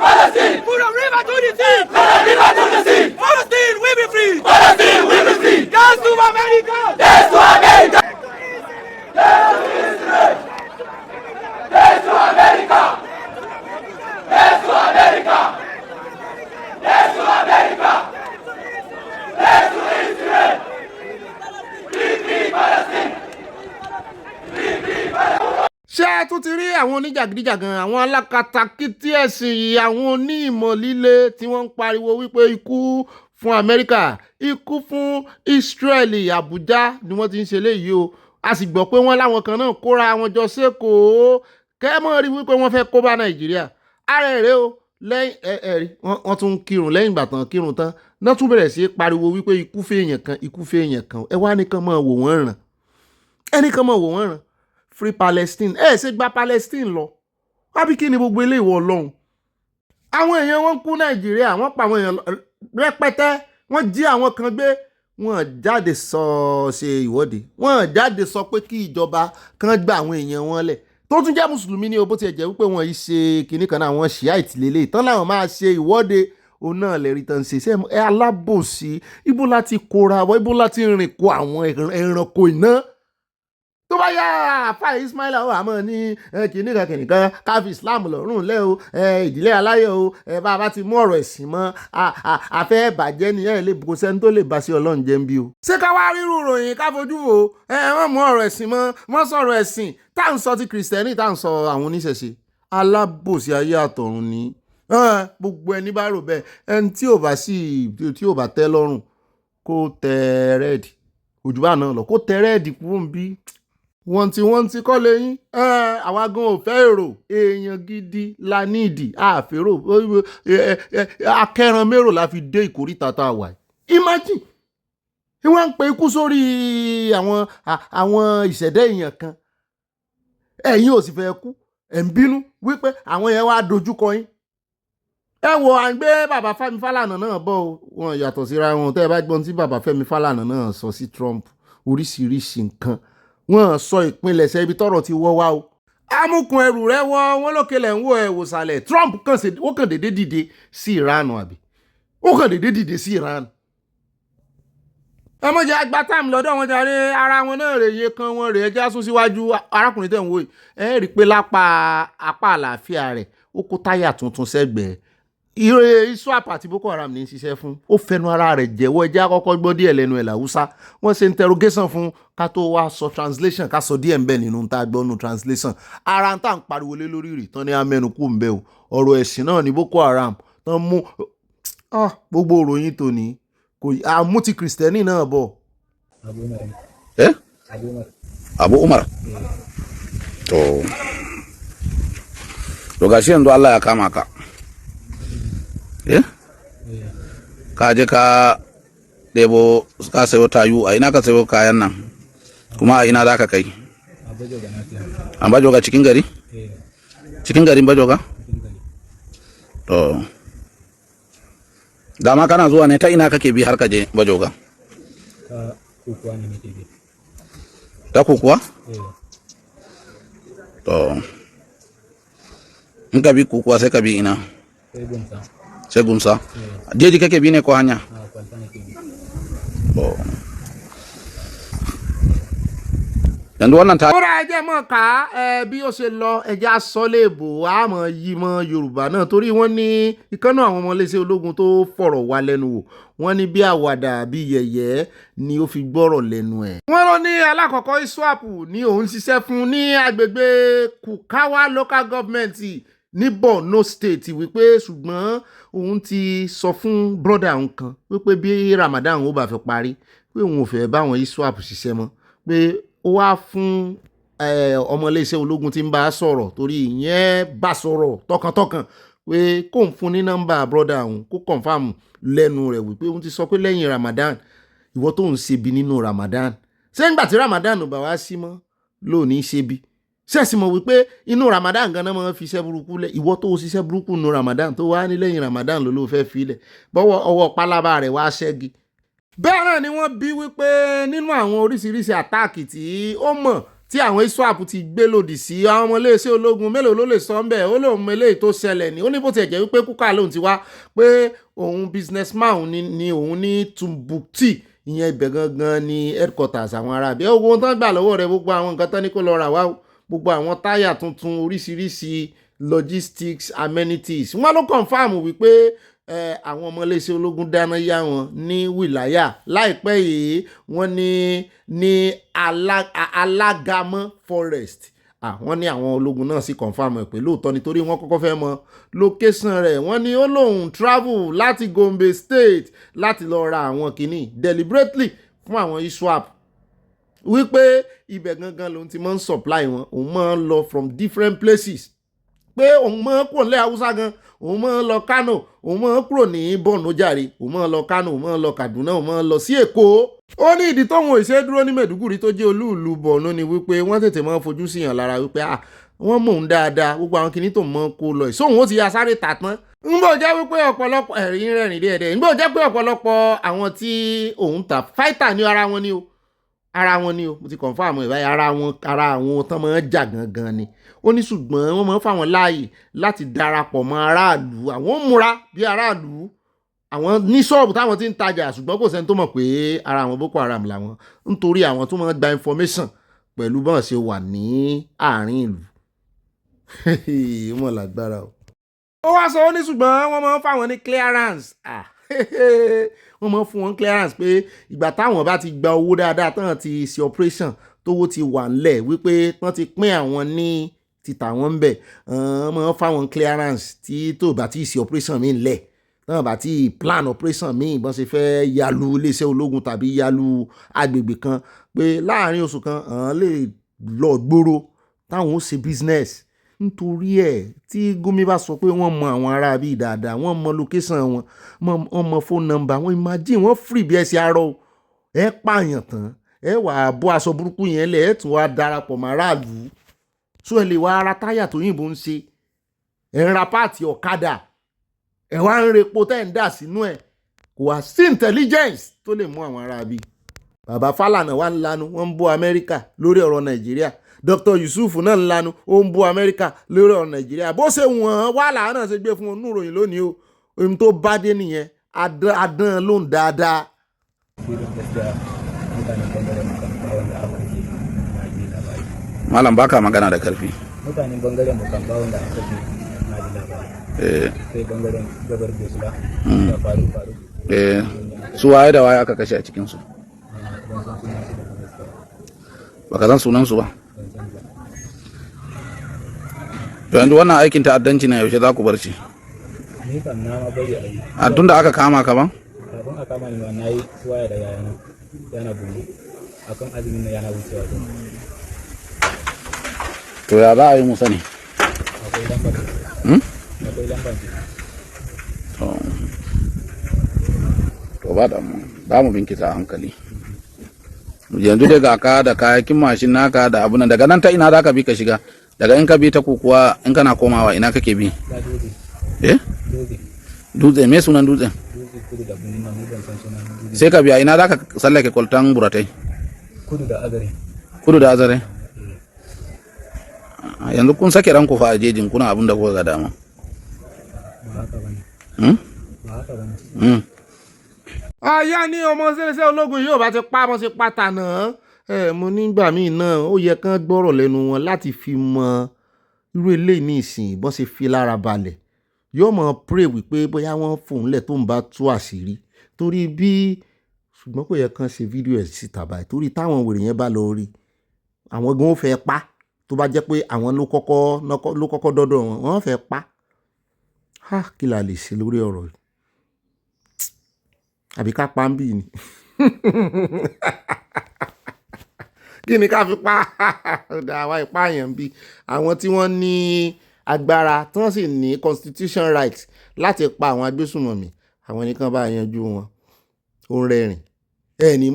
Palestine! From the river to the sea! From the river to the sea! Palestine will be free! Palestine will be free! Yes to America! Yes to America! Yes to Israel! Yes to America! Yes to America! Yes to America! Yes to Israel! Free, free Palestine! Free, free Palestine! Ṣé ẹ tún ti rí àwọn oníjàgídíjàgan, àwọn alákatakítí ẹ̀sìn yìí, àwọn onímọ̀ líle tí wọ́n ń pariwo wípé ikú fún Amẹ́ríkà, ikú fún Ísírẹ́lì, Àbújá ni wọ́n ti ń ṣe léyìí o. A sì gbọ́ pé wọ́n láwọn kan náà kóra wọn jọ sékòó kẹ́mọ́ rí wípé wọ́n fẹ́ kó bá Nàìjíríà. Ààrẹ rèé o, lẹ́yìn ẹ̀rí wọ́n tún ń kírun lẹ́yìn ìgbà tán kírun tán náà tún bẹ̀rẹ̀ sí pariwo wípé ikú fèèyàn kan, ikú fèèyàn kan. Ẹ wá nìkan máa wò wọ́n ràn, ẹnìkan máa wò wọ́n ràn. Free Palestine ṣe gba Palestine lọ wábí kí ni gbogbo ilé ìwọ Ọlọ́run. Àwọn èèyàn wọn kú Nàìjíríà, wọ́n pa àwọn èèyàn rẹpẹtẹ, wọ́n jí àwọn kan gbé, wọ́n jáde sọ ṣe ìwọ́de, wọ́n jáde sọ pé kí ìjọba kan gba àwọn èèyàn wọn lẹ̀ tó tún jẹ́ mùsùlùmí ní o, bó tiẹ̀ jẹ́ wípé wọ́n yìí ṣe kinní kan náà, àwọn Shiite lélẹ̀ tán láwọn máa ṣe ìwọ́de òun náà lẹ́rìí tán ṣe ṣe ẹ alábòsí. Ibo láti kóra wọ, ibo láti rìn kó àwọn ẹranko iná. Tó bá yá àfà Ismaila ó àmọ́ ní kìnìkan káfí Islam lọ́rùn lẹ́ o, ìdílé aláyọ̀ o, bá a bá ti mú ọ̀rọ̀ ẹ̀sìn mọ́ àfẹ́ bàjẹ́ nìyẹn lè kò sẹ́ni tó lè bá sí Ọlọ́run jẹ́ ń bí o. Ṣé ká wá rírú ròyìn ká fojú wo wọ́n mú ọ̀rọ̀ ẹ̀sìn mọ́ sọ̀rọ̀ ẹ̀sìn tá à ń sọ ti Kìrìsìtẹ́nì tá à ń sọ àwọn oníṣẹ̀ṣe. Alábòsí ayé àtọ̀run ni gbogbo ẹni bá rò bẹ́ẹ̀, ẹni tí ò bá tẹ́ lọ́rùn kó tẹ rẹ́ẹ̀dì ojú bá náà lọ, kó tẹ rẹ́ẹ̀dì kúrò ń bí. wọ́n ti kọ́ lẹ́yìn àwa gan ò fẹ́ èrò, èèyàn gidi la níìdì àfẹ́rò akẹ́ran mérò la fi dé ìkórìtà tá a wà. Imagine wọ́n ń pe ikú sórí àwọn ìṣẹ̀dá èèyàn kan, ẹ̀yin ò sì fẹ́ kú, ẹ̀ ń bínú wípé àwọn yẹn wá dojúkọ yín. Ẹ wo à ń gbé bàbá Fẹ́mi Fálànà náà bọ̀ o, wọn yàtọ̀ síra wọn. Tẹ́ ẹ bá gbọ́n tí bàbá Fẹ́mi Fálànà náà sọ sí Trump, oríṣiríṣi nǹkan wọ́n sọ ìpínlẹ̀ṣẹ̀ ibi tọ́rọ̀ ti wọ́ wá o. Amúkun ẹrù rẹ wọ́n lókè lẹ̀ ń wò ẹ̀ wòsàlẹ̀. Trump ó kàn déédé dìde sí Iran àbí ó kàn déédé dìde sí Iran. Ọmọdé àgbà táàmù lọ́dọ̀ wọn jàre, ara wọn náà rèé kan wọn rèé já sún síwájú. Arákùnrin tẹ̀ ń wò yìí ẹ rí i pé apá àlàáfíà rẹ̀ ó kó táyà tuntun sẹ́gbẹ̀ẹ́. ISWAP àti Boko Haram ní í ṣiṣẹ́ fún, ó fẹnu ara rẹ̀ jẹ́wọ́. ẹjẹ́ àkọ́kọ́ gbọ́ díẹ̀ lẹ́nu ẹ̀ làwúsá, wọ́n ṣe interrogation fún ká tó wá sọ translation, ká sọ díẹ̀ ń bẹ nínú tá a gbọ́ nínú translation. Ara ń tà ń pariwo lé lórí rì tán ní amẹ́nu kú ń bẹ o, ọ̀rọ̀ ẹ̀sìn náà ní Boko Haram tán mú gbogbo òròyìn tòní kò àmú ti Kìrìsìtẹ́nì náà bọ̀. Abu Umar to gashi yanzu Allah ya kama ka ka je ka ɗebo ka sayo tayu, a ina ka sayo kayan nan kuma a ina za ka kai? A Bajoga cikin gari? Cikin garin Bajoga? To dama kana zuwa ne ta ina kake bi har ka je Bajoga? Ta kukuwa ne nake bi. Ta kukuwa? To in ka bi kukuwa sai ka bi ina? Sai Gumsa. Jeji kake bi ne ko hanya? Yanzu wannan ta kóra ẹjẹ́ mọ̀ ká bí ó ṣe lọ ẹjẹ́ asọ́lẹ̀bò àmọ́ yìí mọ́ Yorùbá náà, torí wọ́n ní ìkànnà àwọn ọmọléṣẹ́ ológun tó fọ̀rọ̀ wá lẹ́nu wò, wọ́n ní bí àwàdà bí yẹ̀yẹ́ ni ó fi gbọ́rọ̀ lẹ́nu ẹ̀. wọ́n lọ ní alákọ̀ọ́kọ́ ISWAP ní òun ṣiṣẹ́ fún ní agbègbè Kukawa local government ní Borno state, wípé ṣùgbọ́n òun ti sọ fún brọ́dà òun kan wípé bí Ramadan ó bá fẹ́ parí pé òun ò fẹ́ báwọn ISWAP ṣiṣẹ́ mọ́, pé ó wá fún ọmọléeṣẹ́ ológun tí ń bá a sọ̀rọ̀, torí ìyẹn bá sọ̀rọ̀ tọkàntọkàn pé kó ń fún ní nọ́mbà brọ́dà òun kó confam lẹ́nu rẹ̀ wípé òun ti sọ pé lẹ́yìn Ramadan ìwọ tó ń ṣe bí nínú Ramadan, ṣé nígbà tí Ramadan ò bá wá sí mọ́ lónìí ṣe bí, ṣẹ́ẹ̀sì mọ̀ wípé inú Ramadan gan náà máa ń fi iṣẹ́ burúkú lẹ̀, ìwọ tó ṣiṣẹ́ burúkú nínú Ramadan tó wá ní lẹ́yìn Ramadan ló fẹ́ fi lẹ̀, bọ́wọ́ ọwọ́ pálábá rẹ̀ wá ṣẹ́gi. Bẹ́ẹ̀ náà ni wọ́n bí wípé nínú àwọn oríṣiríṣi àtáàkì tí ó mọ̀ tí àwọn ISWAP ti gbé lòdì sí àwọn ọmọ iléeṣẹ́ ológun mélòó ló lè sọ ń bẹ̀ ó lóun eléyìí tó ṣẹlẹ̀ ní ó ní bó ti ẹ̀jẹ̀ wípé kúkà lóun ti wá pé òun businessman ni òun ní Timbuktu ìyẹn ibẹ̀ gangan ni headquarters àwọn arábẹ́ owó tán gbà lọ́wọ́ rẹ̀ gbogbo àwọn nǹkan tán ní kó lọ rà wá gbogbo àwọn táyà tuntun oríṣiríṣi logistics amenities wọ́n ló confam wípé àwọn ọmọ iléeṣẹ́ ológun dáná yá wọn ní wìláyà láìpẹ́ yìí wọ́n ní alágàmọ́ forest wọ́n ní àwọn ológun náà sì confam ẹ̀ pé lóòótọ́ nítorí wọ́n kọ́kọ́ fẹ́ mọ location rẹ̀ wọ́n ní ó lóun travel láti Gombe State láti lọ ra àwọn kìíní deliberately fún àwọn ISWAP wípé ibẹ̀ gangan lòun ti máa ń supply wọn òun máa ń lọ from different places pé òun máa ń kúrò nílẹ̀ Haúsá gan òun máa ń lọ Kano òun máa ń kúrò ní Borno jàre òun máa ń lọ Kano òun máa ń lọ Kaduna òun máa ń lọ sí Èkó ó ní ìdí tóun ìṣe dúró ní Maiduguri tó jẹ́ olúùlú Borno ni wípé wọ́n tètè máa ń fojú síyàn lára wípé wọ́n mọ̀ òun dáadáa gbogbo àwọn kìíní tó mọ́ kó lọ ìṣóhun ó ti ya sáré tà tán ń bò jẹ́ wípé ọ̀pọ̀lọpọ̀ ẹ̀rín rẹ̀rìn díẹ̀díẹ̀ ń bò jẹ́ pé ọ̀pọ̀lọpọ̀ àwọn tí òun ta fighter ní ara wọn ni o mo ti confirm ẹ̀ báyìí ara àwọn tán máa ń jà gangan ni ó ní ṣùgbọ́n wọ́n máa ń fáwọn láàyè láti darapọ̀ mọ́ aráàlú àwọn ń múra bí aráàlú àwọn ní ṣọ́ọ̀bù táwọn ti ń tajà ṣùgbọ́n kò sẹ́ni tó mọ̀ pé ara àwọn Boko Haram làwọn nítorí àwọn tó máa ń gba information pẹ̀lú bọ́n ṣe wà ní àárín ìlú wọ́n lágbára o. ó wá sọ ó ní ṣùgbọ́n wọ́n máa ń fáwọn ní clearance wọ́n máa ń fún wọn clearance pé ìgbà táwọn bá ti gba owó dáadáa tán ti ṣe operation tówó ti wà ńlẹ̀ wípé wọ́n ti pín àwọn ní títà wọn ń bẹ̀ wọ́n máa ń fáwọn clearance tí tó bá ti ṣe operation mi ńlẹ̀ tán bá ti plan operation mi ìbọn ṣe fẹ́ yalu iléeṣẹ́ ológun tàbí yalu agbègbè kan pé láàrin oṣù kan àwọn lè lọ gbòòrò táwọn ó ṣe business nítorí ẹ̀ tí Gumi bá sọ pé wọ́n mọ àwọn ará bíi dáadáa wọ́n mọ location wọ́n mọ phone number wọ́n imagine wọ́n free bí ẹ ṣe arọ ẹ pààyàn tán ẹ wà á bọ́ aṣọ burúkú yẹn lẹ̀ ẹ tún wá darapọ̀ mọ́ aráàlú so ẹ lè wá ara táyà tó yìnbó ń ṣe ẹ ń ra páàtì ọ̀kadà ẹ wá ń repo tẹ́ ń dà sínú ẹ̀ kò wá sí intelligence tó lè mú àwọn ará bíi bàbá Fálànà wà ń lanu wọ́n ń bú Amẹ́ríkà lórí ọ̀rọ̀ Nàìjíríà Dr. Yusuf náà ń lanu ó ń bú Amẹ́ríkà lórí ọ̀rọ̀ Nàìjíríà bó ṣe wọ́n wàhálà náà ṣe gbé fún un níròyìn lónìí o ohun tó bá dé nìyẹn adán ló ń dáadáa. Malam baka magana da karfi. Mutanen bangaren mu kan bawon da aka ji na ji labari. Sai bangaren gabar Besula da faru. Su waye da waye aka kashe a cikin su? Baka san sunan su ba. Yanzu wannan aikin ta'addanci ne yaushe za ku bar shi? Ni kan na ma bari a yi. A tunda aka kama ka ba? Kafin a kama ni ma na yi waya da yana buni akan azumin na yana wucewa. To ya za a yi musa ne? Akwai lambar. Akwai lambar. To ba da mu za mu binkita a hankali. Yanzu dai ga ka da kayakin mashin naka da abu nan daga nan ta ina za ka bi ka shiga daga in ka bi ta kukuwa in kana komawa ina kake bi? Dutse me sunan dutsen? Sai ka biya ina za ka sallake kwaltan buratai? Kudu da azare. Yanzu kun sake ranku fa a jejin kuna abin da kuka ga dama. Àyà ni ọmọ ṣẹlẹṣẹ ológun yóò bá ti pa bọ́n ṣe pátá náà mo nígbà míì náà ó yẹ kán gbọ́rọ̀ lẹ́nu wọn láti fi mọ irú eléyìí ní ìsìn bọ́n ṣe fi lára balẹ̀ yóò mọ̀ pray wípé bóyá wọ́n fòun lẹ̀ tó ń bá tú àṣírí torí bí ṣùgbọ́n kò yẹ kán ṣe fídíò ẹ̀ síta báyìí torí táwọn wèrè yẹn bá lọ rí àwọn gan ó fẹ́ pa tó bá jẹ́ pé àwọn ló kọ́kọ́ dọ́dọ̀ wọn wọ́n fẹ́ pa kí la lè ṣe lórí ọ̀rọ̀ yìí àbí ká pa ń bì ní kí ni ká fi pa àwa ìpààyàn bí àwọn tí wọ́n ní agbára tí wọ́n sì ní constitution right láti pa àwọn agbésùnmọ̀mí àwọn nìkan bá yanjú wọn ó ń rẹ́rìn ẹni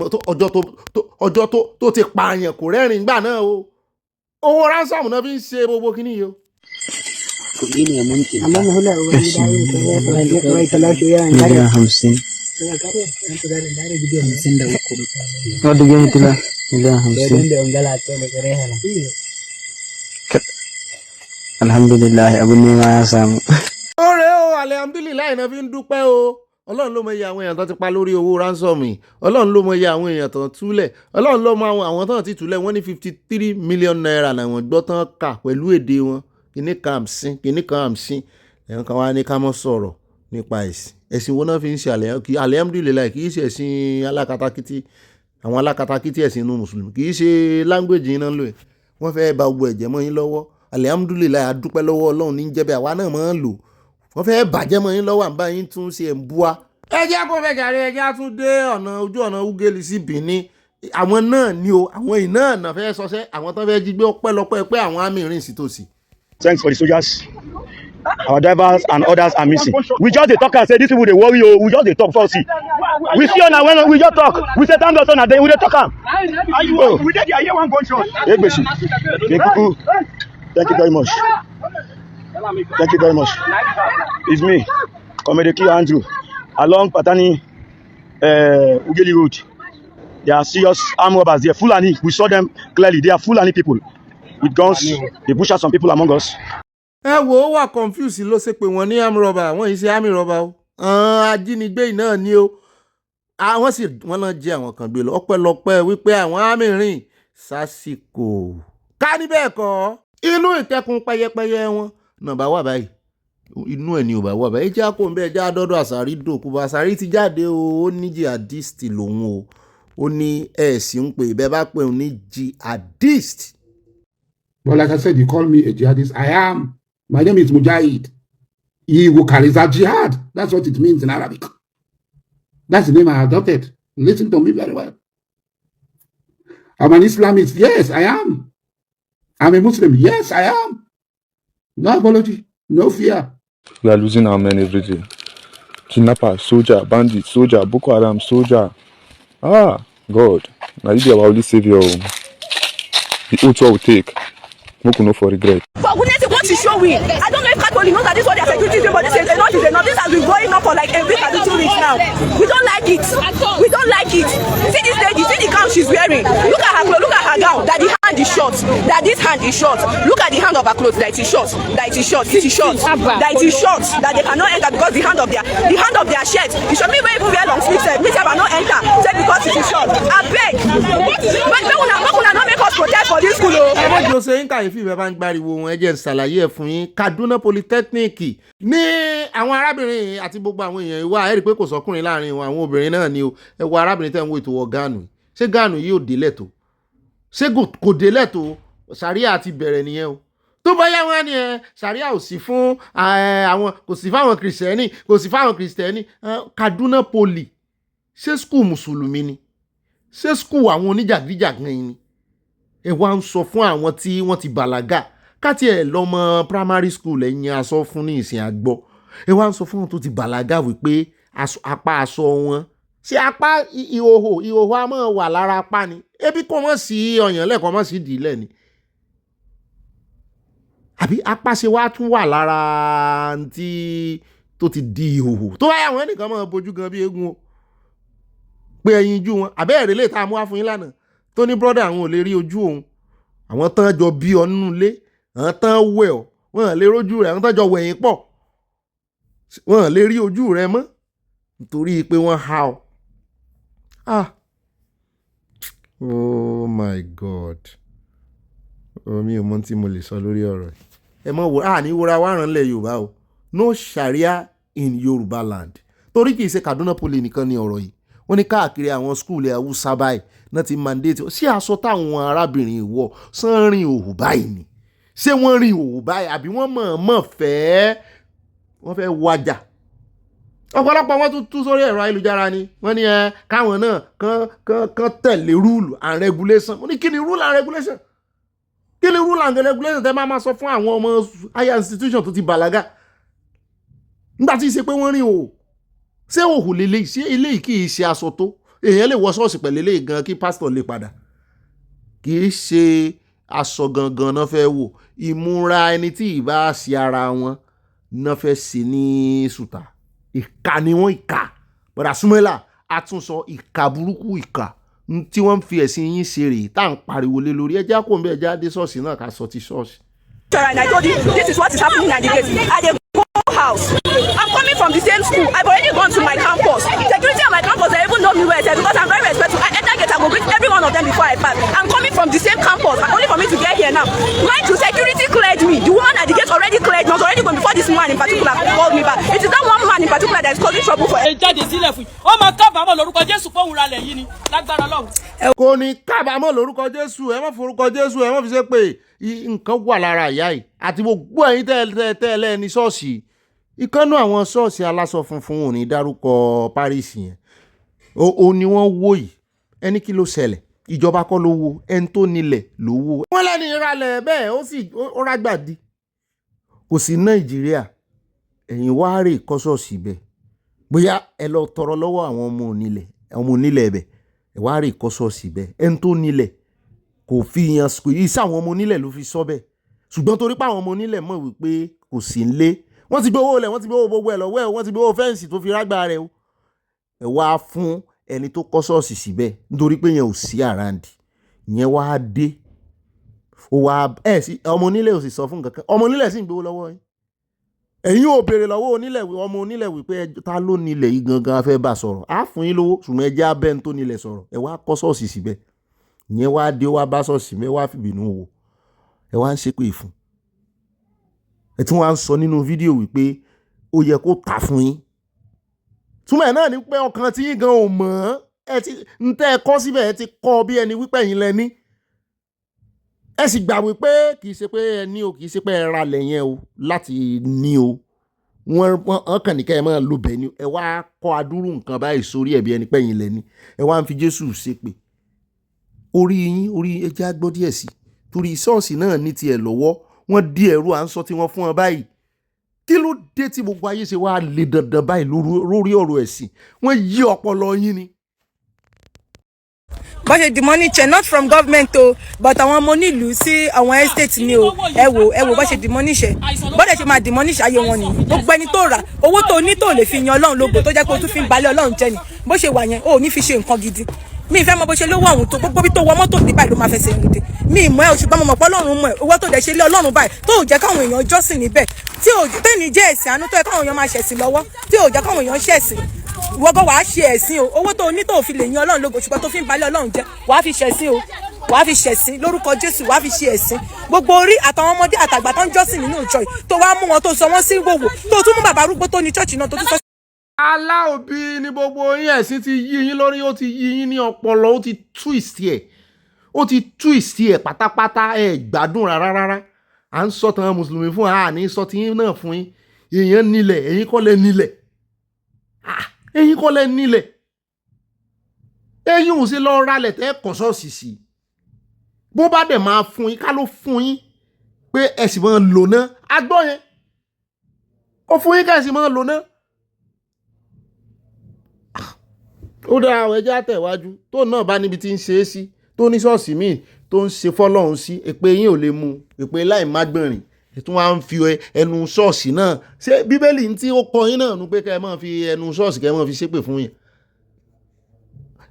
ọjọ́ tó ti pààyàn kò rẹ́rìn gbà náà o owó ransom náà fi ń ṣe gbogbo kíní yìí o. Wadda gani tila. Alhamdulillah, abun nema ya samu. Ọ̀rẹ́ o, alihamdulilayi náà fi ń dúpẹ́ o. Ọlọ́run ló mọ iye àwọn èèyàn tó ti pa lórí owó ransom yìí. Ọlọ́run ló mọ iye àwọn èèyàn tó ń túlẹ̀. Ọlọ́run ló mọ àwọn tó ń ti túlẹ̀. Wọ́n ní 53 million naira làwọn gbọ́ tán kà pẹ̀lú èdè wọn. Kìíní kan 50, kìíní kan 50. Ẹ̀yàn kan wá ní ká mọ́ sọ̀rọ̀ nípa ẹ̀sìn. Ẹ̀sìn wo náà fi ń ṣe alihamdulilayi kì í ṣe ẹ̀sìn alákatakítí. Àwọn alákatakítí ẹ̀sìn inú mùsùlùmí kì í ṣe language yín náà lò ẹ̀. Wọ́n fẹ́ ba gbogbo ẹ̀jẹ̀ mọ́ yín lọ́wọ́. Alihamdulilayi adúpẹ́ lọ́wọ́ Ọlọ́run ní jẹ́bẹ̀ àwa náà máa ń lò. Wọ́n fẹ́ bàjẹ́ mọ́ yín lọ́wọ́ àǹbá yín tún ṣe ń búwa. Ẹ jẹ́ kó fẹ́ jàre ẹ jẹ́ tún dé ojú ọ̀nà Ugeli sí Benin. Àwọn náà ni o, àwọn iná náà fẹ́ sọsẹ́, àwọn tó fẹ́ jí gbé ọpẹ́lọpẹ́ pé àwọn àmì rìn sí tòsí. Thanks for the soldiers. Our drivers and others are missing. We just dey talk and say these people dey worry o. We just dey talk for see. We see una when we just talk. We say thank God una then we dey talk am. We dey there hear one gunshot. Egbeshi. Kekuku. Thank you very much. Thank you very much. It's me, Comedic Andrew, along Patani Ugeli Road. There are serious armed robbers there. Fulani, we saw them clearly. They are Fulani people with guns. They butcher some people among us. Ẹ wo ó wà confuse ló ṣe pé wọ́n ní armed robber, wọ́n yìí ṣe armed robber o. Ajínigbé náà ni o. Àwọn sì wọ́n náà jẹ́ àwọn kan gbé lọ. Ọpẹ́lọpẹ́ wípé àwọn àmì rìn sásìkò. Ká ní bẹ́ẹ̀ kọ́, inú ìkẹ́kùn pẹ́yẹpẹ́yẹ wọn náà bá wà báyìí. Inú ẹ̀ ni ò bá wà báyìí. Ẹ jẹ́ àkó ń bẹ́ẹ̀ já dọ́dọ̀ Asari dòkú. Asari ti jáde o, ó ní jihadist lòun o. Ó ní ẹ̀sìn ń pè bẹ́ẹ̀ bá pè ó ní jihadist. Well, like I said, you call me a jihadist. I am. My name is Mujahid. He who carries out jihad. That's what it means in Arabic. That's the name I adopted. Listen to me very well. I'm an Islamist. Yes, I am. I'm a Muslim. Yes, I am. No apology. No fear. We are losing our men every day. Kidnappers, soldier, bandits, soldier, Boko Haram, soldier. Ah, God. Now you be our only savior. The oath will take. Moku no for regret. For goodness sake, what is showing? I don't know if Catholic knows that this is what their security is, but this is enough is enough. This has been going on for like a week and 2 weeks now. We don't like it. We don't like it. See this lady, see the gown she's wearing. Look at her clothes, look at her gown. That the hand is short. That this hand is short. Look at the hand of her clothes. That it is short. That it is short. It is short. That it is short. That they cannot enter because the hand of their shirt. You show me where people wear long sleeves. Me cannot enter. Say because it is short. I beg. But we not make us protest for this school. Ẹgbẹ́ ṣe ń kàyéfì bẹ́ẹ̀ bá ń gbariwo wọn ẹ jẹ́ n ṣàlàyé ẹ̀ fún yín. Kaduna Polytechnic ní àwọn arábìnrin àti gbogbo àwọn èèyàn ìwà ẹ̀rí pé kò sọkùnrin láàrin wọn, àwọn obìnrin náà ni o. Ẹ wo arábìnrin tẹ́ ń wo ètò wọ Gánù. Ṣé Gánù yìí ò délẹ̀ tó? Ṣé kò délẹ̀ tó? Sàríà ti bẹ̀rẹ̀ nìyẹn o. Tó bá yá wọn ni Sàríà ò sí fún àwọn, kò sí fáwọn Kìrìsìtẹ́nì, kò sí fáwọn Kìrìsìtẹ́nì. Kaduna Poly ṣé skul mùsùlùmí ni? Ṣé skul àwọn oníjàgídíjàgan yìí ni? Ẹ wá ń sọ fún àwọn tí wọ́n ti bàlágà káti ẹ̀ lọ́mọ primary school ẹ̀yìn aṣọ fún ní ìsìn àgbọ̀. Ẹ wá ń sọ fún àwọn tó ti bàlágà wípé apá aṣọ wọn ṣé apá ìhòhò a máa wà lára apá ni. Ebi kò mọ̀ sí ọyàn lẹ́ẹ̀kan mọ̀ sí ìdílé ni. Àbí apá ṣe wá tún wà lára tí tó ti di ìhòhò. Tó báyà wọn ẹnìkan máa bojú gan bí eégún o. Pé ẹyin jú wọn àbẹ́ẹ̀rẹ̀ lè ta mú wá fún yín lánàá. Tó ní brọ́dà àwọn ò lè rí ojú òun. Àwọn tán jọ bí ọ nínú ilé, àwọn tán wẹ̀ ọ́, wọ́n lè rójú rẹ̀, àwọn tán jọ wẹ̀yìn pọ̀. Wọ́n lè rí ojú rẹ̀ mọ́ nítorí pé wọ́n há ọ. Oh my God. Mi ò mọ̀ tí mo lè sọ lórí ọ̀rọ̀ yìí. Ẹ mọ̀ wò ní wúra wá ràn lẹ̀ Yorùbá o. No Sharia in Yorùbá land. Torí kì í ṣe Kaduna Poly nìkan ni ọ̀rọ̀ yìí. Wọ́n ní káàkiri àwọn skúùlù Haúsá báyìí náà ti mandate sí aṣọ táwọn arábìnrin wọ̀ sán rìn òhù báyìí ni. Ṣé wọ́n rìn òhù báyìí àbí wọ́n mọ̀ọ́mọ̀ wọ́n fẹ́ wájà. Ọ̀pọ̀lọpọ̀ wọn tún sórí ẹ̀rọ ayélujára ni. Wọ́n ní káwọn náà kan tẹ̀lé rule and regulation. Wọ́n ní kí ni rule and regulation? Kí ni rule and regulation tẹ́ máa sọ fún àwọn ọmọ higher institution tó ti bàlágà? Nígbà tí ì ṣe pé wọ́n rìn òhù. Ṣé òhù lélẹ̀ ṣé eléyìí kì í ṣe aṣọ tó? Èèyàn lè wọ ṣọ́ọ̀ṣì pẹ̀lú eléyìí gan kí pásítọ̀ lè padà. Kì í ṣe aṣọ gangan náà fẹ́ wò. Ìmúra ẹni tí ì bá ṣe ara wọn náà fẹ́ ṣe ní sùtà. Ìkà ni wọ́n ìkà. Bọ̀dà Súnmọ́lá àtúnsọ ìkà burúkú ìkà tí wọ́n fi ẹ̀sìn yín ṣe rèé tá à ń pariwo lé lórí ẹjá kò ń bẹ ẹjá dé ṣọ́ọ̀ṣì náà ká sọ ti ṣọ́ọ̀ṣì. And I told you this is what is happening at the gate. At the house, I'm coming from the same school. I've already gone to my campus. Security at my campus, they even know me where because I'm very respectful. I enter gate, I will greet every one of them before I pass. I'm coming from the same campus, only for me to get here now. Why to security cleared me? The woman at the gate already cleared me. I was already going before this man in particular called me back. It is that one man in particular that is causing trouble for kò ní kábàámọ̀ lórúkọ Jésù ẹ má forúkọ Jésù ẹ má fi ṣe pé nǹkan wà lára ìyá yìí àti gbogbo ẹ̀yin tẹ́lẹ̀ ní ṣọ́ọ̀ṣì ìkànnú àwọn ṣọ́ọ̀ṣì aláṣọ funfun ò ní dárúkọ Paris yẹn ó ní wọ́n wó yìí ẹni kí ló ṣẹlẹ̀ ìjọba kọ́ ló wo ẹni tó nílẹ̀ ló wó. wọ́n lẹ́ni ìralẹ̀ bẹ́ẹ̀ ó sì rágbàdì kò sí Nàìjíríà ẹ̀yin wá rè kọ́ ṣọ́ọ̀ṣì bẹ́ẹ̀ bóyá ẹ lọ tọrọ lọ́wọ́ àwọn ọmọ onílẹ̀ ẹ̀bẹ̀ ẹ wá rè kọ́ ṣọ́ọ̀ṣì bẹ́ẹ̀ ẹni tó nílẹ̀ kò fi yan iṣẹ́ àwọn ọmọ onílẹ̀ ló fi sọ bẹ́ẹ̀ ṣùgbọ́n torí pé àwọn ọmọ onílẹ̀ mọ̀ wípé kò sí nlé wọ́n ti gbowó lẹ̀ wọ́n ti gbowó gbogbo ẹ̀ lọ́wọ́ ẹ̀ wọ́n ti gbowó fẹ́ǹsì tó fi rágbá rẹ̀ o ẹ wá fún ẹni tó kọ́ ṣọ́ọ̀ṣì síbẹ̀ nítorí pé yẹn ò sí àràǹdì yẹn wá dé ó wá sí ọmọ onílẹ̀ ò sì sọ fún kankan ọmọ onílẹ̀ sì ń gbowó lọ́wọ́ yín ẹ̀yin ò béèrè lọ́wọ́ ọmọ onílẹ̀ wípé ta ló nílẹ̀ yìí gangan fẹ́ bá sọ̀rọ̀ á fún yín lówó ṣùgbọ́n ẹ jẹ́ abẹ́ ń tó nílẹ̀ sọ̀rọ̀ ẹ wá kọ́ ṣọ́ọ̀ṣì síbẹ̀ ìyẹn wá dé wá bá ṣọ́ọ̀ṣì mẹ́ wá fìbínú wò ẹ wá ń ṣépè fún ẹ tí wọ́n á ń sọ nínú fídíò wípé ó yẹ kó tà fún yín túmọ̀ ẹ̀ náà ni pé ọkàn tí yín gan ò mọ̀ ẹ ti ń tẹ́ ẹ kọ́ síbẹ̀ ẹ ti kọ́ bí ẹni wípé ẹ̀yin lẹ ní ẹ sì gbà wípé kì í ṣe pé ẹ ní o kì í ṣe pé ẹ ra lẹ̀ yẹn o láti ní o wọ́n kàn ní kẹ́ ẹ máa lo bẹ̀ ni ẹ wá kọ́ adúrú nǹkan báyìí sórí ẹ̀bí ẹni pẹ́yìn lẹ ní ẹ wá ń fi Jésù ṣépè orí ẹjẹ́ àgbọ́ díẹ̀ sí torí ṣọ́ọ̀ṣì náà ní tiẹ̀ lọ́wọ́ wọ́n di ẹ̀rú à ń sọ tí wọ́n fún wọn báyìí kí ló dé tí gbogbo ayé ṣe wá lè dandan báyìí lórí ọ̀rọ̀ ẹ̀sìn wọ́n yí ọpọlọ yín ni. bó ṣe the money chain not from government o but àwọn ọmọ onílùú sí àwọn estate ni o ẹ wò bó ṣe the money ṣe bọ́dẹ̀ ṣe máa the money ṣe ayé wọn ni gbogbo ẹni tó rà owó tó ní tó lè fi yan Ọlọ́run lógo tó jẹ́ pé o tún fi ń balẹ̀ Ọlọ́run jẹ́ ni bó ṣe wà yẹn o ò ní fi ṣe nǹkan gidi mi ìfẹ́ mọ bó ṣe lówó ọ̀hún tó gbogbo bí tó wọ mọ́tò ní báyìí ló máa fẹsẹ̀ gidi mi ìmọ̀ ẹ̀ ṣùgbọ́n mo mọ̀ pé Ọlọ́run mọ̀ ẹ̀ owó tó dẹ̀ ṣe lé Ọlọ́run báyìí tó ò jẹ́ káwọn èèyàn jọ́sìn níbẹ̀ tí ò tẹ́ni jẹ́ ẹ̀sìn àánú tó yẹ káwọn èèyàn máa ṣẹ̀sìn lọ́wọ́ tí ò jẹ́ káwọn èèyàn ṣẹ̀sìn wọ́gọ́ wàá ṣe ẹ̀sìn o owó tó ní tó fi lè yan Ọlọ́run lógo ṣùgbọ́n tó fi ń balẹ̀ Ọlọ́run jẹ́ wàá fi ṣẹ̀sìn o wàá fi ṣẹ̀sìn lórúkọ Jésù wàá fi ṣe ẹ̀sìn gbogbo orí àtàwọn ọmọdé àtàgbà tó ń jọ́sìn nínú ìjọ yìí tó wá mú wọn tó sọ wọ́n sí wòwò tó tún mú bàbá arúgbó tó ní ṣọ́ọ̀ṣì náà tó tún sọ. aláòbí ni gbogbo yín ẹ̀sìn ti yí yín lórí ó ti yí yín ní ọpọlọ ó ti twist ẹ̀ pátápátá ẹ̀ gbádùn rárá à ń sọ tàn mùsùlùmí fún wa ní sọ tí yín náà fún yín èèyàn nílẹ̀ ẹ̀yin kọ́ lẹ nílẹ̀ ẹ̀yin ò sí lọ ralẹ̀ tẹ́ kọ́ ṣọ́ọ̀ṣì sí bó bá dẹ̀ máa fún yín ká ló fún yín pé ẹ̀sìn máa lò ná agbọ́ yẹn ó fún yín ká ẹ̀sìn máa lò ná. ó dáa àwọn ẹjẹ́ àtẹ̀wájú tó náà bá níbi tí ń ṣe é sí tó ní ṣọ́ọ̀ṣì míì tó ń ṣe fọ́lọ́run sí èpè yín ò lè mú èpè láì má gbọ̀nrín ètò wa ń fi ẹnu ṣọ́ọ̀ṣì náà ṣé bíbélì tí ó kọ yín náà nu pé kẹ́ ẹ máa fi ẹnu ṣọ́ọ̀ṣì kẹ́ ẹ máa fi ṣépè fún yín.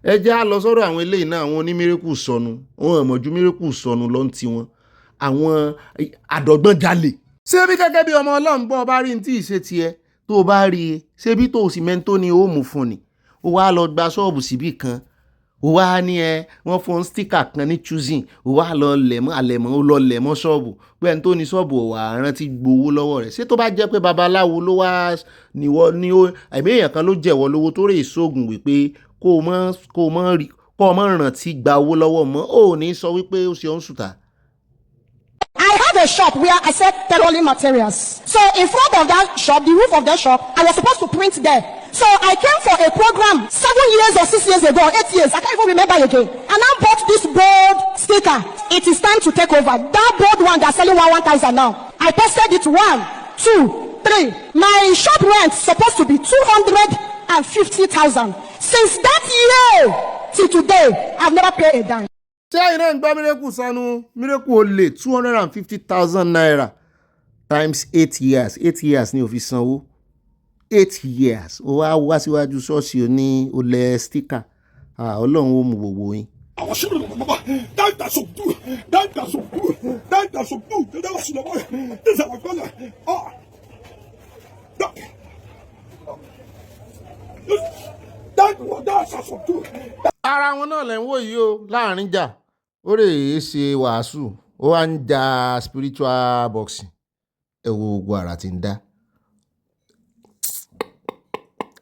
ẹ jẹ́ á lọ sọ́dọ̀ àwọn eléyìí náà àwọn onímírèkù sọnù wọn àmọ̀jú mírèkù sọnù ló ń ti wọn àwọn àdọ́gbọ́n jalè. ṣé bí gẹ́gẹ́ bí ọmọ Ọlọ́run bọ́ bá rí ní tí ì ṣe tiẹ̀ tó bá rí i ṣé bí tó sì mẹ́ńtó ni ó mú fún ni ó wá lọ gba ṣọ́ọ̀bù síbì kan ó wá ní wọ́n fún stíkà kan ní choosing ó wá lọ lẹ̀mọ́ àlẹ̀mọ́ ó lọ lẹ̀mọ́ ṣọ́ọ̀bù pé ẹni tó ní ṣọ́ọ̀bù ọ̀wà rántí gbowó lọ́wọ́ rẹ̀ ṣé tó bá jẹ́ pé babaláwo ló wá níwọ́ ní ẹ̀mí èèyàn kan ló jẹ̀wọ́ lówó tó rè sóògùn wípé kó o mọ̀ rántí gba owó lọ́wọ́ mọ́ ò ní sọ wípé ó ṣe ń sùtà. I have a shop where I sell tailoring materials. So in front of that shop, the roof of that shop, I was supposed to print there. So I came for a program 7 years or 6 years ago, 8 years, I can't even remember again. And I bought this bold sticker. It is time to take over. That bold one that's selling 1,000 now. I posted it 1, 2, 3. My shop rent supposed to be 250,000. Since that year till today, I've never paid a dime. ṣé ẹ̀yin náà ń gbọ́ mírèkù sanu mírèkù olè 250,000 naira times 8 years 8 years ni ó fi sanwó 8 years ó wá síwájú ṣọ́ọ̀ṣì ní olè stika Ọlọ́run ó mú gbogbo yín. Ara wọn náà lẹ́ ń wò yìí o láàrin jà ó rè é ṣe wàásù ó wá ń ja spiritual boxing ẹ wo gbogbo ara tí ń dá.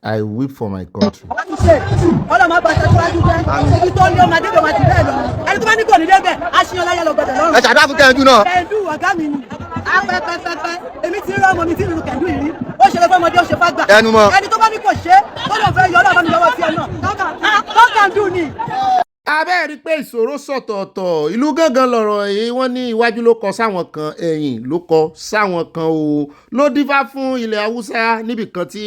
I weep for my country. Ọlọ́mọ bá ṣe síwájú jẹ́ ibi tó ní ọmọ adébẹ̀ máa ti bẹ́ẹ̀ lọ ẹni tó bá ní kò ní débẹ̀ aṣíyan láyé lọ gbọdọ̀ lọ́rùn. ẹ ṣàdá fún kẹ́ńdú náà. kẹ́ńdú ọ̀gá mi ni apẹ́pẹ́pẹ́ èmi ti rí ọmọ mi tí ìlú kẹ́ńdú yìí ó ṣe lọ́gbọ́n ọmọdé ó ṣe fàgbà ẹni tó bá ní kò ṣe tó lọ fẹ́ yọ ọlọ́ọ̀bá mi lọ́wọ́ tiẹ̀ náà tó kẹ́ńdú ni. Abẹ́ rí pé ìṣòro sọ̀tọ̀ọ̀tọ̀ ìlú gángan lọ̀rọ̀ yìí wọ́n ní iwájú ló kọ sáwọn kan ẹ̀yìn ló kọ sáwọn kan o ló dífá fún ilẹ̀ haúsá níbì kan tí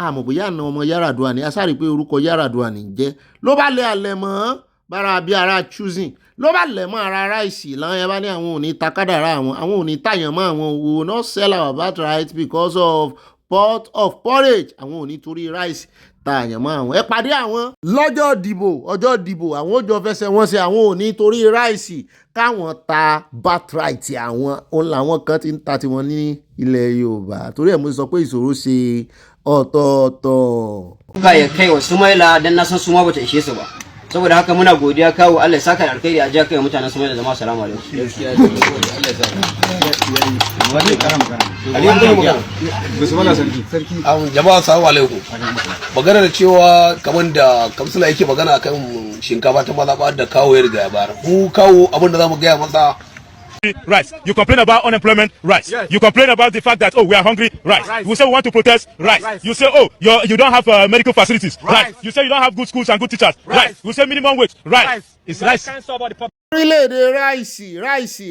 àmọ̀ bóyá àna ọmọ Yar'Adua ni Asiri pé orúkọ Yar'Adua ní jẹ́ ló bá lé alẹ́ mọ́ bára bí ara choosing ló bá lẹ̀ mọ́ ara ráìsì láwọn yẹn bá ní àwọn ò ní takádàrá àwọn ò ní tàyàn mọ́ àwọn we will not sell our birthright because of pot of porridge àwọn ò ní torí ráìsì tààyàn mọ́ àwọn ẹ pàdé àwọn lọ́jọ́ ọjọ́ dìbò àwọn ó jọ fẹsẹ̀ wọn ṣe àwọn ò ní torí ráìsì káwọn ta birthright àwọn òun làwọn kan ti ń ta tiwọn ní ilẹ̀ Yorùbá torí ẹ̀ mo sọ pé ìṣòro ṣe ọ̀tọ̀ọ̀tọ̀. Ka ya kai wa Sumaila dan na san Suma bata ishe su ba saboda haka muna godiya kawo Allah ya saka da alkhairi a ja kai mutanen Sumaila jama'a assalamu alaikum. Jama'a assalamu alaikum. Magana da cewa kamar da kamsila yake magana akan shinkafa ta maza da kawo ya riga ya bayar. Mu kawo abin da zamu gaya masa right. You complain about unemployment, right. Yes. You complain about the fact that, oh, we are hungry, right. You say we want to protest, right. You say, oh, you don't have medical facilities, right. You say you don't have good schools and good teachers, right. You say minimum wage, right. It's rice. Orílẹ̀-èdè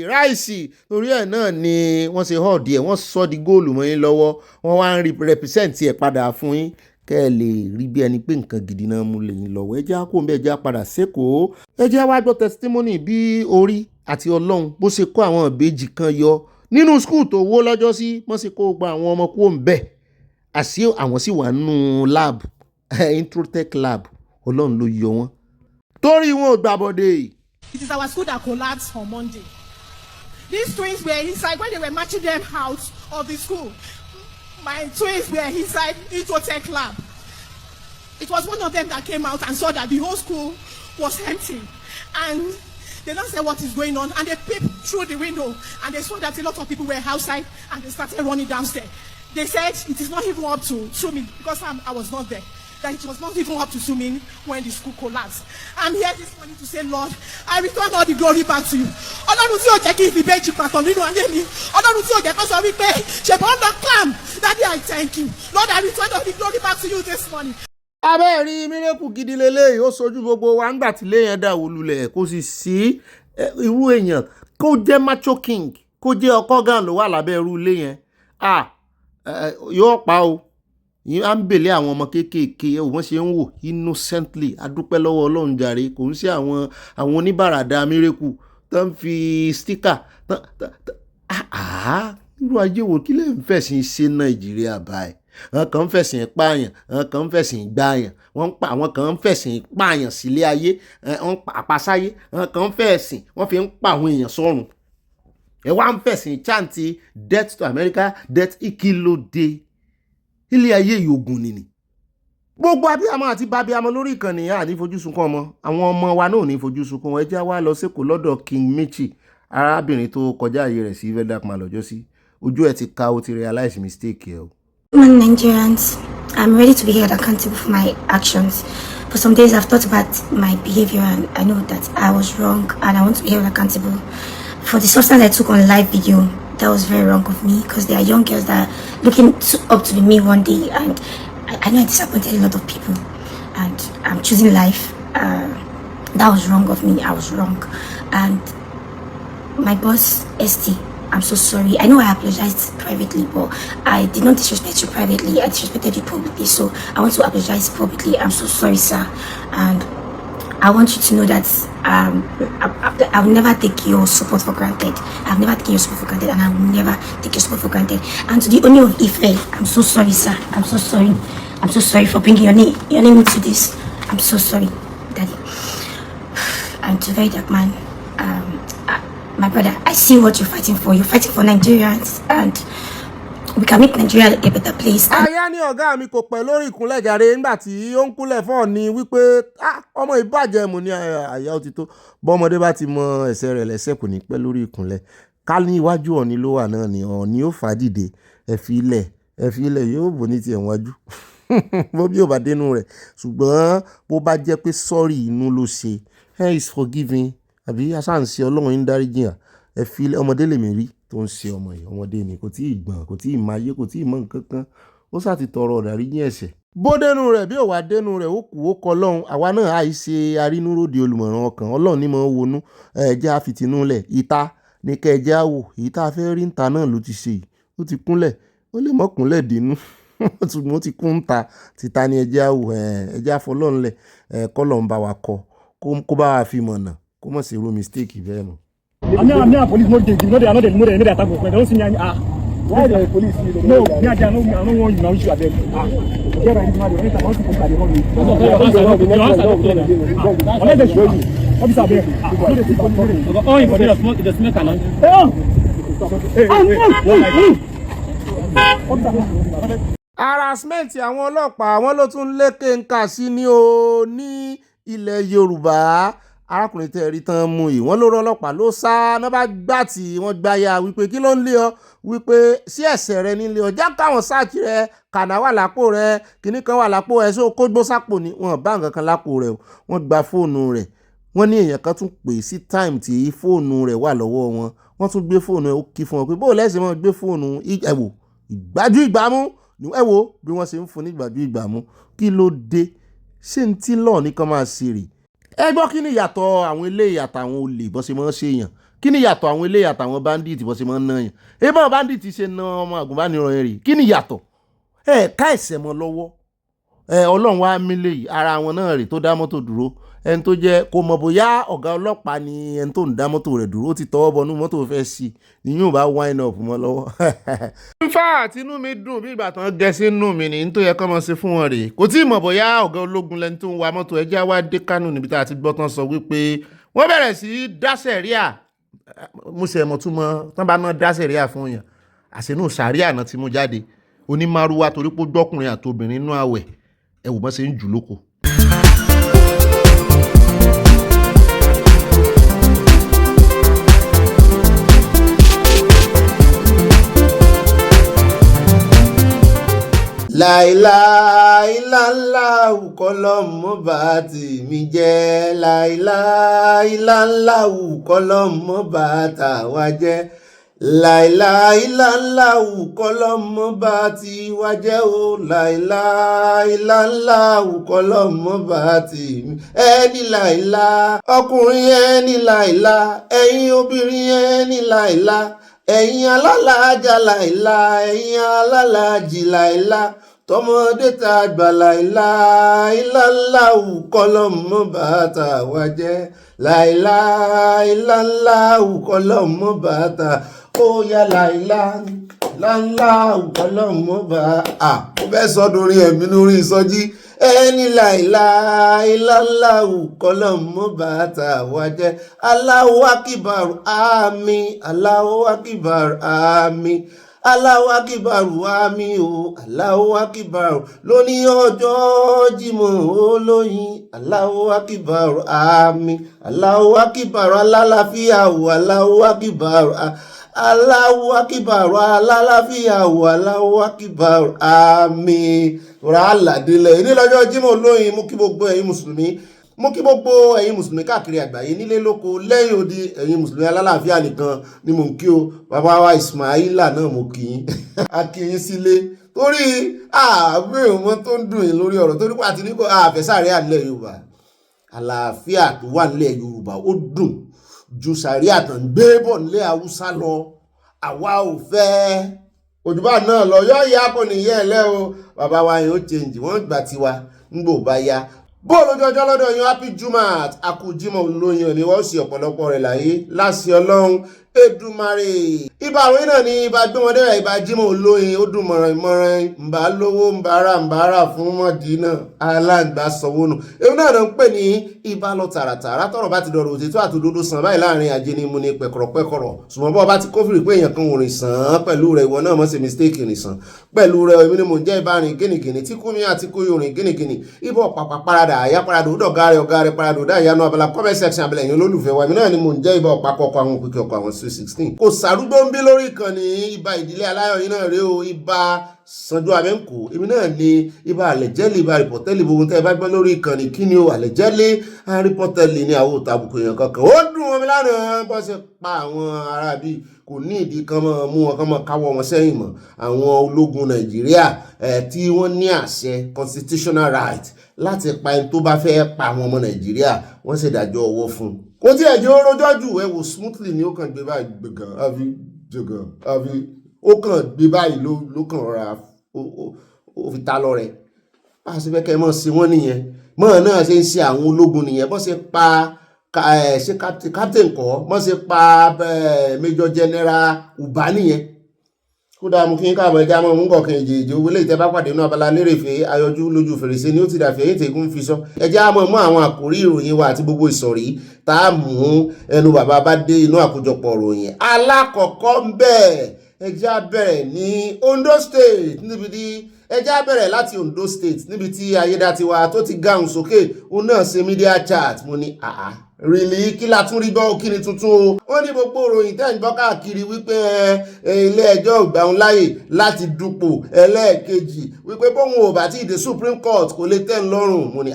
ráìsì torí ẹ̀ náà ni wọ́n ṣe hàn díẹ̀ wọ́n sọ di góòlù mọ́ yín lọ́wọ́ wọ́n wá ń represent ẹ̀ padà fún yín kẹ́ ẹ lè rí bí ẹni pé nǹkan gidi náà mú lè yín lọ́wọ́ ẹ jẹ́ kó ń bẹ́ẹ̀ jẹ́ padà sékòó ẹ jẹ́ wá gbọ́ testimony bí orí àti Ọlọ́run bó ṣe kó àwọn ìbejì kan yọ nínú skul tó wó lọ́jọ́ sí wọ́n sì kó gba àwọn ọmọ kúrò ń bẹ̀ àṣé àwọn sì wà nínú lab introtech lab Ọlọ́run ló yọ wọ́n torí wọn ò gbàbọ̀dé. It is our school that collapsed on Monday. These twins were inside when they were marching them out of the school. My twins were inside introtech lab. It was one of them that came out and saw that the whole school was empty. And they don't say what is going on. And they peeped through the window and they saw that a lot of people were outside and they started running downstairs. They said it is not even up to me because I was not there. That it was not even up to me when the school collapsed. I'm here this morning to say, Lord, I return all the glory back to you. Ọlọ́run tí ó jẹ́ kí ìbejì pàtó nínú ayé mi. Ọlọ́run tí ó jẹ́ kó sọ wípé ṣèbọn lọ clam. Daddy, I thank you. Lord, I return all the glory back to you this morning. Abẹ́ẹ̀rí mírèkù gidi lélẹ́yìí ó sojú gbogbo wa ńgbà tí léyìn ẹ̀dá olùlẹ̀ kò sì sí irú èèyàn kó jẹ́ macho king kó jẹ́ ọkọ́ gan ló wà lábẹ́ irú ilé yẹn yóò pa o yìí á ń bèlè àwọn ọmọ kéékèèké ẹ̀ wọ́n ṣe ń wò innocently adúpẹ́ lọ́wọ́ Ọlọ́run jàre kò ń ṣe àwọn oníbàràdà mírèkù tó ń fi sticker irú ayé wo kí lè ń fẹ̀sìn ṣe Nàìjíríà báyìí àwọn kan ń fẹ̀sìn pààyàn àwọn kan ń fẹ̀sìn gbààyàn àwọn kan ń fẹ̀sìn pààyàn sílé ayé wọ́n ń pa àpasáyé àwọn kan ń fẹ̀sìn wọ́n fi ń pa àwọn èèyàn sọ́run ẹ wá ń fẹ̀sìn chanti death to America death ìkìlódé ilé ayé yòógùn nìní gbogbo abiyamọ àti babiyamọ lórí ìkànnì àní fojú sunkún ọmọ àwọn ọmọ wa náà ní fojú sunkún ẹ já wá lọ sékòó lọ́dọ̀ King Michi arábìnrin tó kọjá ayé rẹ̀ sí verydarkman lọ́jọ́ sí ojú ẹ̀ ti ká ó ti realize mistake ẹ̀ o. Nigerians, I'm ready to be held accountable for my actions. For some days I've thought about my behavior and I know that I was wrong and I want to be held accountable. For the substance I took on live video, that was very wrong of me because there are young girls that are looking up to me one day and I know I disappointed a lot of people and I'm choosing life. That was wrong of me, I was wrong. And my boss, ST, I'm so sorry. I know I apologized privately, but I did not disrespect you privately. I disrespected you publicly. So I want to apologize publicly. I'm so sorry, sir. And I want you to know that I will never take your support for granted. I've never taken your support for granted, and I will never take your support for granted. And to the owner of Ife, I'm so sorry, sir. I'm so sorry. I'm so sorry for bringing your name into this. I'm so sorry, Daddy. And to very dark man, my brother, I see what you're fighting for. You're fighting for Nigerians, and we can make Nigeria a better place. Aya ní ọ̀gá mi kò pẹ́ lórí ìkúnlẹ̀ jàre nígbà tí ó ń kúnlẹ̀ fún Ọọ̀ni wípé ọmọ ìbàjẹ́ mo ní àyà ó ti tó bọ́mọdé bá ti mọ ẹsẹ̀ rẹ̀ lẹ́sẹ̀ kò ní pẹ́ lórí ìkúnlẹ̀ ká ní iwájú Ọọ̀ni ló wà náà ni Ọọ̀ni ó fà á dìde ẹ fi ilẹ̀ yóò bò ní tiẹ̀ wájú bó bí ò bá dénú rẹ̀ ṣùgbọ́n bó bá jẹ́ pé sọ́ọ̀rì inú ló ṣe is forgiving àbí asáǹsì Ọlọ́run ń dáríjì hàn ẹ fi ilẹ̀ ọmọdé lèmi rí tó ń ṣe ọmọ yìí ọmọdé ni kò tí ì gbọ̀n kò tí ì máa yé kò tí ì mọ nǹkan kan ó sá ti tọrọ ìdáríjì ẹ̀ṣẹ̀ bó dénú rẹ̀ bí ò wá dénú rẹ̀ ó kù ó kọ Ọlọ́run àwa náà àìṣe arínúròde olùmọ̀ràn ọkàn Ọlọ́run ní mọ̀ ń wonú ẹ̀jẹ̀ àfitinú lẹ̀ ìta ní kẹjẹ́ àwò èyí tá a fẹ́ rí níta náà ló ti ṣe yìí ó ti kúnlẹ̀ ó lè mọ́ kúnlẹ̀ dínú ṣùgbọ́n ó ti kún ń ta títa ní ẹjẹ́ àwò ẹjẹ́ àfọlọ́nlẹ̀ kọ́lọ̀ ń bá wa kọ kó bá wa fi mọ̀nà kó mọ̀ sí irú mistake bẹ́ẹ̀ mọ́. I'm not police, no, they attack us. They don't see me. Why the police? No, I don't want you now. You are there. Get ready, man. You want to come to the home. Unless they show you. Officer, there. Oh, you for the smoke cannon. Harassment àwọn ọlọ́pàá àwọn ló tún lékè ń kà sí ní ilẹ̀ Yorùbá arákùnrin tẹ́ rí tán mú yìí wọ́n ló rọ́ ọlọ́pàá ló sá náà bá gbà tí wọ́n gbáyà wípé kí ló ń lé ọ wípé sí ẹ̀sẹ̀ rẹ nílé ọjà káwọn sáàkì rẹ kànáà wà lápò rẹ kìnnì kan wà lápò ẹ sọ kó gbó sápò ni wọ́n bá nǹkan kan lápò rẹ wọ́n gba fóònù rẹ̀ wọ́n ní èèyàn kan tún pè sí time tí fóònù rẹ̀ wà lọ́wọ́ wọn wọ́n tún gbé fóònù ẹ̀ ó kí fún wọn pé bó lẹ́sìn mọ́ gbé fóònù ẹ̀wò ìgbájú ìgbámú ẹ̀wò bí wọ́n ṣe ń fún ní ìgbájú ìgbámú kí ló dé ṣé ń tí lọ́ọ̀ ní kan máa ṣe rè ẹ gbọ́ kí ni ìyàtọ̀ àwọn eléyìí àtàwọn olè bọ́ ṣe máa ń ṣe èèyàn kí ni ìyàtọ̀ àwọn eléyìí àtàwọn bandit bọ́ ṣe máa ń ná yàn ebọn bandit ṣe ná ọmọ àgùnbánirọ̀ yẹn rè kí ni ìyàtọ̀ ká ẹ̀sẹ̀ mọ́ lọ́wọ́ ọlọ́run wá mílẹ̀ yìí ara wọn náà rè tó dá mọ́tò dúró ẹni tó jẹ́ kò mọ̀ bóyá ọ̀gá ọlọ́pàá ni ẹni tó ń dá mọ́tò rẹ̀ dúró ó ti tọwọ́ bọnú mọ́tò fẹ́ sí i nìyẹn ò bá wine up mọ́ lọ́wọ́. nfa àtinú mi dùn bí ìgbà tán gẹ̀ sínú mi ní tó yẹ kọ́ mọ́ sí fún wọn rèé kò tí ì mọ̀ bóyá ọ̀gá ológun lẹni tó ń wa mọ́tò ẹjẹ́ wá dé Kánò níbi tá a ti gbọ́ tán sọ wípé wọ́n bẹ̀rẹ̀ sí í dá sẹ̀ríà mo ṣe mọ̀ túmọ̀ tán bá ná dá sẹ̀ríà fún yàn àṣẹnú sàríà náà ti mú jáde onímàrúwá torí pé gbọ́kùnrin àtobìnrin inú àwẹ̀ ẹ wò bọ́n ṣe ń jù lóko. láìláìláńláwù kọ́lọ́mù bá tèmi jẹ́ láìláìláńláwù kọ́lọ́mù bá tàwa jẹ́ láìláìláńláwù kọ́lọ́mù bá tiwa jẹ́ o láìláìláńláwù kọ́lọ́mù bá tèmi ẹni láìlá ọkùnrin ẹni láìlá ẹ̀yin obìnrin ẹni láìlá ẹ̀yin alálàájá láìlá ẹ̀yin alálàájì láìlá tọmọdé tá a gbà láìláìláńláwù kọ́lọ́mù bá tàwa jẹ́ láìláìláńláwù kọ́lọ́mù bá tà ó yá láìláìláńláwù kọ́lọ́mù bá ó fẹ́ sọ́dún orí ẹ̀mí lórí ìsọjí ẹni láìláìláńláwù kọ́lọ́mù bá tàwa jẹ́ Allahu akbar àmín Allahu akbar àmín Allahu akbar àmín o Allahu akbar lónìí ọjọ́ Jímọ̀ olóyin Allahu akbar àmín Allahu akbar alálàáfíà o Allahu akbar Allahu akbar alálàáfíà o Allahu akbar àmín rà aládélẹ̀ ní lọ́jọ́ Jímọ̀ olóyin mú kí gbogbo ẹ̀yin mùsùlùmí mo kí gbogbo ẹ̀yin mùsùlùmí káàkiri àgbáyé nílé lóko lẹ́yìn odi ẹ̀yin mùsùlùmí alálàáfíà nìkan ni mo ń kí o bàbá wa Ismaila náà mo kí yín a kí yín sílé torí ààbẹ̀ ọmọ tó ń dùn yín lórí ọ̀rọ̀ torí pé àti nígbà àfẹ́sàárẹ̀ àlẹ́ Yorùbá àlàáfíà tó wà nílẹ̀ Yorùbá ó dùn ju sàárẹ̀ àtàn gbé bọ̀ nílẹ̀ Haúsá lọ àwa ò fẹ́ òjúbà náà lọ yọ ìyá kò nìyẹn ẹlẹ́ o bàbá wa yóò change wọ́n gbà tiwa ńgbò bá ya bó lójú ọjọ́ lọ́dọ̀ yan happy Jumat akujimo olóyin ni wọ́n sì ọ̀pọ̀lọpọ̀ rẹ̀ láyé láṣẹ Ọlọ́run Èdùmàrè. Ibà àwọn náà ni ibà gbé wọn dẹ́rẹ̀ ibà Jímọ̀ olóyin ó dùn mọ̀ràn mbà lówó mbàrà fún Mọ̀dínà aláǹgbá sọ̀wọ́nù. Èmi náà ló ń pè ní ibà lọ tààràtàrà tọ̀rọ̀ bá ti dọ̀rọ̀ òtítọ́ àtòdodo sàn báyìí láàrin ajénimu ni pẹ̀kọ̀rọ̀. Ṣùgbọ́n bọ́ bá ti kófìrí pé èèyàn kan ò rìn sàn án pẹ̀lú rẹ̀ ìwọ náà mọ̀ sí mistake rìn sàn pẹ̀lú rẹ̀ èmi ni mò ń jẹ́ ibà rìn gínìgínì tí kúmi àti kúyò rìn gínìgínì ibà pàpà parada àyà parada òdò ọ̀gá rẹ̀ parada òdà ìyanu abala comment section abẹ́lẹ̀ yẹn olólùfẹ́ wa èmi náà ni mò ń jẹ́ ibà ọ̀pákọ̀ọ̀kọ̀ àwọn òkìkí ọkọ̀ àwọn 16 kò sàrúgbó ń bí lórí ìkànnì ibà ìdílé aláyọ̀ yìí náà rèé o ibà sanjó abẹ́ǹkó èmi náà ni ibà àlẹ̀jẹ́lì ibà rìpọ̀tẹ́lì gbogbo tẹ́ ẹ bá gbọ́ lórí ìkànnì kí ni o àlẹ̀jẹ́lì rìpọ̀tẹ́lì ní àwọn òtàbùkù èèyàn kankan ó dùn wọn mi lánàá bọ́ sí pa àwọn ará bíi kò ní ìdí kan mọ́ mú wọn kan mọ́ káwọ́ wọn sẹ́yìn mọ́ àwọn ológun Nàìjíríà tí wọ́n ní àṣẹ constitutional right láti pa ẹni tó bá fẹ́ pa àwọn ọmọ Nàìjíríà wọ́n sì dájọ́ ọwọ́ fún un kò tí ẹ̀jẹ̀ ó rojọ́ jù ẹ wò smoothly ni ó kàn gbé báyìí gbẹ̀gàn àfi ó kàn gbé báyìí ló kàn rọra ó fi ta lọ rẹ̀ bá a ṣe fẹ́ kẹ́ mọ̀ sí wọ́n nìyẹn mọ́ náà ṣe ń ṣe àwọn ológun nìyẹn bọ́ ṣe pa ṣe captain kọ́ mọ́ ṣe pa major general Uba nìyẹn kódà mú kí n káàbọ̀ ẹja mọ́ ń gọ̀kan èjèèjì owó lè tẹ́ bá pàdé inú Abala Lerefe ayọjú lójú fèrèsé ni ó ti dàfẹ́ èyí tẹ́gùn fi sọ ẹja mọ́ àwọn àkórí ìròyìn wa àti gbogbo ìsọ̀rí tá a mú ẹnu bàbá bá dé inú àkójọpọ̀ ìròyìn alákọ̀ọ́kọ́ ń bẹ̀ ẹja bẹ̀rẹ̀ ní Ondo State níbi tí ẹja bẹ̀rẹ̀ láti Ondo State níbi tí Ayédatiwa tó ti gáhùn sókè òun náà ṣe media chat mo ní really kí la tún rí gbọ́ kí ni tuntun o ó ní gbogbo ìròyìn tẹ́ ń gbọ́ káàkiri wípé ilé ẹjọ́ ìgbà òun láyè láti dupò ẹlẹ́ẹ̀kejì wípé bóun ò bá tí ìdè Supreme Court kò lè tẹ́ ń lọ́rùn mo ní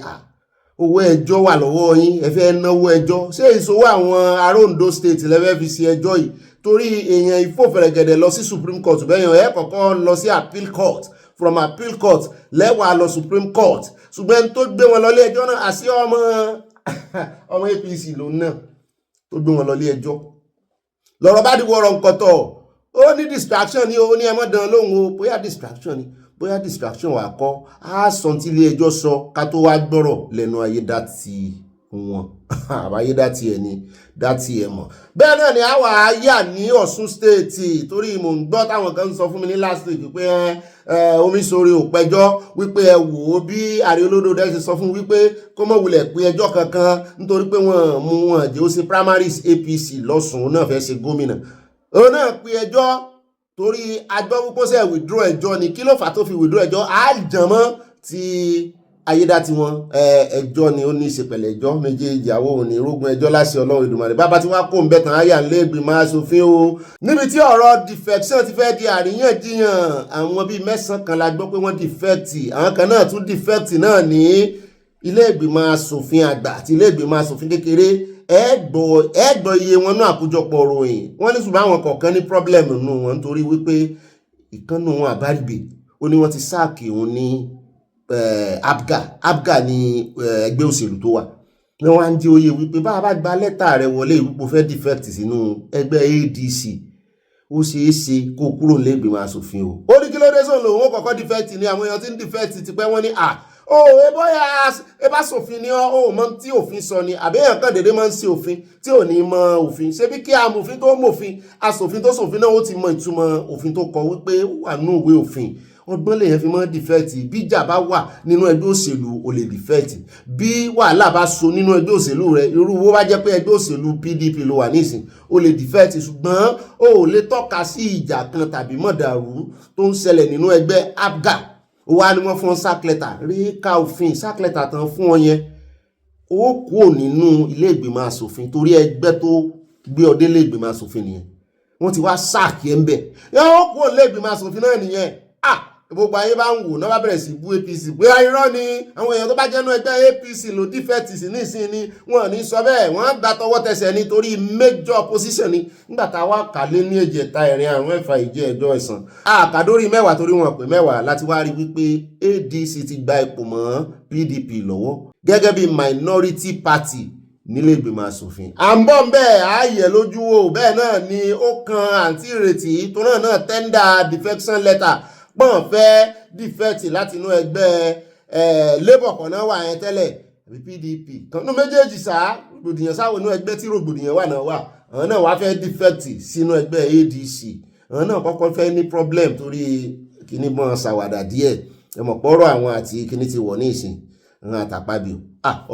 owó ẹjọ́ wà lọ́wọ́ yín ẹ fẹ́ náwó ẹjọ́ ṣé ìṣòwò àwọn ará Ondo State lẹ́fẹ́ fi ṣe ẹjọ́ yìí torí èèyàn ìfòfẹ̀rẹ̀gẹ̀dẹ̀ lọ sí Supreme Court bẹ́yàn ẹ kọ́kọ́ lọ sí appeal court from appeal court lẹ́wàá lọ Supreme Court ṣùgbọ́n tó gbé wọn lọ ilé ẹjọ́ náà àṣì ọmọ APC ló náà tó gbé wọn lọ ilé ẹjọ́ lọ́rọ̀ bá di wọ́rọ̀ nkọ̀tọ̀ ó ní distraction ni ó ní ẹmọ́ dán lóhùn o bóyá distraction wà kọ́ á sọ tí ilé ẹjọ́ sọ ká tó wá gbọ́rọ̀ lẹ́nu Ayédatiwọn àbáyédàtì ẹ̀ ni dátì ẹ̀ mọ̀ bẹ́ẹ̀ náà ni a wà á yà ní Ọ̀ṣun state torí mò ń gbọ́ táwọn kan sọ fún mi ní last week pé Omiṣore ò pẹjọ́ wípé ẹ wò ó bí Ààrẹ Olódòdó ṣe sọ fún wípé kó mọ̀ wulẹ̀ pé ẹjọ́ kankan nítorí pé wọ́n mú wọn jẹ́ ó ṣe primaries APC lọ́sùn náà fẹ́ ṣe gómìnà òun náà pé ẹjọ́ torí agbọ́ púpọ̀ sẹ́ withdraw ẹjọ́ ni kí ló fà tó fi withdraw ẹjọ́ àjàmọ́ ti Ayédatiwọn ẹjọ́ ni ó ní í ṣe pẹ̀lẹ́ ẹjọ́ méjèèjì àwọn òní rógun ẹjọ́ láṣẹ Ọlọ́run Èdùmàrè bàbá tí wàá kó ń bẹ́tàn áyà ń lé ìgbìmọ̀ aṣòfin o níbi tí ọ̀rọ̀ defection ti fẹ́ di àríyànjiyàn àwọn bíi 9 kan la gbọ́ pé wọ́n defect àwọn kan náà tún defect náà ní ilé ìgbìmọ̀ aṣòfin àgbà àti ilé ìgbìmọ̀ aṣòfin kékeré ẹgbọ́ iye wọn náà àkójọpọ̀ ròyìn wọ́n ní ṣùgbọ́n àwọn kọ̀ọ̀kan ní problem nù wọn nítorí wípé ìkànnù wọn àbárìbè ó ní wọ́n ti sáàkì òun ní abga ní ẹgbẹ́ òṣèlú tó wà ní wọ́n á ń jí oyè wípé bá a bá gba lẹ́tà rẹ̀ wọlé ìwúpo fẹ́ defect sínú ẹgbẹ́ ADC ó ṣeé ṣe kó kúrò nílé ìgbìmọ̀ aṣòfin o ó ní kí ló dé sóun lòun ó kọ́kọ́ defect ní àwọn èèyàn tí ń defect ti pẹ́ wọ́n ní ebá ṣòfin ni ó mọ tí òfin sọ ni àbẹ́yàn kan dédé máa ń ṣe òfin tí ò ní mọ òfin ṣé bí kí amòfin tó mòfin aṣòfin tó ṣòfin náà ó ti mọ ìtumọ̀ òfin tó kọ wípé ó wà nínú ìwé òfin ọgbọ́n lèyàn fi mọ́ dìfẹ́ẹ̀tì bí ìjà bá wà nínú ẹgbẹ́ òṣèlú o lè dìfẹ́ẹ̀tì bí wàhálà bá so nínú ẹgbẹ́ òṣèlú rẹ irú owó bá jẹ́ pé ẹgbẹ́ òṣèlú PDP ló wà nísìn o lè dìfẹ́ẹ̀tì ṣùgbọ́n o ò lè tọ́ka sí ìjà kan tàbí mọ̀dàrú tó ń ṣẹlẹ̀ nínú ẹgbẹ́ APGA ó wá ní wọ́n fún sack letter rí ká òfin sack letter tán fún ọ yẹn ó kúrò nínú ilé ìgbìmọ̀ asòfin torí ẹgbẹ́ tó gbé ọdẹ ilé ìgbìmọ̀ asòfin nìyẹn wọ́n ti wá sack yẹn bẹ̀ ó kúrò ilé ìgbìmọ̀ asòfin náà nìyẹn gbogbo ayé bá ń wò náà bá bẹ̀rẹ̀ sí bú APC pé irọ́ ni àwọn èèyàn tó bá jẹ́nu ẹgbẹ́ APC ló defect sí nísìn ni wọ́n ní sọ bẹ́ẹ̀ wọ́n gbà tọwọ́ tẹsẹ̀ nítorí major opposition ni nígbà tá a wá kàlé ní èjẹta ẹ̀rin àwọn ẹ̀fà ìjẹ́ ẹjọ́ ẹ̀sán àkàdórí 10 torí wọn pé 10 láti wá rí wípé ADC ti gba ipò mọ́ PDP lọ́wọ́ gẹ́gẹ́ bí minority party nílé ìgbìmọ̀ asòfin à ń bọ̀ bẹ́ẹ̀ ààyè lójú wo bẹ́ẹ̀ náà ni ó kan àǹtí ìrètí tó náà tender defection letter pọ́n fẹ́ dìfẹ́ẹ̀tì láti inú ẹgbẹ́ labour kan náà wà yẹn tẹ́lẹ̀ àbí PDP kan ní méjèèjì sá rògbòdìyàn sáwọn inú ẹgbẹ́ tí rògbòdìyàn wà náà wà àwọn náà wá fẹ́ defect sínú ẹgbẹ́ ADC, àwọn náà kọ́kọ́ fẹ́ ní problem torí kíní bọ́n ṣàwàdà díẹ̀ ẹmọ̀ pọ́rọ̀ àwọn àti kíní ti wọ̀ ní ìsìn àwọn àtàpábíò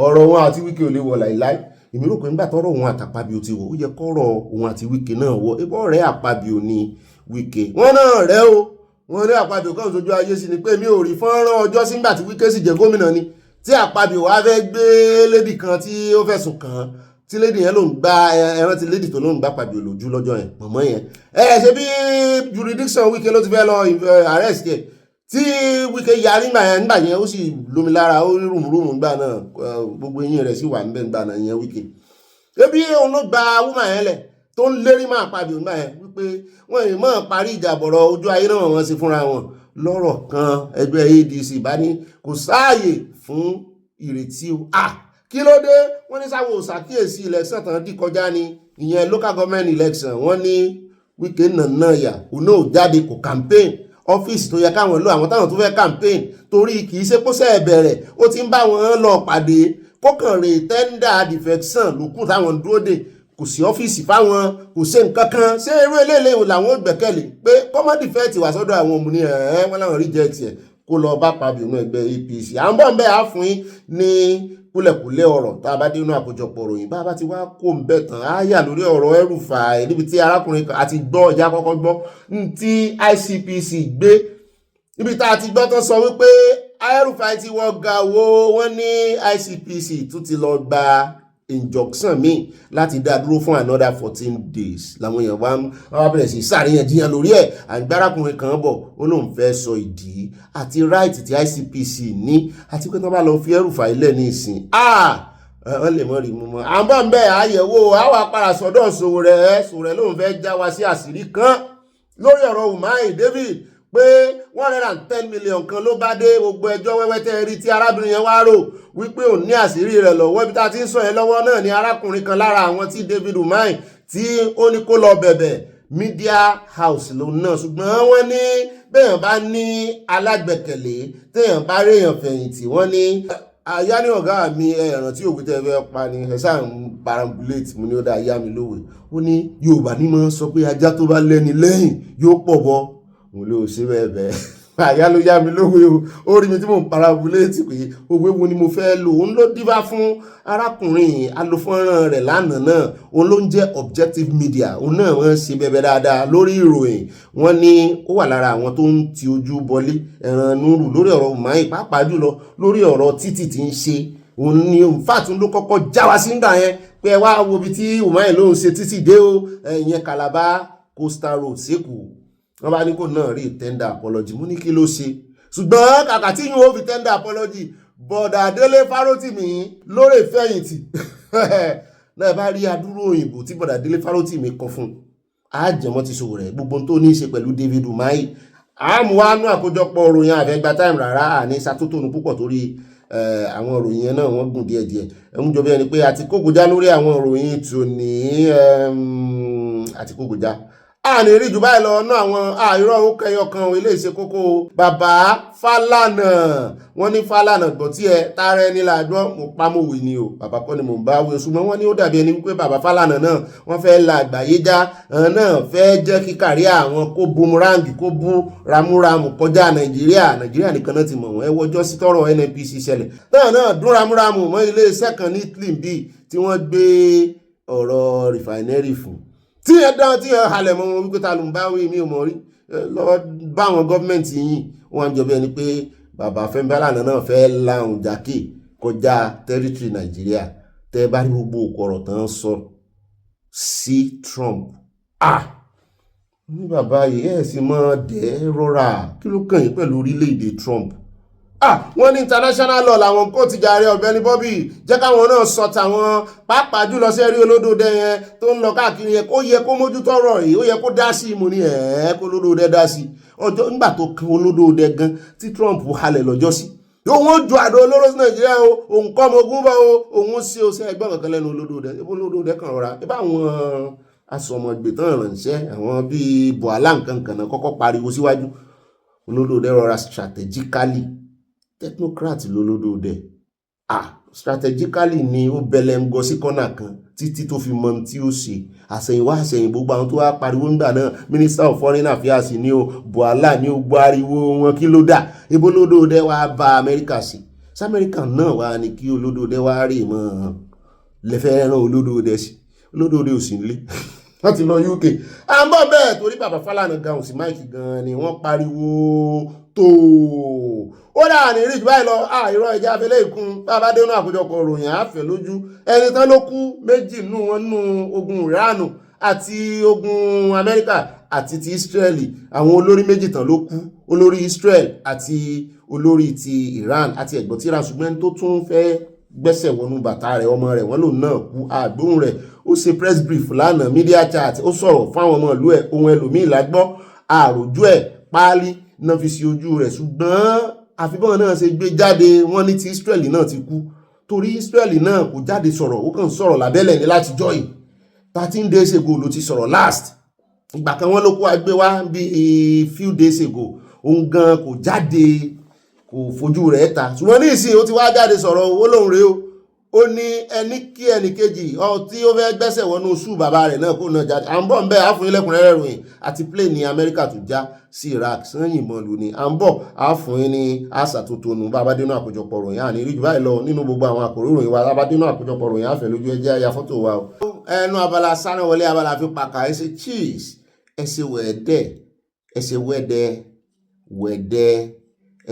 ọ̀rọ̀ wọn àti Wike ò lè wọ̀ láìláì. Èmi rò pé nígbà tọ́rọ̀ wọn àtàpábíò ti wọ̀ ó yẹ kọ́rọ̀ wọn àti Wike náà wọ̀ ebọ́ rẹ̀ àpábíò ní Wike wọn náà rẹ̀ o wọn rí àpábíò kan sójú ayé sí ni pé mi ò rí fọ́nrán ọjọ́ sígbà tí Wike sì jẹ́ gómìnà ni tí àpábíò wá fẹ́ gbé lédì kan tí ó fẹ̀sùn kàn án tí lédì yẹn ló ń gba ẹran tí lédì tó ló ń gbá àpábíò lójú lọ́jọ́ yẹn mọ̀mọ́ yẹn ṣe bí jurisdiction Wike ló ti fẹ́ lọ arrest yẹ tí Wike yarí nígbà yẹn ó sì lómi lára ó rí rùmùrùmù nígbà náà gbogbo eyín rẹ̀ sì wà níbẹ̀ nígbà náà yẹn Wike ebi òun ló gba wúmà yẹn lẹ̀ tó ń lérí máa pàbí nígbà yẹn wípé wọ́n yìí máa parí ìjà bọ̀rọ̀ ojú ayé náà wọ́n sì fúnra wọn lọ́rọ̀ kan ẹgbẹ́ ADC bá ní kò sáàyè fún ìrètí o kí ló dé wọ́n ní sáwọn òṣàkíyèsí election tán dì kọjá ni ìyẹn local government election wọ́n ní Wike nànà yà òun náà jáde kò campaign ọ́fíìsì tó yẹ káwọn lò àwọn táwọn tó fẹ́ campaign torí kì í ṣe kó sẹ́ẹ̀ bẹ̀rẹ̀ ó ti ń bá wọn lọ pàdé kókàn rè tender defection lókùn táwọn dúró dè kò sí ọ́fíìsì fáwọn kò ṣe nǹkan kan ṣé irú eléyìí làwọn gbẹ̀kẹ̀lé pé kọ́mọ́dì fẹ́ ti wà sọ́dọ̀ àwọn òmùní wọ́n láwọn reject ẹ̀ kó lọ bá pàbí inú ẹgbẹ́ APC à ń bọ̀ ń bẹ́ á fún yín ní kúlẹ̀kúlẹ̀ ọ̀rọ̀ tá a bá dé inú àkójọpọ̀ ròyìn bá a bá ti wá kó ń bẹ̀ tán á yà lórí ọ̀rọ̀ Elrufai níbi tí arákùnrin kan àti gbọ́ ìjà kọ́kọ́ gbọ́ tí ICPC gbé níbi tá a ti gbọ́ tán sọ wípé Elrufai ti wọ́ ga wo wọ́n ní ICPC tún ti lọ gba injunction míì láti dá dúró fún another 14 days làwọn èèyàn wá bẹ̀rẹ̀ sí ṣàríyànjiyàn lórí ẹ̀ àgbárakùnrin kan bọ̀ ó lóun fẹ́ sọ ìdí àti right tí ICPC ní àti pé tó bá lọ fi Elrufai lẹ̀ ní ìsìn wọ́n lè mọ́ rí mú mọ́ à ń bọ̀ ń bẹ̀ àyẹ̀wò àwọn apára sọ́dọ̀ Sowore lóun fẹ́ já wa sí àṣírí kan lórí ọ̀rọ̀ umahi David pé 110 million kan ló bá dé gbogbo ẹjọ́ wẹ́wẹ́ tẹ́ rí tí arábìnrin yẹn wá rò wípé òun ní àṣírí rẹ̀ lọ́wọ́ ibi tá a ti ń sọ yẹn lọ́wọ́ náà ni arákùnrin kan lára àwọn tí David umahi tí ó ní kó lọ bẹ̀bẹ̀ media house lòun náà ṣùgbọ́n wọ́n ní béèyàn bá ní alágbẹ̀kẹ̀lé téèyàn bá réèyàn fẹ̀yìntì wọ́n ní àyá ní ọ̀gá mi ẹ̀ràn tí òkú tẹ́ fẹ́ pa ni ẹ̀sà ń parambulate mo ní ó dá ayá mi lówe ó ní Yorùbá ní mọ́ sọ pé ajá tó bá lẹ́ni lẹ́yìn yóò pọ̀ bọ́ mo ló ṣe bẹ́ẹ̀ àyá ló yá mi lówe o ó rí mi tí mò ń parabulate pé òwe wo ni mo fẹ́ lò òun ló dífá fún arákùnrin alòfọ́nrán rẹ̀ lánàá náà òun ló ń jẹ́ objective media òun náà wọ́n ṣe bẹ́ẹ̀ dáadáa lórí ìròyìn wọ́n ní ó wà lára àwọn tó ń ti ojú bọlé ẹ̀ràn núrù lórí ọ̀rọ̀ umahi pàápàá jùlọ lórí ọ̀rọ̀ títì tí ń ṣe òun ni fàtún ló kọ́kọ́ já wa sí ńgbà yẹn pé wá wo ibi tí umahi ló ń ṣe títì dé o ìyẹn Calabar Coastal Road sẹ́kù wọ́n bá ní kò náà rí tender apology mú ní kí ló ṣe ṣùgbọ́n kàkà tí yíò fi tender apology bọ̀dà Délé Fárótìmí lórí fẹ̀yìntì náà bá rí adúrú òyìnbó tí bọ̀dà Délé Fárótìmí kọ fún àjẹmọ́ ti ṣòwò rẹ̀ gbogbo tó ní í ṣe pẹ̀lú David umahi àmúwánú àkójọpọ̀ òròyìn àfẹ́gbà time rárá àní sátótónu púpọ̀ torí àwọn òròyìn yẹn náà wọ́n gùn díẹ̀díẹ̀ ẹ̀mú jọ bí ẹni pé àti kógojá lórí àwọn òròyìn tòní àti kógojá àní rí jù báyìí lọ ná àwọn àìrọ̀ ó kẹyọ kan ilé ìṣe kókó bàbá Fálànà wọ́n ní Fálànà gbọ́ tí ẹ tààrẹ ní làgbọ́n mo pamọ́wé ni o bàbá kọ́ ni mo ń bá wí ṣùgbọ́n wọ́n ní ó dàbí ẹni wípé bàbá Fálànà náà wọ́n fẹ́ la àgbáyé já náà fẹ́ jẹ́ kí kárí àwọn kó boomerang kó bú ramúramù kọjá Nàìjíríà nìkan náà ti mọ̀ wọ́n ẹ wọjọ́ sí tọ́rọ̀ NNPC ṣẹlẹ̀ náà dún ramúramù mọ́ ilé iṣẹ́ kan ní Italy bíi tí wọ́n gbé ọ̀rọ̀ rìfàìnẹ́rì fún tí ẹ dán tí ẹ halẹ̀ mọ́ wọn wípé ta ló ń bá wí mi ò mọ̀ rí lọ́wọ́ bá àwọn gọ́ọ̀mẹ̀ntì yìí wọ́n jọ bí ẹni pé bàbá Fẹ́mi Fálànà náà fẹ́ láhùn jákè kọjá tẹ́rítírì Nàìjíríà tẹ́ bá rí gbogbo ọ̀rọ̀ tán sọ sí Trump ní bàbá yìí ẹ̀ sì máa dẹ̀ rọra kí ló kàn yín pẹ̀lú orílẹ̀-èdè Trump wọ́n ní international law làwọn kó ti jàre Ọ̀gbẹ́ni jẹ́ káwọn náà sọ tàwọn pàápàá jùlọ sí ẹ̀rí olódòdẹ yẹn tó ń lọ káàkiri yẹn kó yẹ kó mójútó ọ̀rọ̀ yìí ó yẹ kó dá sí mo ní kó olódòdẹ dá sí ọjọ́ nígbà tó kan olódòdẹ gan tí Trump halẹ̀ lọ́jọ́ sí òun ó ju àdó olóró sí Nàìjíríà o òun kọ́ ọmọ ogun bá o òun ṣe o sí ẹgbẹ́ kankan lẹ́nu olódòdẹ kan rọra ẹ bá àwọn asọmọgbè tán ránṣẹ́ àwọn bíi buhala nǹkan kan náà kọ́kọ́ pariwo síwájú olódòdẹ rọra strategically technocrat lólódòdẹ strategically ni ó bẹ̀lẹ̀ ń gọ sí kọ́nà kan títí tó fi mọ tí ó ṣe àṣẹ̀yìnwá àṣẹ̀yìn gbogbo àwọn tó wá pariwo ńgbà náà Minister of Foreign Affairs ni o Buhala ni o gbọ́ ariwo wọn kí ló dà ibo olódòdẹ wá bá Amẹ́ríkà sí Amẹ́ríkà náà wá ní kí olódòdẹ wá rè mọ́ lẹ́fẹ́ rán olódòdẹ sí olódòdẹ ò sí nílé wọ́n ti lọ UK à ń bọ̀ bẹ́ẹ̀ torí bàbá Fálànà gan sí máìkì gan ni wọ́n pariwo tó ó dáa ní ríjì báyìí lọ ìrọ̀ ìjà abẹ́lé ìkún bàbá dénú àkójọpọ̀ ròyìn àáfẹ́ lójú ẹni tán ló kú méjì nù wọn nù ogun Ìránù àti ogun Amẹ́ríkà àti ti Israeli àwọn olórí méjì tán ló kú olórí Israel àti olórí ti Iran àti ẹ̀gbọ́n ṣùgbọ́n tó tún fẹ́ gbẹ́sẹ̀ wọnú bàtà rẹ̀ ọmọ rẹ̀ wọ́n lòun náà kú àgbóhùn rẹ̀ ó ṣe press brief lánàá media chat ó sọ̀rọ̀ fáwọn ọmọ ìlú ẹ̀ ohun ẹlòmíì lágbọ́ àròjú ẹ̀ páálí náà fi sí ojú rẹ̀ ṣùgbọ́n àfibọ́n náà ṣe gbé jáde wọ́n ní ti Israeli náà ti kú torí Israeli náà kò jáde sọ̀rọ̀ ó kàn sọ̀rọ̀ lábẹ́lẹ̀ ní láti jọ́ yìí 13 days ago ló ti sọ̀rọ̀ last ìgbà kan wọ́n ló kó agbé wá bí a few days ago òun gan kò jáde kò fojú rẹ̀ ta ṣùgbọ́n ní ìsìn ó ti wá jáde sọ̀rọ̀ owó lòun rèé ó ní ẹni kí ẹnì kejì tí ó fẹ́ gbẹ́sẹ̀ wọnú ṣú bàbá rẹ̀ náà kó náà jáde à ń bọ̀ ń bẹ́ àfún ilẹ̀kùnrẹ́rẹ́ ròyìn àti plane ní Amẹ́ríkà tó já sí Iraq sẹ́yìn mọ́ lù ní à ń bọ̀ àfún yín ní àṣà tó tónú bàbá dénú àkójọpọ̀ ròyìn àní rí jù báyìí lọ nínú gbogbo àwọn àkòrí ròyìn wa bàbá dénú àkójọpọ̀ ròyìn àfẹ́ lójú ẹjẹ́ àyà fọ́tò wa o. ẹnu Abala Sanawole Abala fi pàkà ẹ ṣe cheese ẹ ṣe wẹ̀ẹ́dẹ́ ẹ ṣe wẹ́dẹ́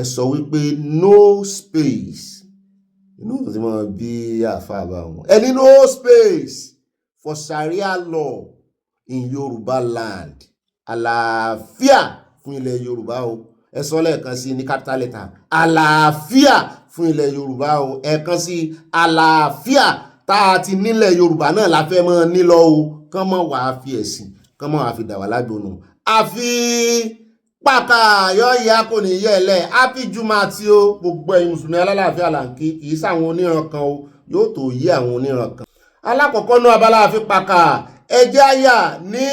ẹ sọ wípé no space inú tí mo bí àfàbà wọn ẹni no space for Sharia law in Yoruba land àlàáfíà fún ilẹ̀ Yorùbá o ẹ sọ lẹ́ẹ̀kan sí ní capital letter àlàáfíà fún ilẹ̀ Yorùbá o ẹ̀kan sí àlàáfíà tá a ti nílẹ̀ Yorùbá náà la fẹ́ mọ́ nílọ o kán mọ́ wàá fi ẹ̀sìn kán mọ́ wàá fi dà wà lágbónú àfi pàkà yọ ìyá kò ní yẹ ẹlẹ happy juma tí ó gbogbo ẹ̀yin mùsùlùmí alálàáfíà làǹkì kì í sáwọn oníran kan o yóò tó yí àwọn oníran kan. alákọ̀ọ́kọ́ náà Abala àfi pàkà ẹjẹ́ àyà ní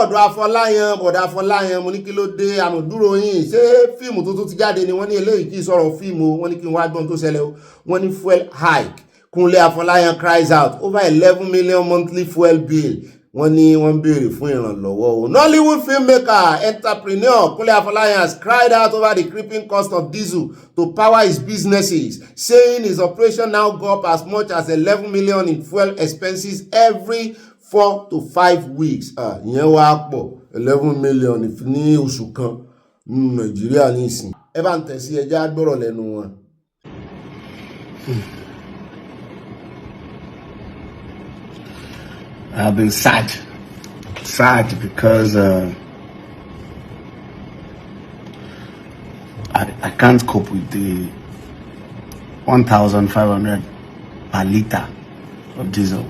ọ̀dọ̀ Afọláyan bọ̀dọ̀ Afọláyan mo ní kí ló dé àmọ̀dúró yín ṣé fíìmù tuntun ti jáde ni wọ́n ní eléyìí kì í sọ̀rọ̀ fíìmù wọ́n ní kí n wá gbọ́n tó ṣẹlẹ̀ o wọ́n ní fuel hike Kúnlé Afọláyan cries out over 11 million monthly fuel bill wọ́n ní wọ́n béèrè fún ìrànlọ́wọ́ o. Nollywood filmmaker entrepreneur Kúnlé Afọláyan has cried out over the creeping cost of diesel to power his businesses, saying his operation now go up as much as 11 million in fuel expenses every 4 to 5 weeks. Ìyẹn wá pọ̀ 11 million ní oṣù kan nínú Nàìjíríà ní ìsìn. Ẹ bá ń tẹ̀sí ẹja gbọ́rọ̀ lẹ́nu wọn. I've been sad because I can't cope with the 1,500 per liter of diesel.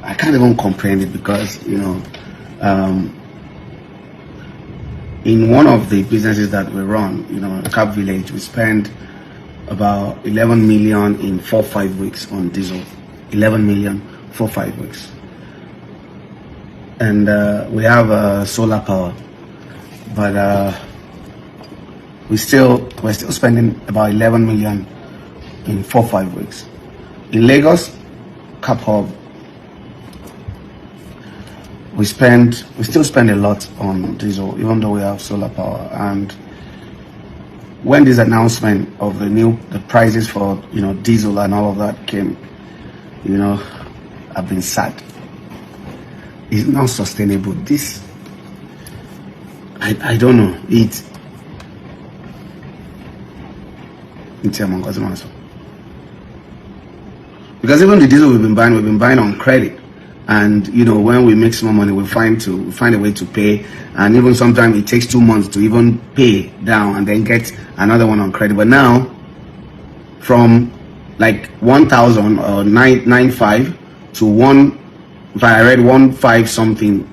I can't even comprehend it because, you know, in one of the businesses that we run, you know, Cap Village, we spend about 11 million in 4-5 weeks on diesel. 11 million for 5 weeks. And we have solar power, but we're still spending about 11 million in 4-5 weeks. In Lagos, Cap Hub, we still spend a lot on diesel, even though we have solar power. And when this announcement of the prices for, you know, diesel and all of that came, you know, I've been sad. It's not sustainable. This, I don't know. It's because even the diesel we've been buying on credit. And, you know, when we make small money, we find a way to pay. And even sometimes it takes 2 months to even pay down and then get another one on credit. But now, from like 1,000 or 995 to if I read 1,500 something.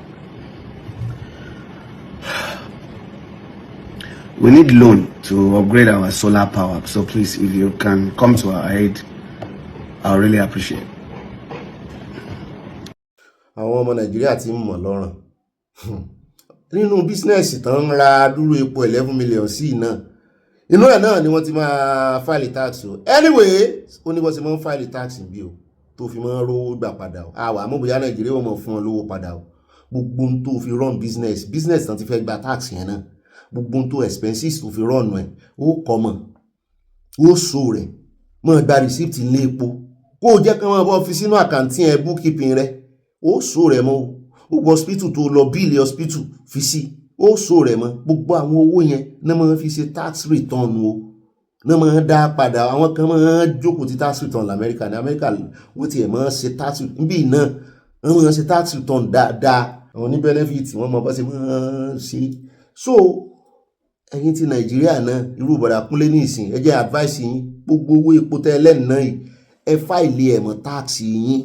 We need loan to upgrade our solar power. So please, if you can come to our aid, I'll really appreciate it. Àwọn ọmọ Nàìjíríà ti ń mọ̀ lọ́rùn nínú bísínẹ́sì tán ń ra dúró epo 11 million sí náà inú ẹ̀ náà ni wọ́n ti máa file tax o. Anyway ó ní wọ́n ti máa file tax bí o tó fi máa rówó gbà padà o. àwa àmọ́ bóyá Nàìjíríà wọ́n mọ̀ fún wọn lówó padà o. gbogbo ohun tó fi run business tán ti fẹ́ gba tax yẹn náà, gbogbo ohun tó expenses tó fi run ẹ̀ ó kọ́ mọ̀ ó so rẹ̀ mọ̀ gba receipt ilé epo kó o jẹ́ kí wọ́n bọ́ fi sínú àkáǹtì ẹ̀ bookkeeping rẹ̀ ó so rẹ̀ mọ́ ó wọ hospital tó lọ bíìlì hospital fi sí ó so rẹ̀ mọ́. gbogbo àwọn owó yẹn náà máa fi ṣe tax return o, náà máa dá padà. àwọn kan máa jókòó ti tax return l'Amẹ́ríkà ní Amẹ́ríkà wọ́n ti ẹ̀ máa ṣe tax níbí náà wọ́n máa ṣe tax return dáadáa. àwọn ní benefit wọ́n máa bá ṣe máa ṣe. so ẹ̀yin ti Nàìjíríà náà irú bọ̀dà Kúnlé ní ìsìn ẹ jẹ́ advice yín, gbogbo owó epo tẹ́ ẹlẹ́nìí náà yìí ẹ fáìlì ẹ̀ mọ́ tax yín,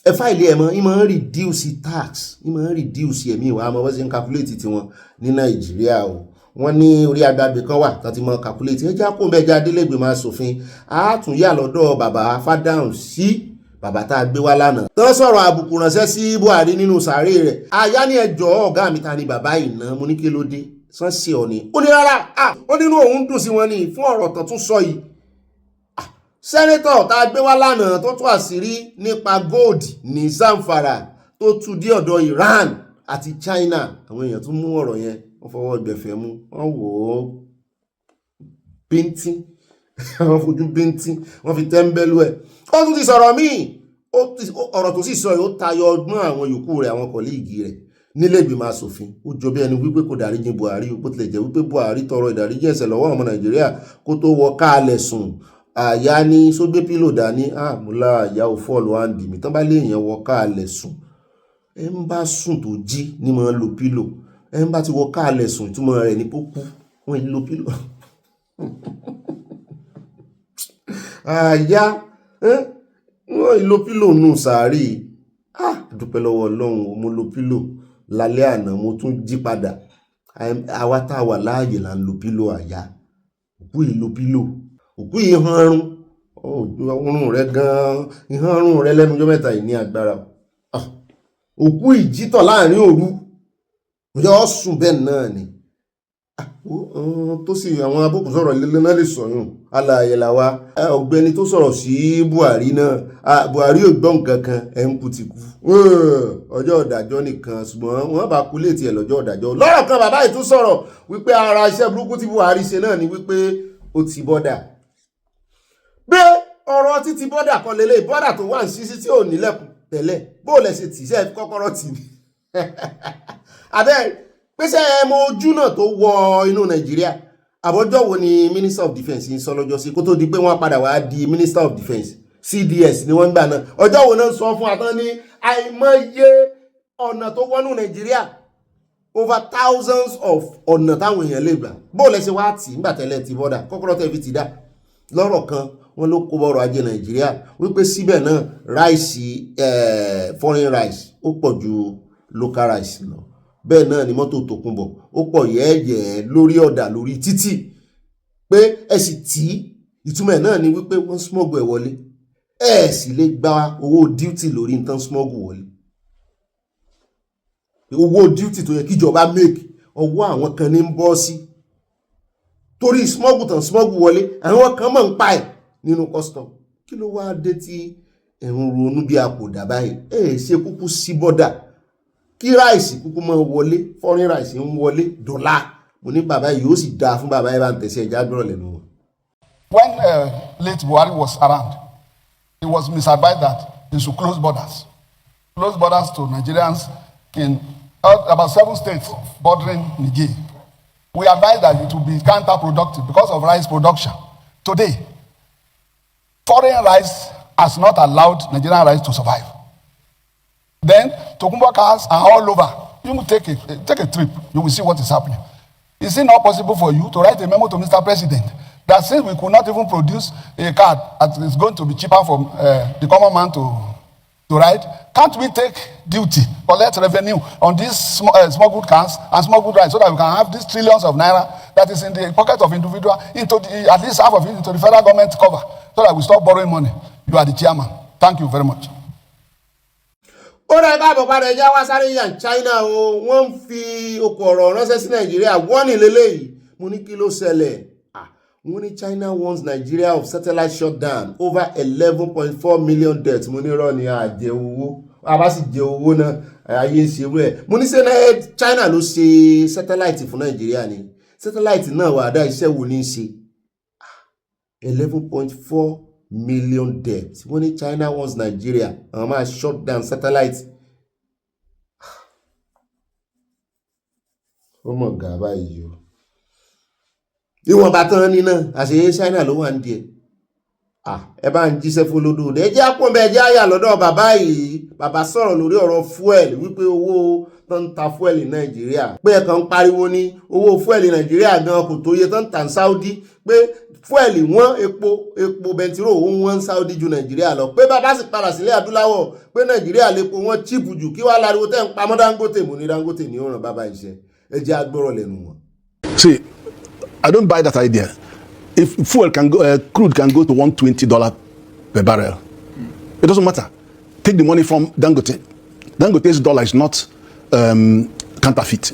ẹ fáìlì ẹ̀ mọ́ ìmọ̀ ń reduce tax, ìmọ̀ ń reduce ẹ̀mí ìwà àmọ́ wọ́n ṣe ń calculate tiwọn ní Nàìjíríà o. wọ́n ní orí agbágbé kan wà tán ti mọ calculate ẹ já kó ń bẹ́ẹ̀ já délẹ́gbẹ̀ẹ́ aṣòfin àátúnyà lọ́dọ̀ bàbá Fádáhùn sí bàbá tá a gbé wá lánàá tó sọ̀rọ̀ àbùkù ránṣẹ́ sí Buhari nínú sàárè rẹ̀. àyá ní ẹjọ́ ọ̀gá mi ta ni bàbá ìná, mo ní kí ló dé sán sí ọ ni. ó ní rárá ó nínú òun dùn sí wọn ni fún ọ̀rọ̀ tán tún sọ yìí. sẹ́nẹ́tọ̀ tá a gbé wá lánàá tó tún àṣírí nípa gold ní Zamfara tó tú dé ọ̀dọ̀ Iran àti China. àwọn èèyàn tún mú ọ̀rọ̀ yẹn wọ́n fọwọ́ gbẹ̀fẹ̀ mú wọ́n wò ó bíntín wọ́n fojú bíntín wọ́n fi tẹ́ńbẹ́lú ẹ̀. ó tún ti sọ̀rọ̀ míì ọ̀rọ̀ tó sì sọ yìí ó tayọ ọgbọ́n àwọn yòókù rẹ̀ àwọn kọ̀líìgì rẹ̀ nílé ìgbìmọ̀ asòfin. ó jọ bí ẹni wípé kò dáríjì Buhari bó tilẹ̀ jẹ́ wípé Buhari tọrọ ìdáríjì ẹ̀ṣẹ̀ lọ́wọ́ ọmọ Nàìjíríà kó tó wọ káàlẹ̀ sùn. àyà ní sógbé pílò dání àmúlá àyà ò fọ́ọ̀lù àǹdì mi tán bá lè yẹn wọ káàlẹ̀ sùn. ẹ ń bá sùn tó jí ní máa lo pílò, ẹ ń bá ti wọ káàlẹ̀ sùn ìtumọ̀ rẹ̀ ní pókú wọ́n ń lo pílò. àyà wọ́n lo pílò nù sàárì. dúpẹ́ lọ́wọ́ Ọlọ́run mo lo pílò lálẹ́ àná mo tún jí padà. àwa tá a wà láàyè là ń lo pílò àyà. òkú yìí lo pílò, òkú yìí hanrun ọrùn rẹ gan-an ìhanrun rẹ lẹ́nu ọjọ́ mẹ́ta yìí ní agbára. òkú ìjítọ̀ láàrin òru yọ sùn bẹ́ẹ̀ náà ni. tó sì àwọn abókùn sọ̀rọ̀ lílé náà lè sọ̀yún alààyè làwa. ọ̀gbẹ́ni tó sọ̀rọ̀ sí Buhari náà Buhari ò gbọ́ nǹkan kan ẹ̀ ń kú ti kú ọjọ́ ọ̀dàjọ́ nìkan ṣùgbọ́n wọ́n bá kú létí ẹ̀ lọ́jọ́ ọ̀dàjọ́. lọ́rọ̀ kan bàbá yìí tún sọ̀rọ̀ wípé ara iṣẹ́ burúkú tí Buhari ṣe náà ni wípé ó ti bọ́dà. bí ọ̀rọ̀ títí bọ́dà kan lélẹ̀ bọ́dà tó wà ní sísí tí ò nílẹ̀kùn tẹ́lẹ̀ bó lẹ̀ ṣe tì í ṣe kọ́kọ́rọ́ tì ní. abẹ́ pèsè ẹmọ ojú náà tó wọ inú Nàìjíríà. àbọ̀jọ́ wo ni Minister of Defence ń sọ lọ́jọ́ sí kó tó di pé wọ́n padà wá di Minister of Defence CDS ni wọ́n ń gbà náà. ọjọ́ wo náà sọ fún àtọ́ ní àìmọye ọ̀nà tó wọnú Nàìjíríà over thousands of ọ̀nà táwọn èèyàn lè gbà bó lẹ ṣe wá tì nígbà tẹ́lẹ̀ ti bọ́dà kọ́kọ́rọ́ tẹ́ fi ti dá. lọ́rọ̀ kan wọ́n ló kó bọ́rọ̀ ajé Nàìjíríà wípé síbẹ̀ náà ráìsì foreign rice ó pọ̀ ju local rice lọ. bẹ́ẹ̀ náà ni mọ́tò tòkunbọ̀ ó pọ̀ yẹ́ẹ̀yẹ́ lórí ọ̀dà lórí títì pé ẹ sì tí ìtumọ̀ ẹ̀ náà ni wípé wọ́n smuggle ẹ̀ wọlé ẹ sì lè gba owó duty lórí nǹkan smuggle wọlé. owó duty tó yẹ kíjọba make ọwọ́ àwọn kan ní ń bọ́ sí torí smuggle tán smuggle wọlé àwọn kan mọ̀ ń pa ẹ̀ nínú custom. kí ló wá dé tí ẹ̀rùn ronú bí àpòdà báyìí ṣe kúkú sí bọ́dà kí ráìsì kúkú máa wọlé foreign rice ń wọlé dọ́là. mo ní bàbá yìí ó sì dáa fún bàbá yìí bá ń tẹ̀sí ẹja gbọ́rọ̀ lẹ́nu wọn. When late Buhari was around, he was misadvised that he should close borders to Nigerians in about 7 states bordering Niger. We advised that it would be counterproductive because of rice production. Today, foreign rice has not allowed Nigerian rice to survive. Then Tokumbo cars are all over. You will take a trip. You will see what is happening. Is it not possible for you to write a memo to Mr. President that since we could not even produce a card that is going to be cheaper for the common man to ride, can't we take duty, collect revenue on these smuggled cars and smuggled rice so that we can have these trillions of naira that is in the pocket of individual into at least half of it into the federal government cover so that we stop borrowing money. You are the chairman. Thank you very much. ó rẹ̀ bá àbọ̀pá rẹ̀ já wá sáré yàn China o wọ́n ń fi okò ọ̀rọ̀ ránṣẹ́ sí Nàìjíríà wọ́n ní lélẹ́yìí mo ní kí ló ṣẹlẹ̀ mo ní China warns Nigeria of satellite shutdown over 11.4 million deaths mo ní rọ́ ni àjẹ owó àbá sì jẹ owó náà ayé ń ṣe rẹ̀ mo ní ṣé China ló ṣe satellite fún Nàìjíríà ni satellite náà wà dá iṣẹ́ wo ní ṣe 11.4 million deaths wọ́n ní China warns Nigeria àwọn máa shut down satellite. ó mọ̀ gà báyìí o ìwọ̀n bá tán ní náà àṣeyẹ China ló wà ń díẹ̀ ẹ bá ń jíṣẹ́ fọlọ́dọ̀ ẹ jẹ́ àpọ̀nbẹ ẹ jẹ́ àyà lọ́dọ̀ bàbá yìí bàbá sọ̀rọ̀ lórí ọ̀rọ̀ fuel wípé owó tó ń ta fuel ní Nàìjíríà pé ẹ kàn ń pariwo ní owó fuel ní Nàìjíríà gan kò tó iye tó ń ta ní Saudi pé fuel wọ́n epo bẹntiró wọ́n Saudi ju Nàìjíríà lọ pé bàbá sì padà sílẹ̀ adúláwọ̀ pé Nàìjíríà lépo wọ́n chíìpù jù kí wàá láriwo tẹ́ ń pamọ́ Dangote mú ní Dangote ní ọ̀ràn bàbá iṣẹ́ ẹ jẹ́ agbọ́rọ̀ lẹ́nu wọn. See, I don't buy that idea. If fuel can go, crude can go to $120 per barrel, it doesn't matter. Take the money from Dangote. Dangote's dollar is not counterfeit.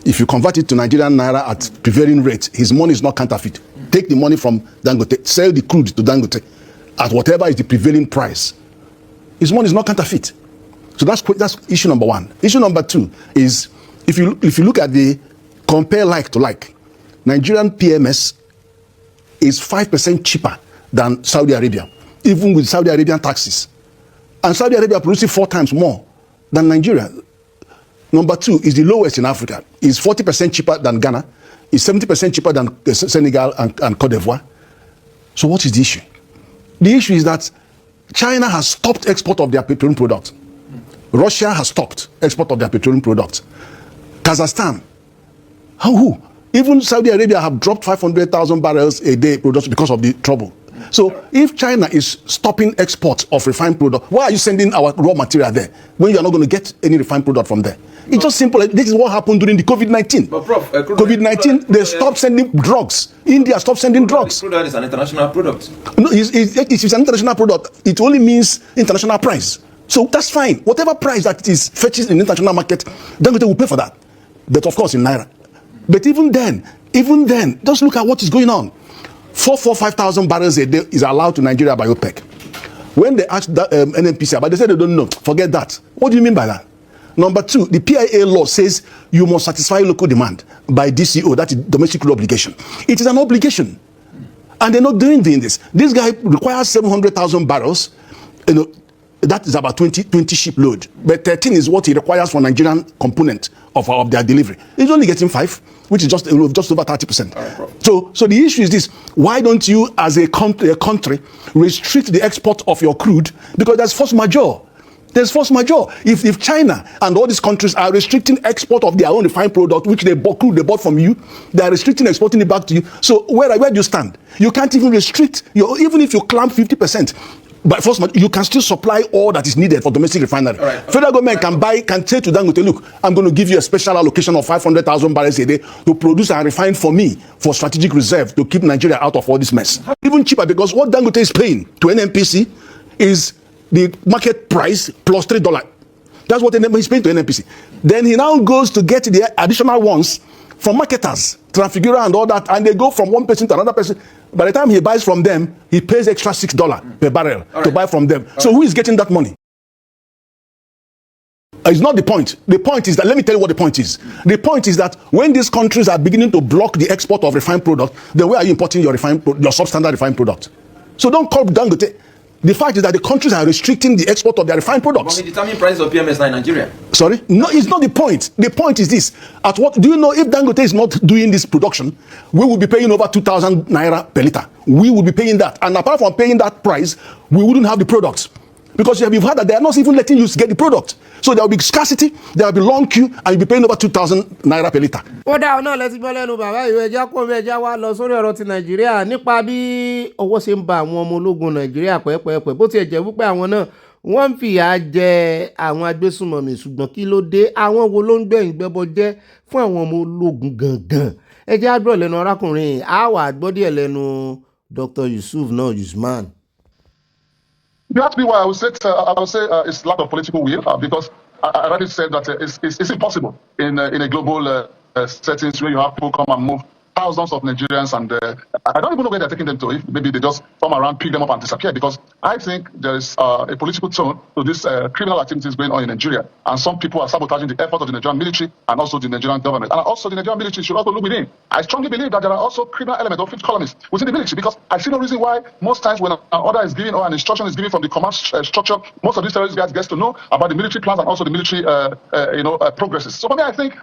If you convert it to Nigerian naira at prevailing rate, his money is not counterfeit. Take the money from Dangote, sell the crude to Dangote at whatever is the prevailing price. His money is not counterfeit. So that's issue number one. Issue number two is if you look at the compare like to like, Nigerian PMS is 5% cheaper than Saudi Arabia, even with Saudi Arabian taxes. And Saudi Arabia produces 4 times more than Nigeria. Number two is the lowest in Africa. Is 40% cheaper than Ghana, is 70% cheaper than Senegal and Cote d'Ivoire. So what is the issue? The issue is that China has stopped export of their petroleum products. Russia has stopped export of their petroleum products. Kazakhstan, who? Even Saudi Arabia have dropped 500,000 barrels a day production because of the trouble. So if China is stopping export of refined product, why are you sending our raw material there when you are not going to get any refined product from there? It's just simple. This is what happened during the COVID-19. But Prof, COVID-19, they stopped sending drugs. India stopped sending drugs. Crude oil is an international product. No, if it's an international product, it only means international price. So that's fine. Whatever price that is fetches in the international market, Dangote will pay for that. But of course in naira. But even then, just look at what is going on. 5,000 barrels a day is allowed to Nigeria by OPEC. When they asked NNPC about it, they said they don't know. Forget that. What do you mean by that? Number two, the PIA law says you must satisfy local demand by DCO, that is domestic law obligation. It is an obligation. And they're not doing this. This guy requires 700,000 barrels. That is about 20 ship load. But 13 is what he requires for Nigerian component of their delivery. He's only getting 5, which is just over 30%. Right, so the issue is this: why don't you, as a country, restrict the export of your crude? Because there's force majeure. There's force majeure. If China and all these countries are restricting export of their own refined product, which they bought from you, they are restricting exporting it back to you. So where do you stand? You can't even restrict even if you clamp 50%. But first, you can still supply all that is needed for domestic refinery. Right. Federal government can say to Dangote, look, I'm going to give you a special allocation of 500,000 barrels a day to produce and refine for me for strategic reserve to keep Nigeria out of all this mess. Even cheaper, because what Dangote is paying to NNPC is the market price plus $3. That's what he's paying to NNPC. Then he now goes to get the additional ones from marketers, Transfigura and all that, and they go from one person to another person. By the time he buys from them, he pays extra $6 per barrel to buy from them. So who is getting that money? It's not the point. The point is that, let me tell you what the point is. The point is that when these countries are beginning to block the export of refined product, then where are you importing your substandard refined product? So don't call Dangote. The fact is that the countries are restricting the export of their refined products. But we determine price of PMS now in Nigeria. Sorry? No, it's not the point. The point is this. Do you know if Dangote is not doing this production, we will be paying over 2,000 naira per liter. We will be paying that. And apart from paying that price, we wouldn't have the products. Because you've heard that they are not even letting you get the product. So there will be scarcity, there will be long queue, and you'll be paying over 2,000 naira per liter. Ó dá ọ̀nà lẹ́tí gbọ́ lẹ́nu bàbá ìwé ẹja kó ẹja wá lọ sórí ọ̀rọ̀ ti Nàìjíríà nípa bí ọwọ́ ṣe ń ba àwọn ọmọ ológun Nàìjíríà pẹ́ẹ́pẹ́ẹ́pẹ́ bó tiẹ̀ jẹ́ wípé àwọn náà wọ́n ń fìyà jẹ àwọn agbésùnmọ̀mí ṣùgbọ́n kí ló dé àwọn wo ló ń gbẹ̀yìn gbẹ́bọ jẹ́ fún àwọn ọmọ ológun gangan. Ẹja gbọ́ lẹ́nu arákùnrin àwa àgbọ́dí ẹ̀ lẹ́nu Dr. Yusuf náà Usman. You ask me why I would say it's lack of political will because I already said that it's impossible in a global settings where you have people come and move thousands of Nigerians, and I don't even know where they're taking them to. If maybe they just come around, pick them up, and disappear. Because I think there is a political tone to this criminal activities going on in Nigeria, and some people are sabotaging the effort of the Nigerian military and also the Nigerian government. And also the Nigerian military should also look within. I strongly believe that there are also criminal elements or fifth columnists within the military, because I see no reason why most times when an order is given or an instruction is given from the command structure, most of these terrorist guys get to know about the military plans and also the military progresses. So for me, I think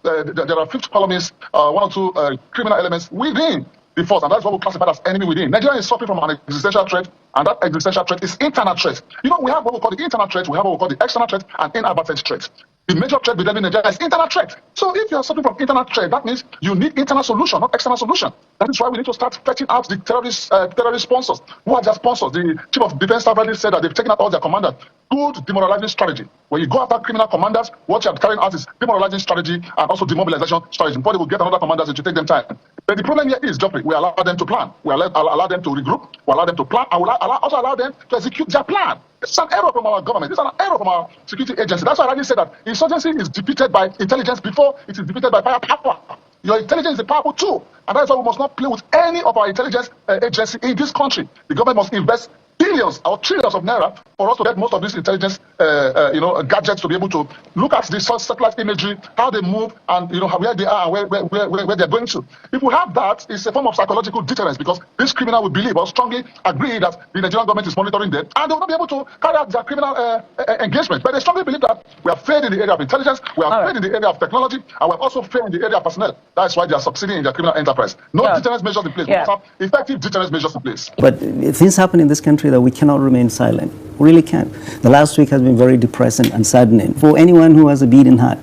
there are fifth columnists, one or two criminal elements within the force, and that's what we classify as enemy within. Nigeria is suffering from an existential threat, and that existential threat is internal threat. We have what we call the internal threat, we have what we call the external threat, and inadvertent threat. The major threat within Nigeria is internal threat. So if you are suffering from internal threat, that means you need internal solution, not external solution. That is why we need to start fetching out the terrorist sponsors. Who are their sponsors? The chief of defense staff already said that they've taken out all their commanders. Good demoralizing strategy. When you go after criminal commanders, what you are carrying out is demoralizing strategy and also demobilization strategy. Before they will get another commanders, it will take them time. But the problem here is, Geoffrey, we allow them to plan. We allow them to regroup. We allow them to plan. And we also allow them to execute their plan. This is an error from our government. This is an error from our security agency. That's why I already said that insurgency is defeated by intelligence before it is defeated by firepower. Your intelligence is a powerful tool. And that's why we must not play with any of our intelligence agency in this country. The government must invest billions or trillions of naira for us to get most of these intelligence gadgets to be able to look at the satellite imagery, how they move, and where they are and where they're going to. If we have that, it's a form of psychological deterrence, because this criminal will believe or strongly agree that the Nigerian government is monitoring them, and they will not be able to carry out their criminal engagement. But they strongly believe that we have failed in the area of intelligence, we have failed in the area of technology, and we have also failed in the area of personnel. That's why they are succeeding in their criminal enterprise. No deterrence measures in place. We must have effective deterrence measures in place. But things happen in this country that we cannot remain silent. We really can't. The last week has been very depressing and saddening for anyone who has a beating heart.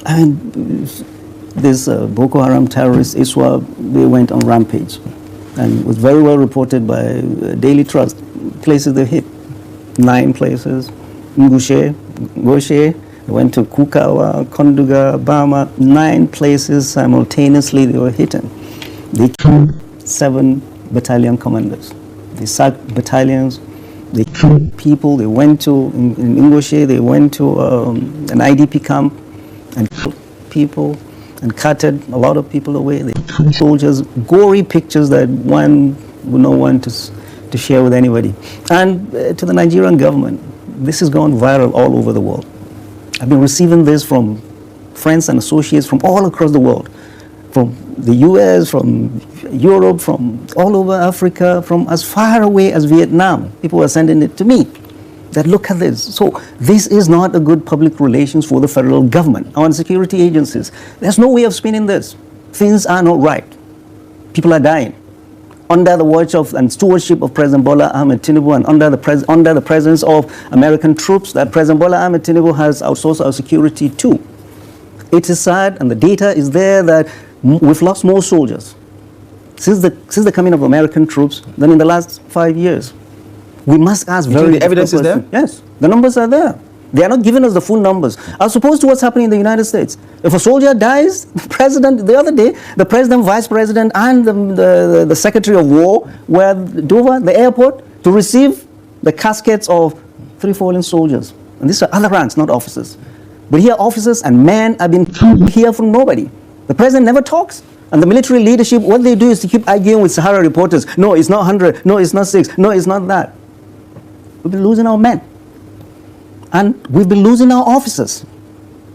I mean, this Boko Haram terrorist, ISWA, they went on rampage. And it was very well reported by Daily Trust. Places they hit. 9 places. Ngushe, Goshe, they went to Kukawa, Konduga, Bama. 9 places simultaneously they were hitting. They killed 7 battalion commanders. They sacked battalions, they killed people. They went to, in Ngoshe, they went to an IDP camp and killed people and carted a lot of people away. They killed soldiers, gory pictures that one would not want to share with anybody. And to the Nigerian government, this has gone viral all over the world. I've been receiving this from friends and associates from all across the world, from the US, from Europe, from all over Africa, from as far away as Vietnam. People are sending it to me. That look at this. So this is not a good public relations for the federal government, our security agencies. There's no way of spinning this. Things are not right. People are dying. Under the watch of and stewardship of President Bola Ahmed Tinubu, and under the presence of American troops that President Bola Ahmed Tinubu has outsourced our security to. It is sad, and the data is there, that we've lost more soldiers since the coming of American troops than in the last 5 years. We must ask very the evidence is there? Yes, the numbers are there. They are not giving us the full numbers. As opposed to what's happening in the United States. If a soldier dies, the president, the other day, the president, vice president, and the secretary of war were at Dover, the airport, to receive the caskets of 3 fallen soldiers. And these are other ranks, not officers. But here, officers and men have been killed here from nobody. The president never talks. And the military leadership, what they do is to keep arguing with Sahara reporters. No, it's not 100. No, it's not 6. No, it's not that. We've been losing our men. And we've been losing our officers.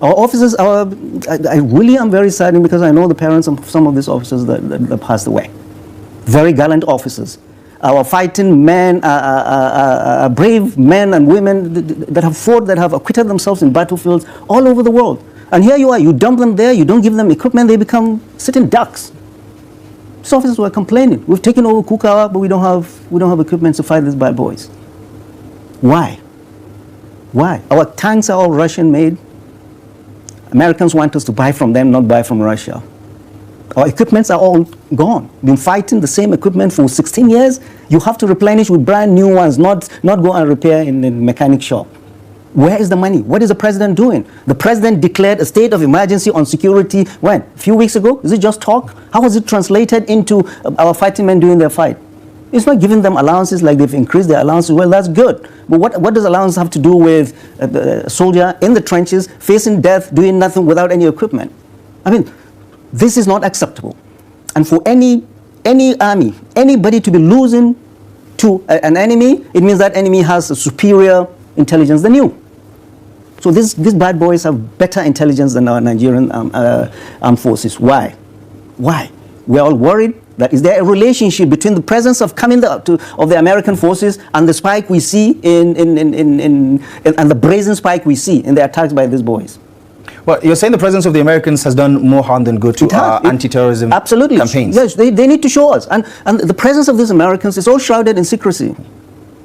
Our officers are, I really am very saddened, because I know the parents of some of these officers that passed away. Very gallant officers. Our fighting men, brave men and women that have fought, that have acquitted themselves in battlefields all over the world. And here you are, you dump them there, you don't give them equipment, they become sitting ducks. These officers were complaining. We've taken over Kukawa, but we don't have equipment to fight these bad boys. Why? Why? Our tanks are all Russian made. Americans want us to buy from them, not buy from Russia. Our equipments are all gone. Been fighting the same equipment for 16 years. You have to replenish with brand new ones, not go and repair in the mechanic shop. Where is the money? What is the president doing? The president declared a state of emergency on security when? A few weeks ago? Is it just talk? How was it translated into our fighting men doing their fight? It's not giving them allowances like they've increased their allowances. Well, that's good. But what does allowance have to do with a soldier in the trenches, facing death, doing nothing without any equipment? I mean, This is not acceptable. And for any army, anybody to be losing to an enemy, it means that enemy has a superior intelligence than you. So these bad boys have better intelligence than our Nigerian armed forces. Why? Why? We're all worried that is there a relationship between the presence of of the American forces and the spike we see and the brazen spike we see in the attacks by these boys? Well, you're saying the presence of the Americans has done more harm than good to our anti-terrorism campaigns. Yes, they need to show us. And the presence of these Americans is all shrouded in secrecy.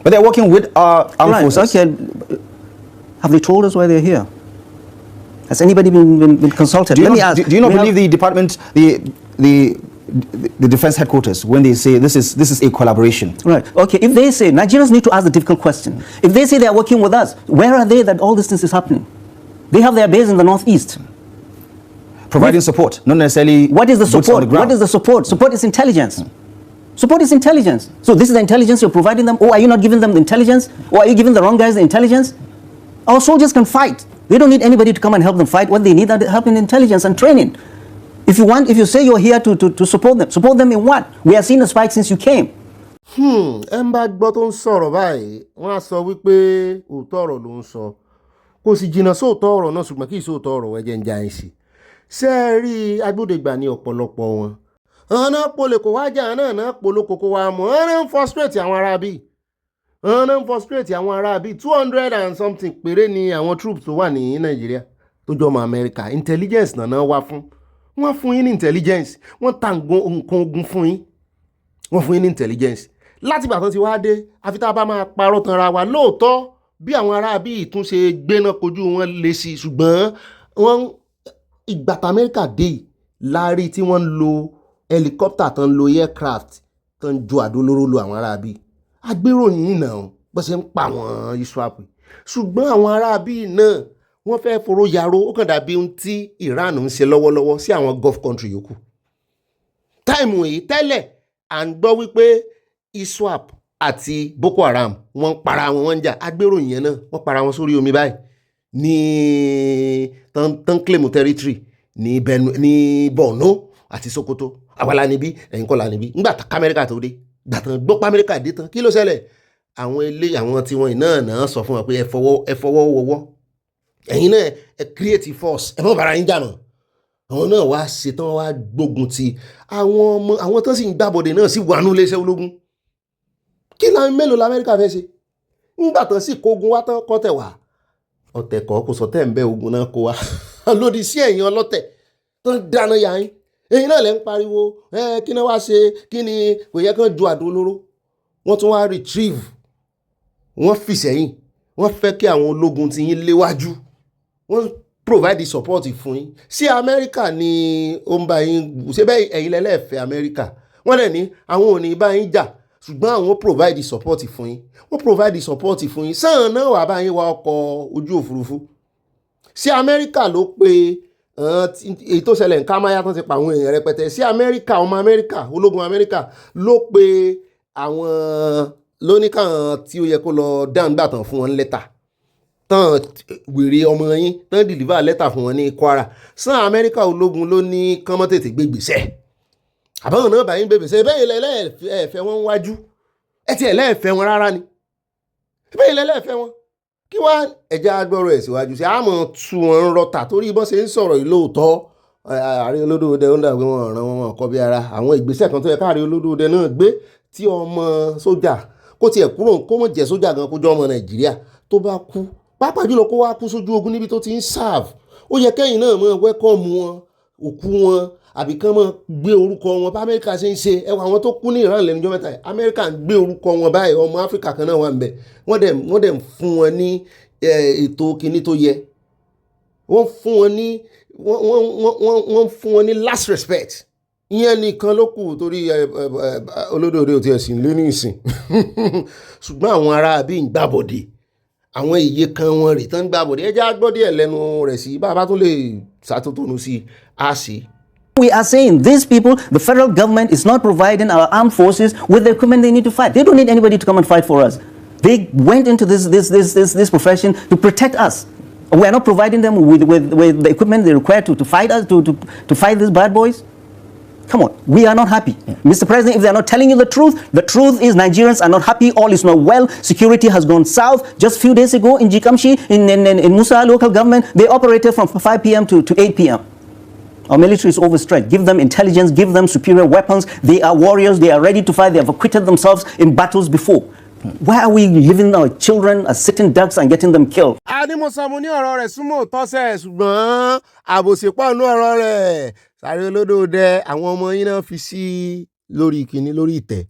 But they're working with our armed forces. Okay. Have they told us why they're here? Has anybody been consulted? Do you not believe the department, the defense headquarters, when they say this is a collaboration? Right. Okay. If they say, Nigerians need to ask the difficult question. If they say they are working with us, where are they that all this things is happening? They have their base in the northeast. Providing support, not necessarily. What is the support? What is the support? Support is intelligence. Support is intelligence. So this is the intelligence you're providing them? Or are you not giving them the intelligence? Or are you giving the wrong guys the intelligence? Our soldiers can fight. They don't need anybody to come and help them fight. What they need is help in intelligence and training. If you say you're here to support them in what? We have seen a spike since you came. Ẹ ń bá gbọ́ tó ń sọ̀rọ̀ báyìí, wọ́n á sọ wípé òótọ́ ọ̀rọ̀ ló ń sọ. Kò sì jìnnà sóòótọ́ ọ̀rọ̀ náà ṣùgbọ́n kì í sóòótọ́ ọ̀rọ̀ wọn jẹ́ ń já ẹ̀ sí. Ṣé ẹ rí agbódegbà ní ọ̀pọ̀lọpọ̀ wọn? Àwọn náà polè kò wá jà náà polóko kò wá mọ́. Àwọn náà ń frustrate àwọn ará bíi. Àwọn náà ń frustrate àwọn ará bíi 200 and something péré ni àwọn troops tó wà ní Nàìjíríà tó jọ ọmọ Amẹ́ríkà. Intelligence náà wá fún. Wọ́n fún yín ní intelligence. Wọ́n ta nǹkan ogun fún yín. Wọ́n fún yín ní intelligence. Láti ìgbà tó ti wá dé, àfi tá a bá máa parọ́ tanra wa lóòótọ́ bí àwọn ará bí ìtúnṣe gbéná kojú wọn lè sí ṣùgbọ́n wọ́n ìgbà tí Amẹ́ríkà dé láàrí tí wọ́n ń lo helicopter tán lo aircraft tán ju àdó olóró lu àwọn ará bí agbéròyìn náà bó ṣe ń pa àwọn ISWAP ṣùgbọ́n àwọn ará bí náà wọ́n fẹ́ foró yaró ó kàn dàbí ohun tí Iran ń ṣe lọ́wọ́lọ́wọ́ sí àwọn Gulf country yòókù táìmù èyí tẹ́lẹ̀ à ń gbọ́ wípé ISWAP àti Boko Haram wọ́n para wọn jà agbéròyìn yẹn náà wọ́n para wọn sórí omi báyìí ní tán claim territory ní Borno àti Sokoto Abala níbí ẹ̀yìn kọ́lá níbí nígbà tá Amẹ́ríkà tó dé gbà tán gbọ́ pé Amẹ́ríkà dé tán kí ló ṣẹlẹ̀ àwọn tí wọ́n náà sọ fún wọn pé ẹ fọwọ́ wọwọ́ ẹ̀yin náà ẹ create force ẹ mọ̀ bára yín jà mọ́ àwọn náà wá ṣetán wá gbógun ti àwọn tó sì ń gbàbọ̀dẹ̀ náà sì wà nú iléeṣẹ́ ológun kí la mélòó l'Amẹ́ríkà fẹ́ ṣe ńgbà tán sì kógun wá tán kọ́tẹ̀ wá ọ̀tẹ̀ kọ́ kò sọ tẹ́ ń bẹ́ ogun náà kó wá lòdì sí ẹ̀yin ọlọ́tẹ̀ tán dáná ya yín ẹ̀yin náà lẹ́ ń pariwo kí náà wá ṣe kí ni kò yẹ kán ju àdó olóró wọ́n tún wá retrieve wọ́n fi sẹ́yìn wọ́n fẹ́ kí àwọn ológun ti yín léwájú wọ́n provide support fún yín sí Amẹ́ríkà ni ó ń bá yín ṣe bẹ́ẹ̀ ẹ̀yin lẹ́lẹ́fẹ̀ẹ́ Amẹ́ríkà wọ́n lẹ̀ ní àwọn ò ní bá yín jà ṣùgbọ́n àwọn provide support fún yín wọ́n provide support fún yín sáà náà wà bá yín wa ọkọ̀ ojú òfurufú sí Amẹ́ríkà ló pe èyí tó ṣẹlẹ̀ ní kámáyà tán ti pa àwọn èèyàn rẹpẹtẹ sí Amẹ́ríkà ọmọ Amẹ́ríkà ológun Amẹ́ríkà ló pe àwọn lóníkàn tí ó yẹ kó lọ dáńgbà tán fún wọn lẹ́tà tán wèrè ọmọ yín tán deliver lẹ́tà fún wọn ní Kwara sáà Amẹ́ríkà ológun ló ní kán mọ́ tètè gbégbèsè àbáwọn náà báyìí bèbè ṣe bẹ́ẹ̀ lẹ́ẹ̀fẹ́ wọn wájú ẹ ti ẹ̀lẹ́ẹ̀fẹ́ wọn rárá ni bẹ́ẹ̀ lẹ́ẹ̀fẹ́ wọn kí wá ẹja agbọ́rọ̀ ẹ̀ síwájú sí àmọ́ tú wọn rọta torí bọ́n ṣe ń sọ̀rọ̀ yìí lóòótọ́ ààrẹ olódòdó ń dàgbé wọn ràn wọn kọ́ bí ara àwọn ìgbésẹ̀ kan tó yẹ káàrí olódòdó náà gbé tí ọmọ sójà kó tiẹ̀ kúrò kó mọ̀ jẹ́ sójà gan kó jọ ọmọ Nàìjíríà tó bá kú pàápàá jùlọ kó wá kú sójú ogun níbi tó ti ń serve ó yẹ kẹ́yìn náà mọ̀ wẹ́kọ̀mù wọn òkú wọn àbí kán mọ́ gbé orúkọ wọn bá Amẹ́ríkà ṣe ń ṣe ẹwà àwọn tó kú ní Iran lẹ́nujọ́ mẹ́ta Amẹ́ríkà ń gbé orúkọ wọn báyìí ọmọ Áfíríkà kan náà wà ń bẹ̀ wọ́n dẹ̀ ń fún wọn ní ètò kìíní tó yẹ wọ́n fún wọn ní last respect ìyẹn nìkan ló kù torí olódòdó tí ẹ̀sìn lé ní ìsìn ṣùgbọ́n àwọn ará bí ń gbàbọ̀dé àwọn iye kan wọn rè tán gbàbọ̀dé ẹjẹ́ agbọ́dé ẹ̀ lẹ́nu rẹ̀ sí bàbá tó lè ṣàtúntònú sí á sí. We are saying these people, the federal government is not providing our armed forces with the equipment they need to fight. They don't need anybody to come and fight for us. They went into this profession to protect us. We are not providing them with the equipment they require to fight us, to fight these bad boys. Come on, we are not happy. Mr. President, if they are not telling you the truth is Nigerians are not happy, all is not well, security has gone south. Just a few days ago in Jikamshi, in Musa local government, they operated from 5 p.m. to 8 p.m. Our military is overstretched. Give them intelligence, give them superior weapons. They are warriors, they are ready to fight, they have acquitted themselves in battles before. Why are we leaving our children as sitting ducks and getting them killed? Adimosamu ní ọ̀rọ̀ rẹ̀ súnmọ́ tọ́sẹ̀ ṣùgbọ́n àbòsípọ̀ nú ọ̀rọ̀ rẹ̀ sáré olódò dẹ àwọn ọmọ yín náà fi sí lórí ìkíní lórí ìtẹ́.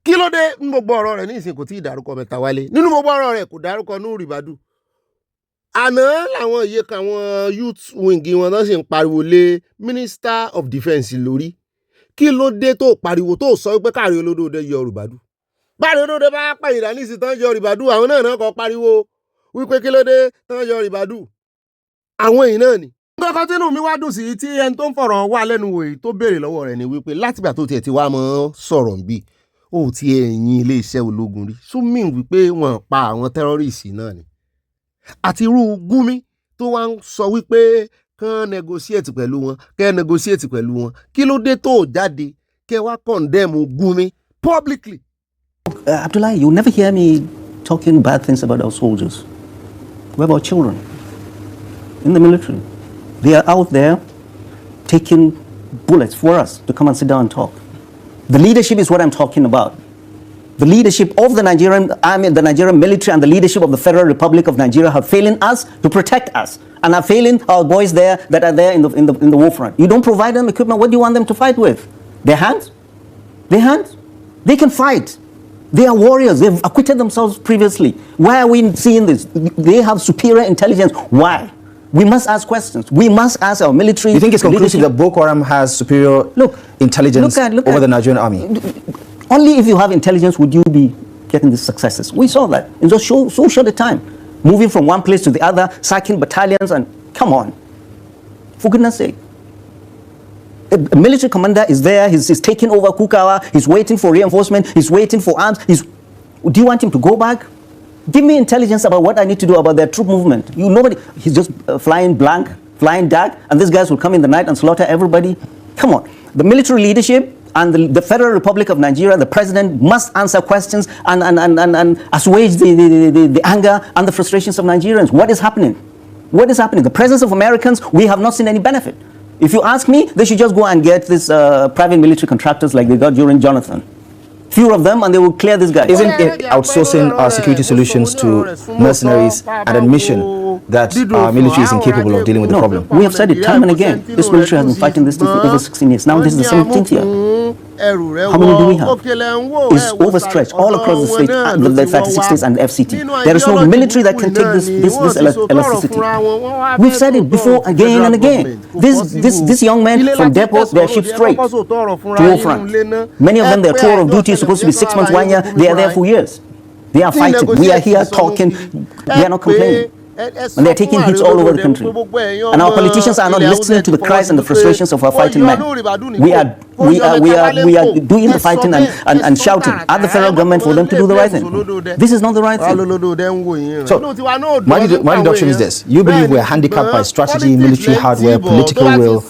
Kí ló dé ní gbogbo ọ̀rọ̀ rẹ̀ ní ìsìn kò tí ì dárúkọ Mẹ́tawálé nínú gbogbo ọ̀rọ̀ rẹ̀ kò dárúkọ Núrù Bádù. Àná làwọn ìyẹ́ka àwọn youth wing wọn náà ṣe ń pariwo lé Minister of Defence lórí. Kí ló dé tó pariwo tó sọ pé káàrí olódò dẹ yọ Yorùbádù? Báyìí olódò bá pàyìn dání sí tán yọ Yorùbádù àwọn náà kọ pariwo wípé kí ló dé tán yọ Yorùbádù. Àwọn èyí náà ni. Nǹkan tínú mi wá dùn sí tí ẹni tó ń fọ̀rọ̀ wá lẹ́nu wò yìí tó béèrè lọ́wọ́ rẹ̀ ni wípé látìgbà tó tiẹ̀ ti wá mọ́ sọ̀rọ̀ bí ó ti ẹ̀yìn iléeṣẹ́ ológun rí súnmìn wípé wọ́n pa àwọn tẹ́rọ́rìsì náà ni. Àti irú Gúnmi tó wá ń sọ wípé kán negotiate pẹ̀lú wọn kí ló dé tó jáde kẹ́ wá condemn Gúnmi publicly. Abdullahi, you'll never hear me talking bad things about our soldiers. What about children in the military? They are out there taking bullets for us to come and sit down and talk. The leadership is what I'm talking about. The leadership of the Nigerian army, the Nigerian military, and the leadership of the Federal Republic of Nigeria are failing us to protect us, and are failing our boys there that are there in the war front. You don't provide them equipment. What do you want them to fight with? Their hands? Their hands? They can fight. They are warriors. They've acquitted themselves previously. Why are we seeing this? They have superior intelligence. Why? We must ask questions. We must ask our military. You think it's conclusive that Boko Haram has superior intelligence over the Nigerian army? Only if you have intelligence would you be getting these successes. We saw that in so short a time. Moving from one place to the other, sacking battalions, and come on. For goodness sake. A military commander is there, he's taking over Kukawa, he's waiting for reinforcement, he's waiting for arms. Do you want him to go back? Give me intelligence about what I need to do about their troop movement. He's just flying blank, flying dark, and these guys will come in the night and slaughter everybody. Come on. The military leadership and the Federal Republic of Nigeria, the president must answer questions and assuage the anger and the frustrations of Nigerians. What is happening? What is happening? The presence of Americans, we have not seen any benefit. If you ask me, they should just go and get these private military contractors like they got during Jonathan. Few of them and they will clear this guy. Isn't it outsourcing our security solutions to mercenaries an admission that our military is incapable of dealing with the problem? We have said it time and again. This military has been fighting this thing for over 16 years. Now this is the 17th year. How many do we have? It's overstretched all across the state, the 36 states and the FCT. There is no military that can take this elasticity. We've said it before again and again. This young men from depot, they are shipped straight to war front. Many of them, their tour of duty is supposed to be 6 months, 1 year. They are there for years. They are fighting. We are here talking. They are not complaining. And they are taking hits all over the country. And our politicians are not listening to the cries and the frustrations of our fighting men. We are doing the fighting and shouting at the federal government for them to do the right thing. This is not the right thing. So, my deduction is this. You believe we are handicapped by strategy, military hardware, political will,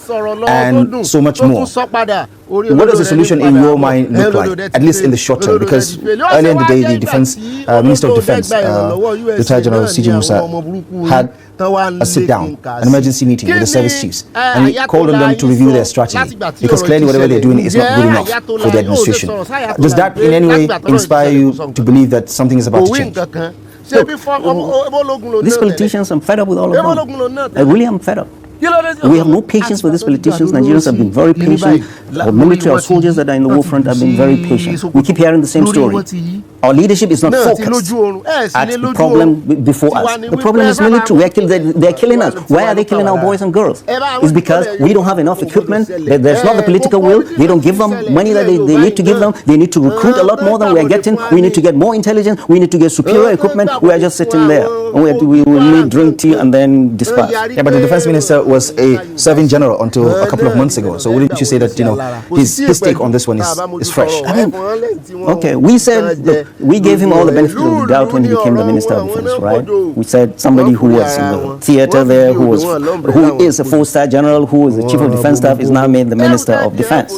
and so much more. What does the solution in your mind look like, at least in the short term? Because earlier in the day, the defense Minister of Defense, Retired General C.J. Musa, had a sit-down, an emergency meeting with the service chiefs, and he called on them to review their strategy, because clearly whatever they're doing is not good enough for the administration. Does that in any way inspire you to believe that something is about to change? Look, these politicians, I'm fed up with all of them. I really am fed up. We have no patience for these politicians. Nigerians have been very patient. Our military, our soldiers that are in the war front have been very patient. We keep hearing the same story. Our leadership is not focused at the problem before us. The problem is military. They're killing us. Why are they killing our boys and girls? It's because we don't have enough equipment. There's not the political will. They don't give them money that they need to give them. They need to recruit a lot more than we are getting. We need to get more intelligence. We need to get superior equipment. We are just sitting there. We will need drink tea and then disperse. Yeah, but the defense minister was a serving general until a couple of months ago. So wouldn't you say that his take on this one is fresh? I mean, okay, we said, look, we gave him all the benefit of the doubt when he became the Minister of Defense, right? We said somebody who was in the theater there, who is a 4-star general, who is the Chief of Defense Staff, is now made the Minister of Defense.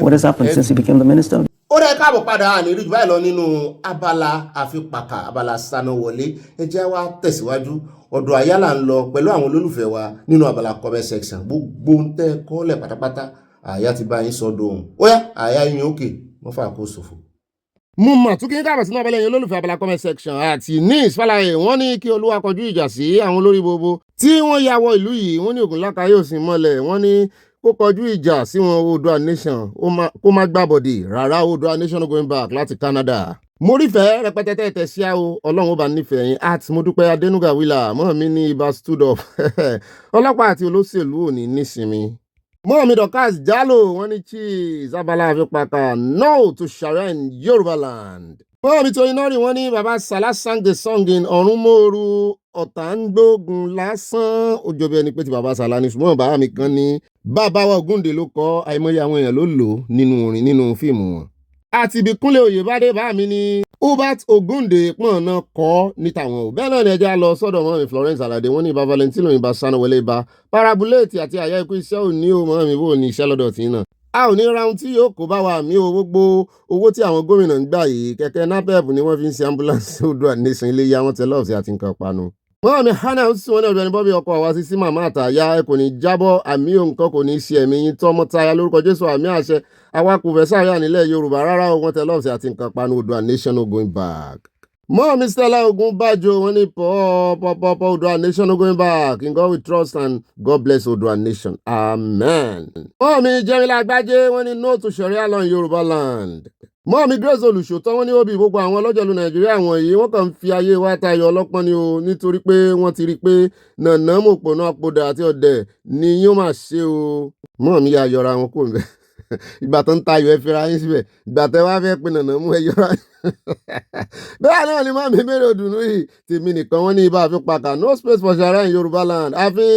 What has happened since he became the Minister? Ó rẹ̀ káàbọ̀ padà ní ìrìjú báyìí lọ nínú abala àfipàkà Abala Sanawole. Ẹ jẹ́ wá tẹ̀síwájú ọ̀dọ̀ Ayala ń lọ pẹ̀lú àwọn olólùfẹ́ wa nínú abala comment section. Gbogbo ń tẹ́ kọ́lẹ̀ pátápátá àyà ti bá yín sọ́dọ̀ ohun. Ó yá àyà yín òkè wọ́n fà kó ṣòfò. Mo mọ̀ tún kí n káàbọ̀ sínú abala yín olólùfẹ́ abala comment section àti ní ìsfàlàyé wọ́n ní kí Olúwa kọjú ìjà sí àwọn olórí gbogbo tí wọ́n ya wọ ìlú yìí. Wọ́n ní Ògúnláka yóò sì mọ́lẹ̀. Wọ́n ní kó kọjú ìjà sí wọn Oòduà nation kó má gbàbọ̀dè rárá Oòduà nation going back láti Canada. Mo rífẹ̀ẹ́ rẹpẹtẹ tẹ̀tẹ̀ sí àwọ Ọlọ́run ó bá nífẹ̀ẹ́ yín at Modúpẹ́ Adénúgà wílà mọ́ mi ní ibà stood up ọlọ́pàá àti olóṣèlú ò ní nísinmi. Mọ́ mi Dorcas Jalo wọ́n ní cheese Abala àfipàkà no to Sharia in Yorubaland. Mọ́ mi Tóyin Nọ́rì wọ́n ní Baba Sala sang the song in Ọ̀rúnmòoru ọ̀tá ń gbógun lásán ó jọ bí ẹni pé ti Baba Sala ní ṣùgbọ́n bàbá mi kan ní bàbá wa Ògúndé ló kọ àìmọye àwọn èèyàn ló lò nínú orin nínú fíìmù wọn. Àti Ìbíkúnlé Oyèbádé bá mi ní Hubert Ògúndé pọ̀n náà kọ́ ní tàwọn ò. Bẹ́ẹ̀ náà ni ẹja lọ sọ́dọ̀ mọ́ mi Florence Alade wọ́n ní ibà Valentino ibà Sanawole ibà Parabulate àti àyà ikú iṣẹ́ ò ní o mọ́ mi bó ní iṣẹ́ lọ́dọ̀ tí náà. A ò ní ráhùn tí yóò kó bá wa mí o gbogbo owó tí àwọn gómìnà ń gbà yìí kẹ̀kẹ́ napep ni wọ́n fi ń ṣe ambulance Oòduà nation ilé yá wọn tẹ lọ́ọ̀sì àti nǹkan panu. Mọ́ mi hannah sí wọn ní Ọ̀gbẹ́nibobby ọkọ̀ àwa sí màmá àtàyà ẹ kò ní jábọ́ àmì nǹkan kò ní ṣe ẹ̀mí yín tọmọtaya lórúkọ Jésù àmì àṣẹ àwa kò fẹ́ sáré nílẹ̀ Yorùbá rárá wọn tẹ lọ́ọ̀sì àti nǹkan panu Oòduà nation no going back. Mọ́ mi Stella Ogunbajo wọ́n ní pọ̀ Oòduà nation no going back. In God we trust and God bless Oòduà nation. Amen. Mọ́ mi Jẹ́mílà Àgbájé wọ́n ní no to Sharia law in Yorubaland. Mọ́ mi Grace Olùṣòtọ́ wọ́n ní ó bí gbogbo àwọn ọlọ́jọ̀lú Nàìjíríà wọ̀nyí wọ́n kàn ń fi ayé wa tayọ ọlọ́pọ́n ni o nítorí pé wọ́n ti rí pé nànà mòpònà àpòdà àti ọ̀dẹ̀ ni yóò máa ṣe o. Mọ́ mi yà yọra wọn kò ń bẹ̀. Ìgbà tó ń tayọ ẹ fira yín síbẹ̀ ìgbà tẹ wá fẹ́ pe nànà mú ẹ yọra bẹ́ẹ̀ náà ni mọ́ mi mẹ́rin òdùnnú yìí tèmi nìkan wọ́n ní ibà àfipàkà no space for Sharia in Yorubaland àfi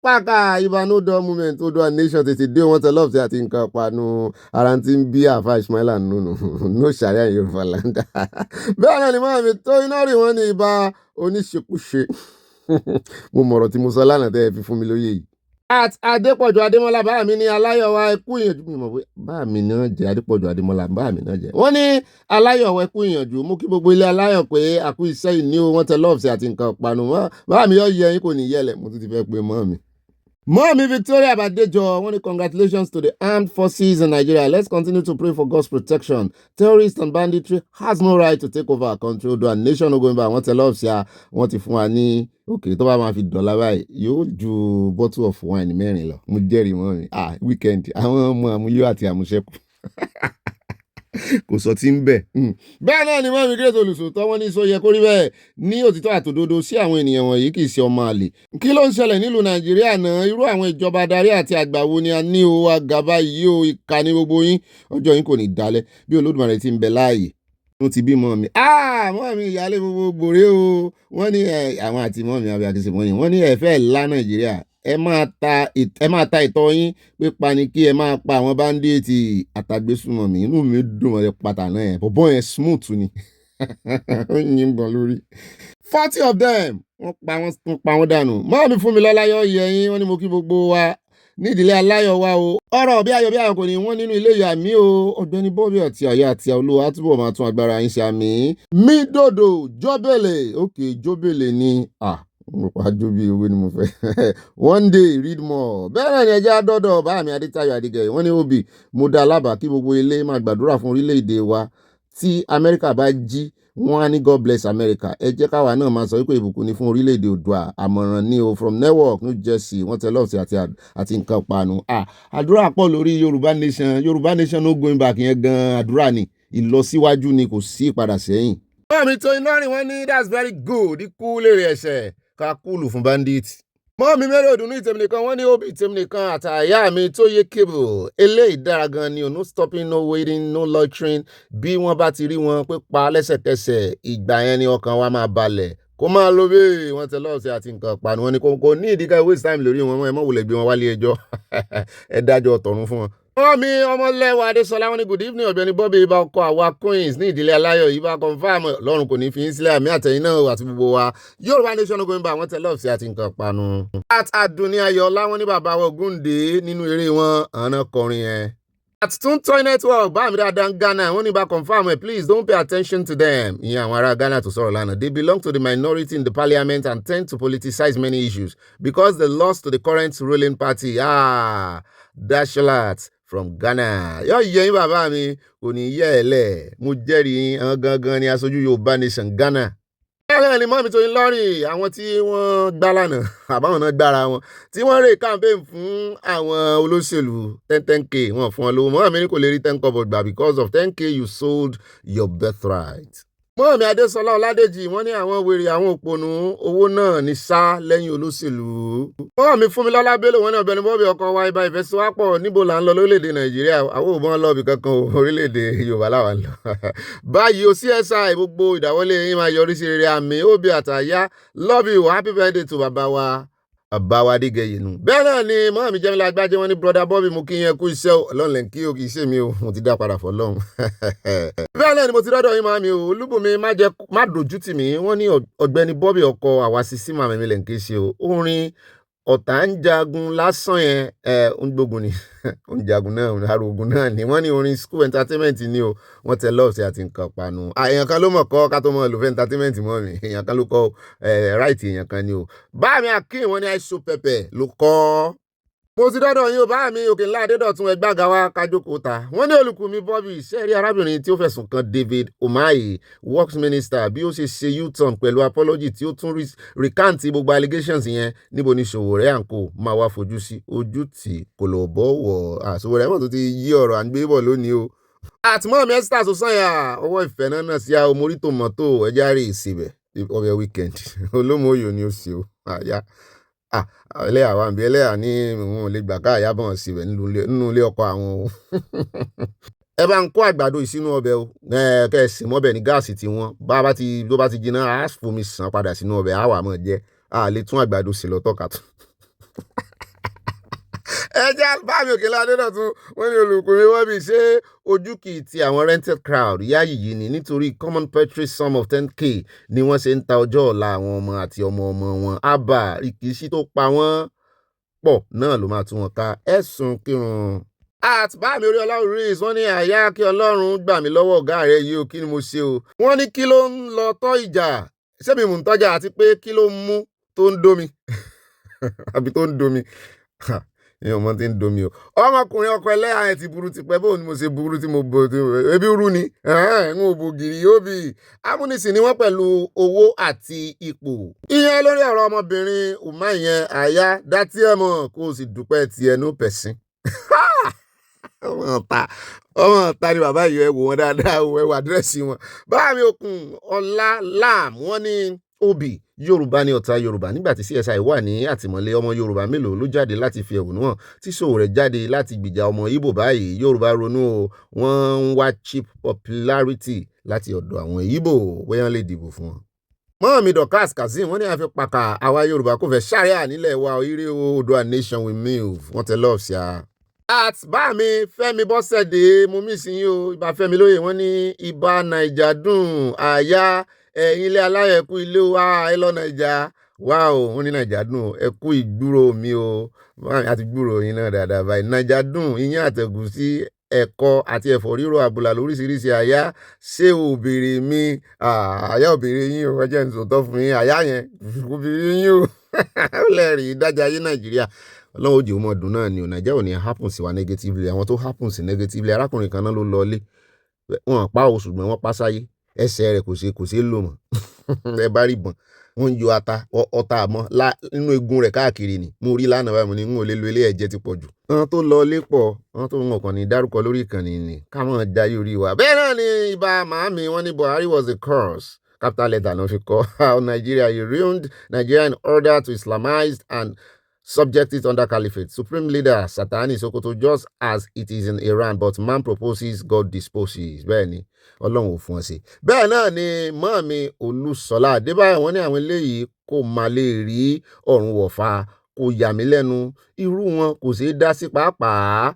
pàkà ibà no dull movement Oòduà nation tètè dé wọn tẹ lọ́ọ̀sì àti nǹkan panu ara ti ń bí àfa Ismaila nùnú no Sharia in Yorubaland bẹ́ẹ̀ náà ni mọ́ mi Tóyin Nọ́rì wọ́n ní ibà oníṣekúṣe mo mọ̀rọ̀ tí mo sọ lánàá tẹ́ ẹ fi fún mi lóye yìí. At Adépọ̀jù Adémọ́lá bá mi ní aláyọ̀wá ẹkú ìyànjú mi mọ̀ pé bá mi náà jẹ́ Adépọ̀jù Adémọ́lá bá mi náà jẹ́. Wọ́n ní aláyọ̀wá ẹkú ìyànjú mú kí gbogbo ilé aláyọ̀ pé àkú iṣẹ́ ìní o wọ́n tẹ lọ́ọ̀sì àti nǹkan panu mọ́ bá mi yọ yẹ yín kò ní yẹlẹ̀ mo tún ti fẹ́ pe mọ́ mi. Mọ́ mi Victoria Badejo wọ́n ní congratulations to the armed forces in Nigeria. Let's continue to pray for God's protection. Terrorists and banditry has no right to take over our country. Oòduà nation no going back. Wọ́n tẹ lọ́ọ̀sì à wọ́n ti fún wa ní òkè tó bá máa fi dọ̀là báyìí yóò ju bottle of wine mẹ́rin lọ. Mo jẹ́rìí mọ́ mi weekend àwọn ọmọ àmúyọ́ àti àmúṣẹ́kù kò sọ tí ń bẹ̀. Bẹ́ẹ̀ náà ni mọ́ mi Grace Olùṣòtọ́ wọ́n ní sọ yẹ kó rí bẹ́ẹ̀ ní òtítọ́ àtòdodo sí àwọn ènìyàn wọ̀nyí kì í ṣe ọmọ àlè. Kí ló ń ṣẹlẹ̀ nílùú Nàìjíríà náà irú àwọn ìjọba adarí àti àgbà wo ni a ní o àgàbà yìí o ìkà ní gbogbo yín ọjọ́ yín kò ní dalẹ̀ bí Olódùmarè ti ń bẹ láàyè. Wọ́n ti bí mọ́ mi mọ́ mi ìyálé gbogbo gbòòrè o wọ́n ní àwọn àti mọ́ mi àbí àkíyèsí mọ́ ni wọ́n ní ẹ̀fẹ́ ńlá Nàìjíríà ẹ máa ta ìtọ́ yín pípa ni kí ẹ máa pa àwọn báńdíìtì àtàgbésùmọ̀mí inú mi dùn mọ́ ẹ pátá náà ẹ̀ bọ̀bọ́ yẹn smooth ni ó yín bọ̀ lórí 40 of them wọ́n pa wọ́n dànù. Mọ́ mi fún mi lọ́láyọ̀ yẹyin wọ́n ní mo kí gbogbo wa nídìílé aláyọ̀ wa o ọ̀rọ̀ bí ayọ̀ kò ní wọ́n nínú ilé ìyá mi o Ọ̀gbẹ́nibobby àti àyà àti Olúwa túbọ̀ máa tún agbára yín ṣe àmì mi dòdò jọ́bẹ̀lẹ̀ òkè jọ́bẹ̀lẹ̀ ni mo pa jóbi owó ni mo fẹ́ one day read more. Bẹ́ẹ̀ náà ni ẹjẹ́ àdọ́dọ̀ bá mi Adétayọ̀ Adégẹ̀yẹ wọ́n ní òbí mo dá lábàá kí gbogbo ilé máa gbàdúrà fún orílẹ̀-èdè wa tí Amẹ́ríkà bá jí wọ́n á ní God bless America. Ẹ jẹ́ káwa náà máa sọ wípé ìbùkún ni fún orílẹ̀-èdè Oòduà àmọ̀ràn ní o from Newark New Jersey wọ́n tẹ lọ́ọ̀sì àti nǹkan panu. Àdúrà pọ̀ lórí Yorùbá nation no going back yẹn gan àdúrà ni ìlọsíwájú ni kò sí ìpadà sẹ́yìn. Mọ́ mi Tóyin Nọ́rì wọ́n ní that's very good ikú lèrè ẹ̀ṣẹ̀ ká kúlù fún bandit. Mọ́ mi mẹ́rin òdùnnú ìtẹ̀mí nìkan wọ́n ní òbí ìtẹ̀mí nìkan àtàyà mi tó yé cable eléyìí dára gan ni o no stopping no waiting no loitering bí wọ́n bá ti rí wọn pé pa lẹ́sẹ̀kẹsẹ̀ ìgbà yẹn ni ọkàn wa máa balẹ̀ kó máa lo bí wọ́n tẹ lọ́ọ̀sì àti nǹkan panu wọn ni kò ní ìdíkà waste time lórí wọn ẹ mọ̀ wulẹ̀ gbé wọn wálé ẹjọ́ ẹ dájọ́ tọ̀run fún wọn Ọmọ ọmọlẹ́wà Adésọlá wọn ní good evening ogbenibobby ibà ọkọ àwa queens ní ìdílé aláyọ̀ ibà confam lọ́run kò ní fi ń sílẹ̀ àmì àtẹ̀yìn náà àti gbogbo wa yorubanation going bá àwọn tẹ́lẹ̀ ọ̀sẹ̀ àti nǹkan panu. At Adunni Ayọ̀ọ́lá wọn ní bàbá wọn Ògúndé nínú eré wọn àná kọrin yẹn. At Toy Network bá mi dáadáa Ghana wọn ní bá confam please don't pay attention to them. Ìyẹn àwọn ará Ghana tó sọ̀rọ̀ lánàá. They belong to the minority in the parliament and tend to politicize many issues because they lost to the current ruling party. Dashalat from Ghana. Yọ yẹyin bàbá mi kò ní yẹ ẹ lẹ̀. Mo jẹ́rìí àwọn gangan ni aṣojú Yorubanation Ghana. Bẹ́ẹ̀ ni mọ́mí tó ń lọ́rìn àwọn tí wọ́n gbá lánàá àbáwọn náà gbára wọn tí wọ́n rè campaign fún àwọn olóṣèlú 10k wọ́n fún wọn lówó mọ́mí ní kò lè rí 10 kobo gbà because of 10k you sold your birthright. Mọ́mí Adésọlá Ọládèjì wọ́n ní àwọn wèrè àwọn òpònú owó náà ní sá lẹ́yìn olóṣèlú. Mọ́mí Fúnmilọ́lá Bello wọ́n ní Ogbenibobby ọkọ̀ wa ibà ìfẹsíwápọ̀ níbo là ń lọ lórílẹ̀‐èdè Nàìjíríà àwọn ò mọ́ lọ́ọ̀bì kankan orílẹ̀‐èdè Yorùbá làwà ń lọ. Báyìí o CSI gbogbo ìdáwọ́lé yín máa yọrí sí rere àmì òbí àtàyà love you happy birthday to bàbá wa Adégẹyè nù. Bẹ́ẹ̀ náà ni mọ́mí Jẹ́mílà Agbájé wọ́n ní brother Bobby mo kí yẹn kú iṣẹ́ ọlọ́run kí o kì í ṣe mi o mo ti dá padà fọlọ́run. Bẹ́ẹ̀ náà ni mo ti rọ́dọ̀ yín mọ́mí o Olúbùnmi má dojú tì mí wọ́n ní Ogbenibobby ọkọ̀ àwa sísí màmí mi lẹ̀ ń ké ṣe o orin ọ̀tá ń jagun lásán yẹn ń gbógun ni ń jagun náà arogun náà ni wọ́n ní orin school entertainment ni o wọ́n tẹ lọ́ọ̀sì àti nǹkan panu. Èèyàn kan ló mọ̀ kọ́ ká tó mọ̀ lò fẹ́ entertainment mọ́ mi èèyàn kan ló kọ́ right èèyàn kan ni o. Báàmí Akin wọ́n ní ICPC ló kọ́. Mo ti dọ́dọ̀ yín o báàmí Òkènlá Adédọ̀tun ẹgbàga wa kájókòó ta wọ́n ní Olùkùnmi Bobby sẹ́ẹ̀rí arábìnrin tí ó fẹ̀sùn kan David Umahi works minister bí ó ṣe ṣe U-turn pẹ̀lú apology tí ó tún recant gbogbo allegations yẹn níbo ni Sowore and co máa wá fojú sí ojú tí kò lọ bọ́wọ̀ Sowore mọ̀ tó ti yí ọ̀rọ̀ à ń gbé bọ̀ lónìí o. Àtìmọ́ mi Esther Sosanya ọwọ́ ìfẹ́ náà sí àwọn mórí tòmọ́tò ẹja rè ìsìbẹ̀ ọbẹ̀ weekend olómo oyò ni ó ṣe o àyà ẹlẹ́yà wa bí ẹlẹ́yà ní òun lè gbà káàyà bọ̀ síbẹ̀ nínú ilé ọkọ àwọn o. Ẹ bá ń kó àgbàdo ìsínú ọbẹ̀ o kẹ́sì mọ́bẹ̀ ní gáàsì tí wọ́n tó bá ti jiná á fomi sàn padà sínú ọbẹ̀ á wà mọ́ jẹ́ a lè tún àgbàdo sí lọ́tọ̀ kàtó. Ẹjẹ́ báàmì Òkènlá Adédọ̀tun wọ́n ní Olùkùnmi Bobby ṣé ojú kì í ti àwọn rented crowd yáyì yìí ni nítorí common petri sum of 10k ni wọ́n ṣe ń ta ọjọ́ ọ̀la àwọn ọmọ àti ọmọ wọn àbá ìkíṣí tó pa wọ́n pọ̀ náà ló máa tún wọn ká ẹ̀sùn kírun. Báàmì Oríọlá Reese wọ́n ní àyà kí Ọlọ́run gbà mí lọ́wọ́ ọ̀gá rẹ̀ yìí o kí ni mo ṣe o. Wọ́n ní kí ló ń lọ tọ́ ìjà ṣé mi mú ń tọ́jà àti pé kí ló ń mú tó ń dómi àbí tó ń domi èèyàn mọ́ ti ń domi o. Ọmọkùnrin ọkọ ẹlẹ́yà ẹ̀ ti burú ti pẹ́ bóun ni mo ṣe burú tí mo bò ebi rú ni ń ò bò gìrì yóò bì. Amúnisìn ni wọ́n pẹ̀lú owó àti ipò. Ìyẹn lórí ọ̀rọ̀ ọmọbìnrin umahi yẹn àyà dátí ẹ̀ mọ̀ kó o sì dúpẹ́ ti ẹnu pẹ̀sìn. ọmọ ọ̀tá ni bàbá yìí ẹ wò wọn dáadáa ẹ wò àdírẹ́sì wọn. Báàmì Okùn Ọlá Lam wọ́n ní Obi Yorùbá ní ọ̀tá Yorùbá nígbà tí CSI wà ní àtìmọ́lé ọmọ Yorùbá mélòó ló jáde láti fi ẹ̀hónú hàn tí Sowore jáde láti gbìjà ọmọ Ìgbò báyìí Yorùbá ronú o wọ́n ń wá cheap popularity láti ọ̀dọ̀ àwọn Ìgbò wẹ́yàn lè dìbò fún wọn. Mọ́ọ̀mí Dorcas Kazeem wọ́n ní àfi pàkà àwa Yorùbá kò fẹ́ ṣàríà nílẹ̀ wa ire Oòduà nation we move wọ́n tẹ lọ́ọ̀ sí a. Báàmí Fẹ́mi Bọ́sẹ̀dé mo mí sí yín o ìbá Fẹ́mi lóye wọ́n ní ìbá Naija dùn àyà ẹ̀yin ilé aláyẹ̀kú ilé wa ẹ lọ Naija wá o wọ́n ní Naija dùn ẹ kú ìgbúrò mi o àti gbúrò yín náà dáadáa báyìí Naija dùn iyán àtẹ̀gùsí ẹ̀kọ àti ẹ̀fọ́ rírò àbùlà lóríṣiríṣi àyà ṣé òbèrè mi àyà òbèrè yín o ẹjẹ́ ń sòótọ́ fún yín àyà yẹn òbèrè yín o ó lẹ́rìí dájà ayé Nàìjíríà ọlọ́run òjò ọmọ ọdún náà ni ò Nàìjíríà ò ní happen sí wa negatively àwọn tó happen sí negatively arákùnrin kan náà ló lọlé wọn pa o ṣùgbọ́n wọ́n pa sáyé ẹsẹ̀ rẹ̀ kò ṣe lò mọ́ ẹ bá rí bọ̀n wọ́n ń yọ ọta àmọ́ nínú egun rẹ̀ káàkiri ni mo rí lánàá báyìí mo ní n ò lè lo ilé ẹ̀jẹ̀ ti pọ̀ jù. wọ́n tó lọ lépọ̀ wọ́n tó wọn kàn ní dárúkọ lórí ìkànnì ni ká mọ̀ jayé orí wa. bẹ́ẹ̀ náà ni ibà màámi wọ́n ní Buhari was a curse capital letter náà fi kọ́ how Nigeria he ruined Nigeria in order to Islamize and subject it under caliphate. Supreme leader Satani Sokoto just as it is in Iran but man proposes God disposes. Bẹ́ẹ̀ ni Ọlọ́run ò fún ọ sí. Bẹ́ẹ̀ náà ni mọ́ọ̀mí Olúṣọlá Adébáyọ̀ wọ́n ní àwọn eléyìí kò máa lè rí ọ̀run wọ̀fà kò yà mí lẹ́nu irú wọn kò ṣeé dá sí pàápàá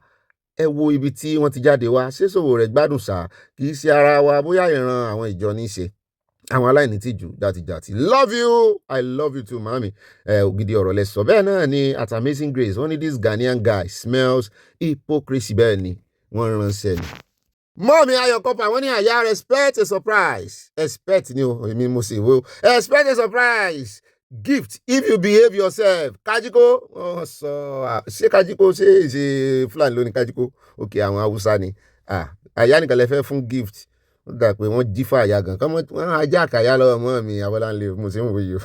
ẹ wo ibi tí wọ́n ti jáde wá ṣé Sowore gbádùn ṣá kì í ṣe ara wa bóyá ìran àwọn ìjọ ní í ṣe àwọn aláìní tìjú jàtìjàtì love you I love you too mami ògidì ọ̀rọ̀ lẹ sọ bẹ́ẹ̀ náà ni at Amazing Grace wọ́n ní this Ghanaian guy smells hypocrisy bẹ́ẹ̀ ni wọ́n ránṣẹ́ ni. Mọ́mí Ayọ̀kọ́pà wọ́n ní àyà respect a surprise expect ni o èmi mo sì wo expect a surprise gift if you behave yourself kájíkó wọ́n sọ ṣé kájíkó ṣe Fúlàní lónìí kájíkó òkè àwọn Haúsá ni àyà nìkan lè fẹ́ fún gift ó dà pé wọ́n jí fàyà gan kọ́mọ́ wọ́n ajá àkàyà lọ́wọ́ mọ́ mi Abala Lerefe mo sì ń wòye o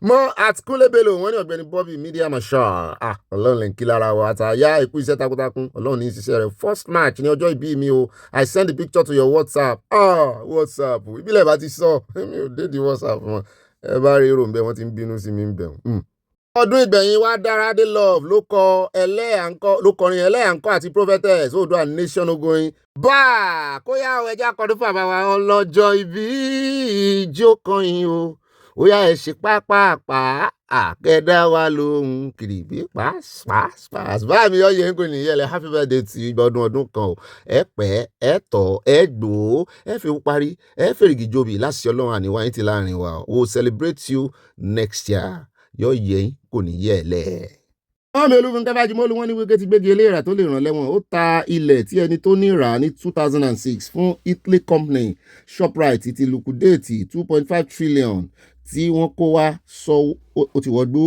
mọ́ àtikúnlébélò wọ́n ní Ọ̀gbẹ́ni Bobby media marshal ọlọ́run lè ń kí lára wa àtàyà ikú iṣẹ́ takuntakun ọlọ́run ní ìṣiṣẹ́ rẹ̀ first match ní ọjọ́ ìbí mi o I send the picture to your WhatsApp WhatsApp ìbílẹ̀ bá ti sọ mi ò dé di WhatsApp wọn ẹ bá rí èrò ń bẹ wọ́n ti ń bínú sí mi ń bẹ̀ ọdún ìgbẹ̀yìn wa dára dé love ló kọrin ẹlẹ́yàǹkọ́ àti prophetess Oòduà nation ogoyin bá kóyá ẹja kọdún fún àbáwá ọlọ́jọ́ ìbí ìjó kan yìí o ó yá ẹ ṣe pápápá àkẹ́dá wa lóhun kìrìbí pàṣpàṣ bá mi yọ yẹn kò ní yẹlẹ happy birthday ti ọdún kan o ẹ pẹ́ ẹ tọ́ ẹ gbòó ẹ fi parí ẹ fèrègì jobi láti ọlọ́run àníwá yín ti láàrin wa we will celebrate you next year yọ yẹn kò ní yẹ lẹ. wọ́n mi Olúfúnkẹ́ Fájimọ́lú wọ́n ní Wike ti gbégi eléyìí tó lè ràn lẹ́wọ̀n ó ta ilẹ̀ tí ẹni tó ní rà ní 2006 fún Italy company Shoprite ti lukudéètì 2.5 trillion tí wọ́n kó wá sọ ó ti wọ́gbó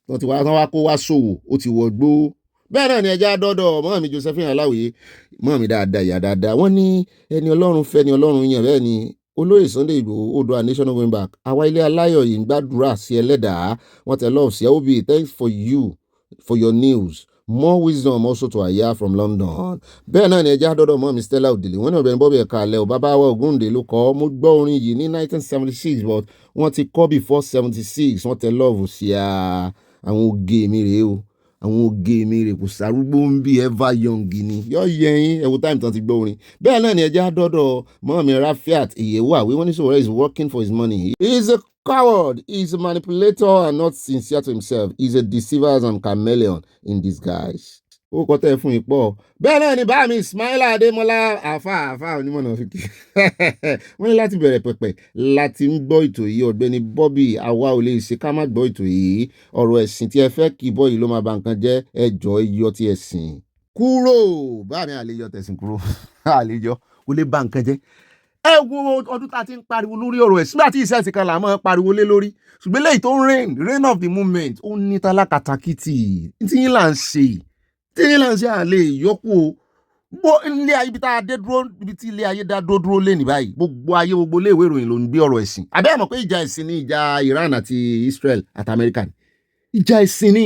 wọ́n wá kó wá ṣòwò ó ti wọ́gbó bẹ́ẹ̀ náà ni ẹja dọ́dọ̀ mọ́ mi Josephine Aláwìyé mọ́ mi dáadáa ìyá dáadáa wọ́n ní ẹni Ọlọ́run fẹ́ ni Ọlọ́run yàn bẹ́ẹ̀ ni olóyè Sunday Igboho Oòduà nation going back àwa ilé aláyọ̀ yìí ń gbàdúrà sí ẹlẹ́dàá wọ́n tẹ love sí Obi thanks for you for your news more wisdom also to hear from London bẹ́ẹ̀ náà ni ẹja dọ́dọ̀ mọ́ mi Stella Odile wọ́n ní Ọ̀gbẹ́ni Bobby ẹ̀ka alẹ́ ò bàbá wa Ògúndé ló kọ́ mo gbọ́ orin yìí ní 1976 but wọ́n ti kọ́ before 76 wọ́n tẹ love sí àwọn oge mi rèé o àwọn oge mi rè kò sárúgbó ń bí ever young ni yọ yẹyin ẹwọ time tán ti gbọ́ orin bẹ́ẹ̀ náà ni ẹja dọ́dọ̀ mọ́ mi Rafiat Iyewu àwí wọ́n ní Sowore is working for his money he is a coward he is a manipulator and not sincere to himself he is a deceiver and chameleon in disguise. ó kọ́ tẹ́ fún ipò bẹ́ẹ̀ náà ni bá mi Ismaila Adémọ́lá àfà onímọ̀nà fi kí wọ́n ní láti bẹ̀rẹ̀ pẹ̀pẹ̀ láti ń gbọ́ ètò yìí Ọ̀gbẹ́ni Bobby àwa ò lè ṣe ká má gbọ́ ètò yìí ọ̀rọ̀ ẹ̀sìn tí ẹ fẹ́ kí bọ́ yìí ló máa ba nǹkan jẹ́ ẹjọ́ iyọ̀ tí ẹ̀sìn kúrò bá mi àlejò tẹ̀sìn kúrò àlejò kò lè ba nǹkan jẹ́ ẹ wo ọdún tá a ti ń pariwo lórí ọ̀rọ̀ ẹ̀sìn nígbà tí ìṣẹ́ẹ̀sì kan là máa pariwo lé lórí ṣùgbọ́n lẹ́yìn tó ń reign of the moment ó ní tálákàtàkìtì tí yín là ń ṣe àlè ìyọ́kù o bó ilé ayé ibi tá a dé dúró ibi tí ilé ayé dá dúró lé ní báyìí gbogbo ayé gbogbo iléèwé ìròyìn ló ń gbé ọ̀rọ̀ ẹ̀sìn àbẹ́ mọ̀ pé ìjà ẹ̀sìn ni ìjà Iran àti Israel àti America ni ìjà ẹ̀sìn ni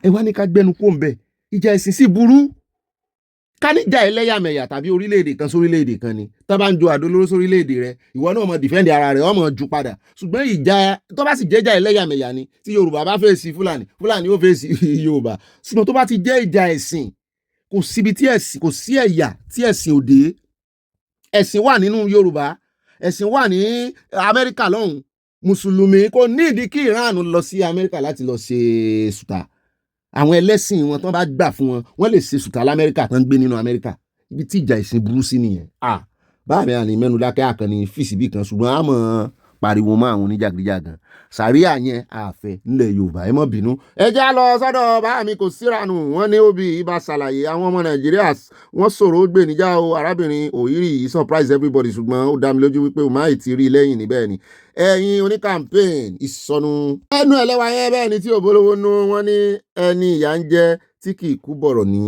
ẹ wá ní ká gbẹnu kó ń bẹ ìjà ẹ̀sìn sì burú ká níjà ẹlẹ́yàmẹ̀yà tàbí orílẹ̀-èdè kan sórílẹ̀-èdè kan ni tá bá ń ju àdó olóró sórílẹ̀-èdè rẹ ìwọ náà mọ̀ dìfẹ́ǹdì ara rẹ̀ ọmọ ju padà ṣùgbọ́n ìjà tó bá sì jẹ́jà ẹlẹ́yàmẹ̀yà ni tí Yorùbá bá fèsì Fúlàní ó fèsì Yorùbá ṣùgbọ́n tó bá ti jẹ́ ìjà ẹ̀sìn kò síbi tí ẹ̀sìn kò sí ẹ̀yà tí ẹ̀sìn òde ẹ̀sìn wà nínú Yorùbá ẹ̀sìn wà ní Amẹ́ríkà lọ́hùn mùsùlùmí kò nídìí kí Iran lọ sí Amẹ́ríkà láti lọ ṣe sùtà àwọn ẹlẹ́sìn wọn tán bá gbà fún wọn wọ́n lè ṣe sùtà lamẹ́ríkà tán gbé nínú Amẹ́ríkà ibi tí ìjà ìsìn burú sí nìyẹn báàmì àní mẹ́nu dákẹ́ àkànní fìsì bí kan ṣùgbọ́n a mọ̀ pariwo mọ́ àwọn oníjàgídíjàgan sàríà yẹn àfẹ́ nílẹ̀ Yorùbá ẹ má bínú ẹ já lọ sọ́dọ̀ báàmì kò síranù wọ́n ní Obi ibà ṣàlàyé àwọn ọmọ Nàìjíríà wọ́n sọ̀rọ̀ Ogbeni níjà o arábìnrin Oyiri yìí surprise everybody ṣùgbọ́n ó dá mi lójú wípé umahi ti rí lẹ́yìn níbẹ̀ ni ẹ̀yin oní campaign ìsọnù ẹnu ẹlẹ́wà yẹn bẹ́ẹ̀ ni tí òbólówó nú wọn ní ẹni ìyà ń jẹ tí kì í kú bọ̀rọ̀ ní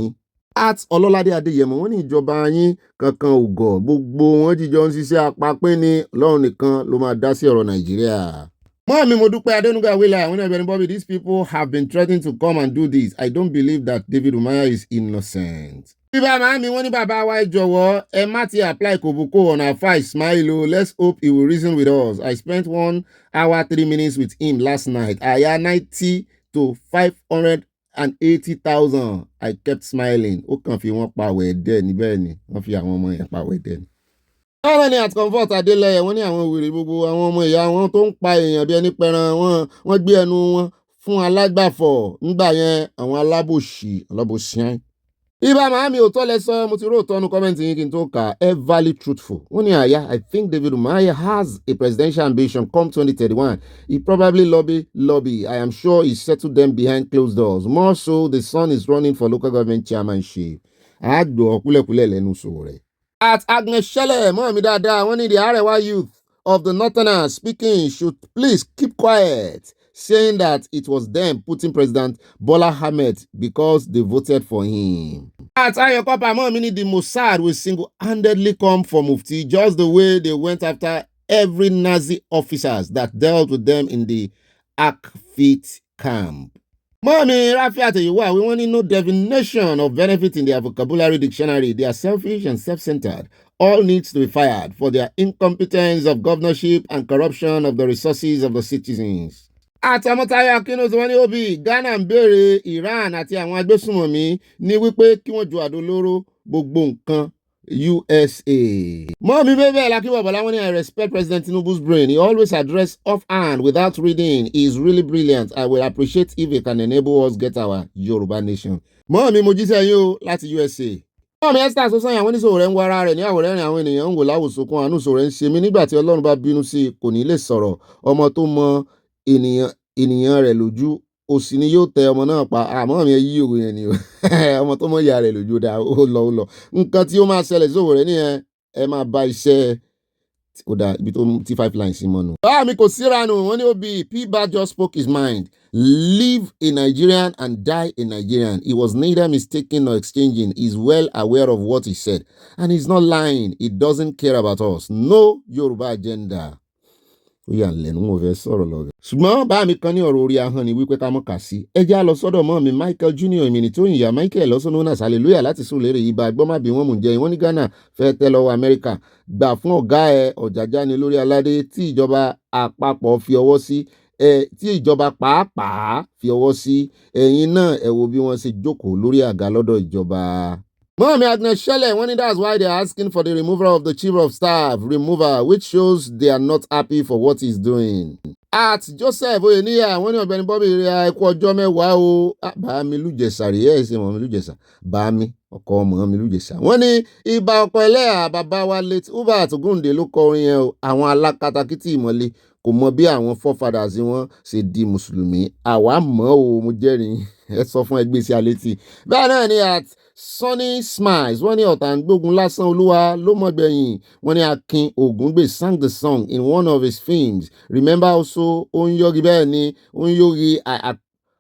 at Ọlọ́ládé Adéyẹmọ wọn ní ìjọba yín kankan ò gọ̀ gbogbo wọn jíjọ ń ṣiṣẹ́ apapẹ́ ní Ọlọ́run nìkan ló máa dá sí ọ̀rọ̀ Nàìjíríà. mọ́ mi mo dúpẹ́ Adénúgà wílẹ̀ àwọn Ọ̀gbẹ́ni Bobby these people have been threatening to come and do this I don't believe that David Umahi is innocent. bíbá màá mi wọ́n ní bàbá wa ẹ jọ̀wọ́ ẹ má ti apply kòbókò on our fight smile o let's hope he will reason with us I spent 1 hour 3 minutes with him last night àyà 90 to 580,000 I kept smiling ó kàn fi wọ́n pàwọ̀ ẹ̀dẹ́ níbẹ̀ ni wọ́n fi àwọn ọmọ yẹn pàwọ̀ ẹ̀dẹ́ ni. báwo ni at comfort Adélẹ́yẹ wọ́n ní àwọn wèrè gbogbo àwọn ọmọ ìyá wọn tó ń pa èèyàn bí ẹni pẹran wọ́n gbé ẹnu wọn fún alágbàfọ̀ nígbà yẹn àwọn alábòsí Ibà màámi òótọ́ lẹ sọ, mo ti rí òótọ́ nu kọ́mẹ́ǹtì yín kí n tó kà everly truthful. Wọ́n ní àyà, I think David Umahi has a presidential ambition come 2031. He probably lobby. I am sure he settled them behind closed doors. More so, the son is running for local government chairmanship. Àgbọ̀ kúlẹ̀kúlẹ̀ lẹ́nu sọ̀rọ̀ rẹ̀. At Agnes Shele, mọ́mí dáadáa, wọ́n ní the Arewa youth of the Northerners speaking should please keep quiet, saying that it was them putting President Bola Ahmed because they voted for him. At Ayokopa, mọ́mí, the Mossad will single-handedly come for Mufti just the way they went after every Nazi officers that dealt with them in the Akfit camp. Mommy, Rafiat, we want no definition of benefit in their vocabulary dictionary. They are selfish and self-centered. All needs to be fired for their incompetence of governorship and corruption of the resources of the citizens. Àtàmọ́tayọ̀ Akínóso wọn ní òbí Ghana ń béèrè Iran àti àwọn agbésùnmọ̀mí ní wípé kí wọ́n ju àdó olóró gbogbo nǹkan USA. Mommy baby, like you, I respect President Tinubu's brain. He always address offhand without reading. He is really brilliant. I will appreciate if he can enable us get our Yorubanation. Mommy, mo jíṣẹ́ yín o láti USA. Mommy Esther Sosan àwọn oníṣòwò rẹ̀ ń wá ara rẹ̀ ní àwòrán ẹ̀rìn àwọn ènìyàn ń wò láwòsókun àánú sọ̀rọ̀ ń ṣe mí nígbà tí Ọlọ́run bá bínú sí i kò ní lè sọ̀rọ̀. Ọmọ tó mọ ènìyàn rẹ̀ lójú òsì ni yóò tẹ ọmọ náà pa àmọ́ mi yí òwe yẹn ni o ọmọ tó mọ ìyá rẹ̀ lójú dáa ó lọ nǹkan tí ó máa ṣẹlẹ̀ sóhùn rẹ̀ nìyẹn ẹ máa bá iṣẹ́ ó dáa ibi tó ti 5 lines sí mọ́nu. báà mi kò síranù wọ́n ní Obi P-Bad just spoke his mind. Live a Nigerian and die a Nigerian. He was neither mistaken nor exchanging. He's well aware of what he said and he's not lying. He doesn't care about us. No Yoruba agenda. Ó yà lẹ́nu mo fẹ́ sọ̀rọ̀ lọ rẹ̀. Ṣùgbọ́n bá mi kan ní ọ̀rọ̀ orí ahọ́n ni wípé ká mọ̀ kà sí. Ẹ já lọ sọ́dọ̀ mọ́ mi Michael Junior ìmìnì tó yìnyà Michael lọ́sọ̀nù náà hallelujah láti sùn lérè ibà gbọ́màbí wọn mú jẹ́ ìwọ́n ní Ghana fẹ́ tẹ́ lọ́wọ́ Amẹ́ríkà gbà fún ọ̀gá ẹ̀ ọ̀jàjà ni lórí aládé tí ìjọba àpapọ̀ fi ọwọ́ sí tí ìjọba pàápàá fi ọwọ́ sí ẹ̀yìn náà ẹ wo bí wọ́n ṣe jókòó lórí àga lọ́dọ̀ ìjọba. Mommy Agnes Shele, when that's why they're asking for the removal of the chief of staff, which shows they are not happy for what he's doing. At Joseph Oyeniya, when you're Ogbeni Bobby, ẹkú ọjọ́ mẹ́wàá o, bá mi lújẹsà rí ẹ̀ ṣe mọ̀ mi lújẹsà, bá mi ọkọ ọmọ mi lújẹsà. Wọ́n ní ibà ọkọ ẹlẹ́yà bàbá wa late Hubert Ogunde ló kọ orin yẹn o, àwọn alákatakítí ìmọ̀le kò mọ bí àwọn forefathers wọn ṣe di mùsùlùmí, àwa mọ̀ o mo jẹ́rìí ẹ sọ fún ẹgbẹ́ sí alétí. Bẹ́ẹ̀ náà ni at Sunny Smiles wọ́n ní ọ̀tá ń gbógun lásán olúwa ló mọ̀gbẹ̀yìn wọ́n ní Akin Ògúngbè sang the song in one of his films. Remember also Onyogi bẹ́ẹ̀ ni Onyogi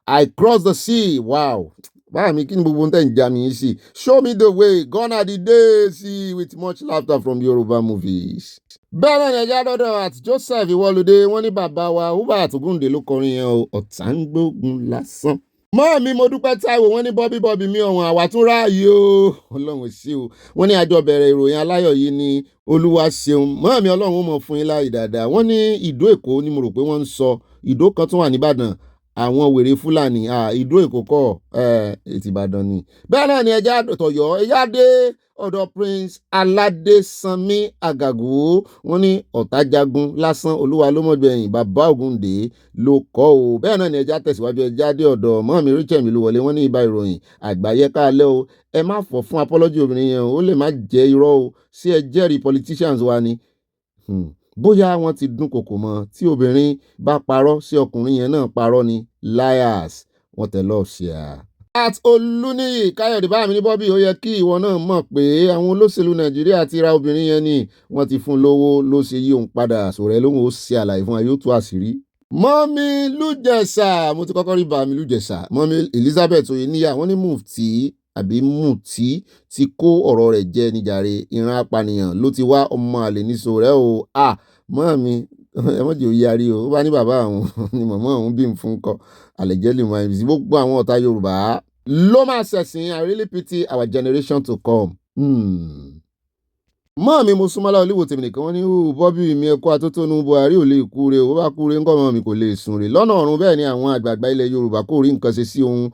I cross the sea. Wow. Báwo mi kí ni gbogbo ń tẹ̀ ń já mi sí? Show me the way, gone are the days with much laughter from Yoruba movies. Bẹ́ẹ̀ náà ni ẹja dọ́dọ̀ at Joseph Ìwọ́lódé wọ́n ní bàbá wa Hubert Ogunde ló kọrin yẹn o ọ̀tá ń gbógun lásán. Mọ́ mi mo dúpẹ́ Táíwò wọ́n ní bọ́bí mi ọ̀hún àwa tún ráàyè o ọlọ́run sí o wọ́n ní àjọ bẹ̀rẹ̀ ìròyìn aláyọ̀ yìí ní olúwa ṣeun mọ́ mi ọlọ́run ó mọ̀ fún yín láì dáadáa wọ́n ní ìdó èkó ni mo rò pé wọ́n ń sọ ìdó kan tún wà níbàdàn àwọn wèrè fúlàní ìdó èkó kọ́ ètì ìbàdàn ni. Bẹ́ẹ̀ náà ni ẹja tọ̀yọ́ ẹja dé ọ̀dọ̀ Prince Aládésanmí Àgàgù wọ́n ní ọ̀tá jagun lásán olúwa ló mọ̀gbẹ̀yìn bàbá Ògúndé ló kọ́ o. Bẹ́ẹ̀ náà ni ẹja tẹ̀síwájú ẹja dé ọ̀dọ̀ mọ́mí Rachel mi ló wọlé wọ́n ní ibà ìròyìn àgbáyé káalẹ́ o ẹ má fọ̀ fún apology obìnrin yẹn ó lè má jẹ́ irọ́ o sí ẹ jẹ́rìí politicians wa ni. Bóyá wọ́n ti dún kòkò mọ́ tí obìnrin bá parọ́ sí ọkùnrin yẹn náà parọ́ ni liars wọ́n tẹ̀ lọ́ọ̀ ṣe à. At Olúníyì Káyọ̀dé bá mi ní Bobby ó yẹ kí ìwọ náà mọ̀ pé àwọn olóṣèlú Nàìjíríà ti ra obìnrin yẹn ni wọ́n ti fún lówó ló ṣe yí òun padà sọ̀rọ̀ ẹ lóhùn ó ṣe àlàyé fún ayé ó tú àṣírí. Mọ́mí Lújẹ̀sà mo ti kọ́kọ́ rí bá mi Lújẹ̀sà mọ́mí Elizabeth Oyeniya wọ́n ní Mufti ti kó ọ̀rọ̀ rẹ̀ jẹ níjàre ìran apànìyàn ló ti wá ọmọ àlè ní sọ̀rẹ́ o mọ́mí ẹ mọ̀ jẹ́ òye arí o ó bá ní bàbá àwọn ni mọ̀mọ́ àwọn bí n fún kọ́ àlẹ́jẹ́lì mọ́ ẹ̀mí sí gbogbo àwọn ọ̀tá Yorùbá ló máa ṣẹ̀sìn I really pity our generation to come. Mọ́ mi mo súnmọ́lá olúwo tèmi nìkan wọ́n ní Bobby mi ẹ̀kọ́ atótónu Buhari ò lè kúre ó bá kúre ńkọ́ mọ́ mi kò lè sùn rè lọ́nà ọ̀run bẹ́ẹ̀ ni àwọn àgbààgbà ilẹ̀ Yorùbá kò rí nǹkan ṣe sí ohun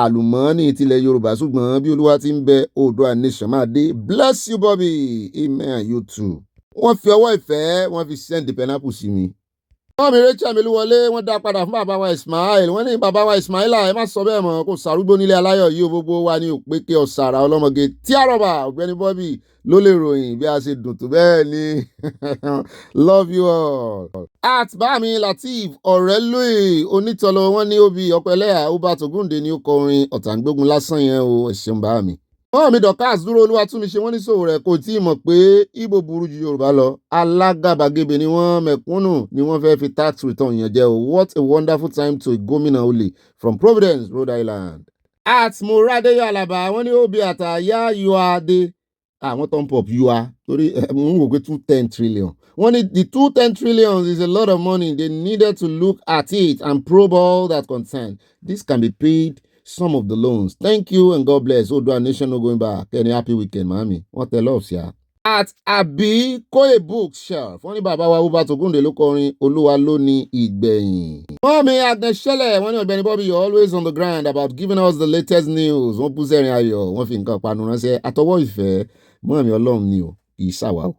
àlùmọ́ọ́nì tilẹ̀ Yorùbá ṣùgbọ́n bí Olúwa ti ń bẹ Oòduà nation máa dé. Bless you Bobby, amen, you too. Wọ́n fi ọwọ́ ìfẹ́ wọ́n fi send the pineapple sí mi. wọ́n mi Rachel Meluwọlé wọ́n dá padà fún bàbá wa Ismail wọ́n ní bàbá wa Ismaila ẹ má sọ bẹ́ẹ̀ mọ́ kó sàrúgbó nílé aláyọ̀ yìí gbogbo wa ní òpékè ọ̀sàrà ọlọ́mọge tí àrọ̀bà Ọ̀gbẹ́ni Bobby ló lè ròyìn bí a ṣe dùn tó bẹ́ẹ̀ ni love you all. At Bami Lateef ọ̀rẹ́ lóye onítọ̀lọ́ wọn ní obì ọ̀pẹ̀lẹ́yà Ubat Ogunde ní ó kọ orin ọ̀tàǹgbógun lásán yẹn o ẹ̀ṣẹ̀ bá mi. Wọ́n mi Dorcas dúró Olúwatúnmiṣe wọ́n ní sòwò rẹ̀ kò tí ì mọ̀ pé Ìgbò burú ju Yorùbá lọ alágàbàgebè ni wọ́n mẹ̀kúnnù ni wọ́n fẹ́ fi tax return yẹn jẹ́ o. What a wonderful time to gómìnà olè from Providence, Rhode Island. At Moradeyo Alaba wọ́n ní obì àtàyà yuade àwọn tó ń pop yua torí mo ń wò pé 210 trillion. Wọ́n ní the 210 trillion is a lot of money. They needed to look at it and probe all that concern. This can be paid some of the loans. Thank you and God bless. Odua Nation no going back. Any happy weekend, mami. What a love, yeah. At Abi Koye Bookshelf. Wọ́n ní bàbá wa Ubat Ogunde ló kọrin Olúwa ló ní ìgbẹ̀yìn. Mọ́mí Agnes Shele wọ́n ní Ọ̀gbẹ́ni Bobby, you're always on the ground about giving us the latest news. Wọ́n bú sẹ́rin ayọ̀, wọ́n fi nǹkan panu ránṣẹ́. Àtọwọ́ ìfẹ́, mọ́mí Ọlọ́run ni o, kì í ṣàwá o.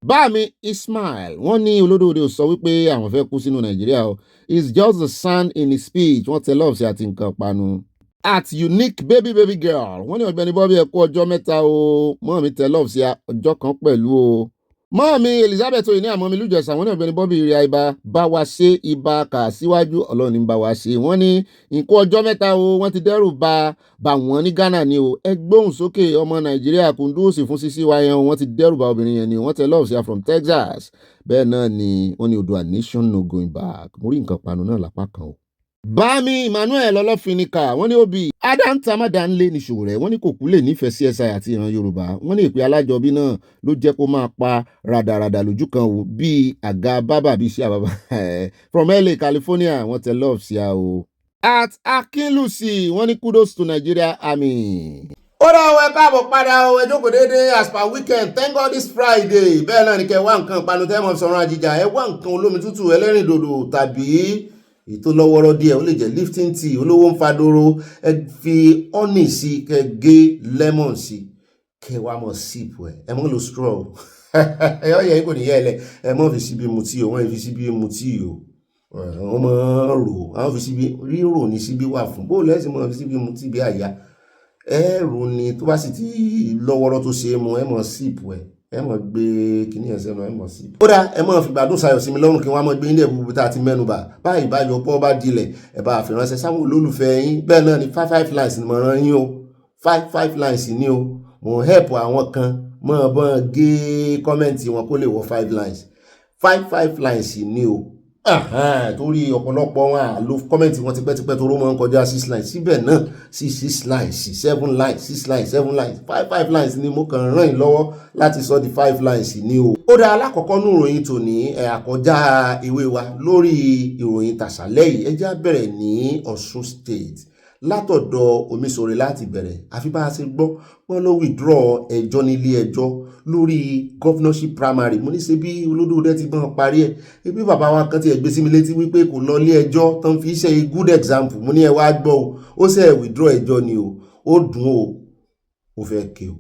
Bámi Ismail wọ́n ní olódòdó sọ wípé àwọn fẹ́ kú sínú Nàìjíríà o. It's just the sand in his speech. Wọ́n tẹ lọ́ọ̀sì àti nǹkan panu. At Unique baby girl wọ́n ní Ọ̀gbẹ́ni Bobby ẹ kú ọjọ́ mẹ́ta o. Mọ́mí tẹ lọ́ọ̀sì ọjọ́ kan pẹ̀lú o. Mọ́mí Elizabeth Oyini àmọ́mí lùjẹ̀sà wọ́n ní Ọ̀gbẹ́ni Bobby ìrìn àìbá bá wa ṣe ibà kà síwájú Ọlọ́run ní bá wa ṣe. Wọ́n ní nǹkan ọjọ́ mẹ́ta o wọ́n ti dẹ́rù bà wọ́n ní Ghana ni o. Ẹ gbóhùn sókè ọmọ Nàìjíríà Kúndùsì fún sísí wa yẹn wọ́n ti dẹ́rù bà obìnrin yẹn ni wọ́n tẹ lọ́ọ̀sì from Texas. Bẹ́ẹ̀ náà ni wọ́n ní Odua Nation no going back. Mo rí nǹkan panu náà lápá kan o. Bámi Emmanuel ọlọ́finika wọ́n ní obì Adam Tamadanle ní Ṣòwòrẹ́ wọ́n ní kò kú lè nífẹ̀ẹ́ CSI àti ìran Yorùbá wọ́n ní ìpè alájọbí náà ló jẹ́ kó máa pa ràdàràdà lójú kan o bíi àga bábà bíi iṣẹ́ àbábà from LA California wọ́n tẹ love sí a o. At Akinlusi wọ́n ní kudos to Nigeria Army. Ó dá owó ẹ káàbọ̀ padà o ẹ jókòó déédéé as per weekend thank God this Friday bẹ́ẹ̀ náà ni kẹ́ wá nǹkan ìpanu tẹ́ mọ̀ sọ̀rọ̀ àjíjà ẹ wá nǹkan olómi tútù ẹlẹ́rìndòdò tàbí ètò lọ́wọ́rọ́ díẹ̀ ó lè jẹ́ lifting tea olówó ń fadoro ẹ fi honey sí kẹ gé lemon sí kẹ wá mọ̀ sip ẹ mọ̀ lo straw ẹ ọ yẹ kò ní yẹ ẹ lẹ ẹ mọ̀ fi síbi mu tí o wọ́n fi síbi mu tí o wọ́n mọ̀ rò àwọn fi síbi rírò ní síbi wà fún bó lẹ́sìn mọ̀ fi síbi mu tí bí àyà ẹ rò ní tó bá sì ti lọ́wọ́rọ́ tó ṣe é mu ẹ mọ̀ sip ẹ mọ̀ gbé kíní ẹ̀sẹ̀ náà ẹ mọ̀ sí. ó dá ẹ mọ̀ fìgbàdùn sayọ̀ sí mi lọ́rùn kí wọ́n mọ̀ gbé nílẹ̀ búburú tá a ti mẹ́nu bà báyìí bá yọ pọ́ bá dilẹ̀ ẹ bá àfihànṣẹ́ sáwọn olólùfẹ́ yín bẹ́ẹ̀ náà ni 5 lines ni mo rán yín o 5 lines ni o mo help àwọn kan mọ̀ bọ́n gé kọ́mẹ́ǹtì wọn kó lè wọ 5 lines 5 lines ni o torí ọ̀pọ̀lọpọ̀ wọn à lo kọ́mẹ́ǹtì wọn tipẹ́tipẹ́ tó ró mọ́ ń kọjá 6 lines síbẹ̀ náà 6 lines 7 lines 6 lines 7 lines 5 lines ni mo kàn ràn yín lọ́wọ́ láti sọ di 5 lines ni o. ó dá alákọ̀ọ́kọ́ nú ìròyìn tòní àkọjá ìwé wa lórí ìròyìn tàṣálẹ́ yìí ẹ já bẹ̀rẹ̀ ní Ọ̀ṣun State látọ̀dọ̀ Omisore láti bẹ̀rẹ̀ àfi bá a ṣe gbọ́ wọ́n ló withdraw ẹjọ́ nílé ẹjọ́ lórí governorship primary mo ní ṣe bí olódòdó ti gbọ́n parí ẹ̀ ebi bàbá wa kan ti ẹ̀gbẹ́ sí mi létí wípé kò lọ ilé ẹjọ́ tó ń fi ṣe good example mo ní ẹ wá gbọ́ o ó ṣe withdraw ẹjọ́ ni o ó dùn o ó fẹ́ ké o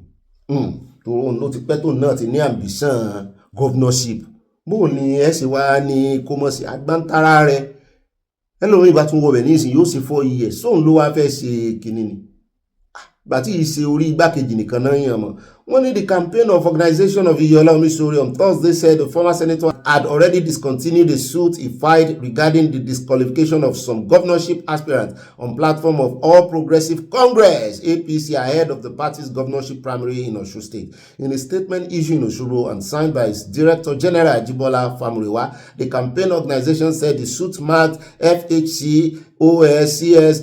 tòun ló ti pẹ́ tóun náà ti ní ambition governorship bó ni ẹ ṣe wá ní kó mọ̀ sí agbántara rẹ̀ ẹlòmíì bá tún wọbẹ̀ ní ìsìn yóò ṣe 4 years sóun ló wá fẹ́ ṣe kínní ni bàtí ìṣe orí igbákejì nìkan náà yàn mọ́ wọ́n ní the campaign of organization of Iyola Omisore on Thursday said the former senator had already discontinued the suit he filed regarding the disqualification of some governorship aspirants on platform of All Progressive Congress APC ahead of the party's governorship primary in Osun State. In a statement issued in Osogbo and signed by its Director General Ajibola Famuriwa, the campaign organization said the suit marked FHC OSCS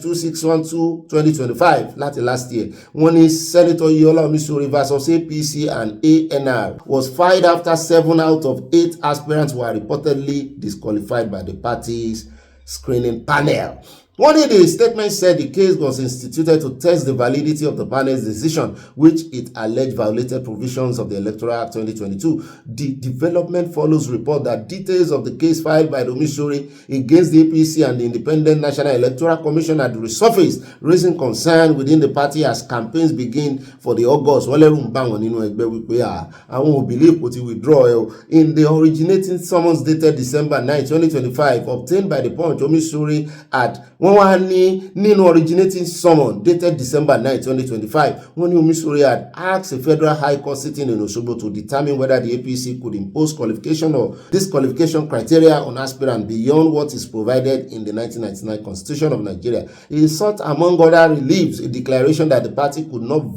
2612-2025 láti last year. One is Senator Iyola Omisore versus APC and ANR was filed after 7 out of 8 aspirants were reportedly disqualified by the party's screening panel. One of the statements said the case was instituted to test the validity of the panel's decision, which it alleged violated provisions of the Electoral Act 2022. The development follows report that details of the case filed by the Omisore against the APC and the Independent National Electoral Commission had resurfaced, raising concern within the party as campaigns begin for the August. I won't believe what he withdraw. In the originating summons dated December 9, 2025, obtained by the Punch, Omisore had nínú originating summon dated December 9, 2025, when Omisore had asked a federal high court sitting in Osogbo to determine whether the APC could impose qualification or disqualification criteria on aspirants beyond what is provided in the 1999 Constitution of Nigeria. He sought, among other reliefs, a declaration that the party could not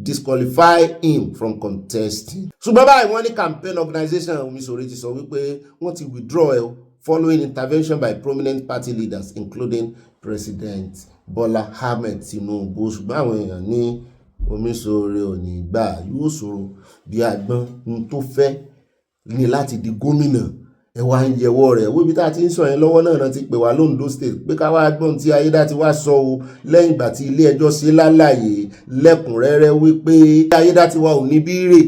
disqualify him from contesting. Ṣùgbọ́n báyìí wọ́n ní campaign organization Omisore ti sọ wípé wọ́n ti withdraw following intervention by prominent party leaders, including President Bola Ahmed Tinubu. Ṣùgbọ́n àwọn èèyàn ní Omisore ò ní gbà, yóò sọ̀rọ̀ bí agbọ́n tó fẹ́ ní láti di gómìnà. Ẹ wá ń yẹwọ́ rẹ̀ wíbi tá a ti ń sọ yẹn lọ́wọ́ náà ti pè wá l'Ondo State pé ká wá gbọ́n tí Ayédatiwa sọ o lẹ́yìn ìgbà tí ilé ẹjọ́ ṣe lálàyé lẹ́kùnrẹ́rẹ́ wípé Ayédatiwa ò ní bírè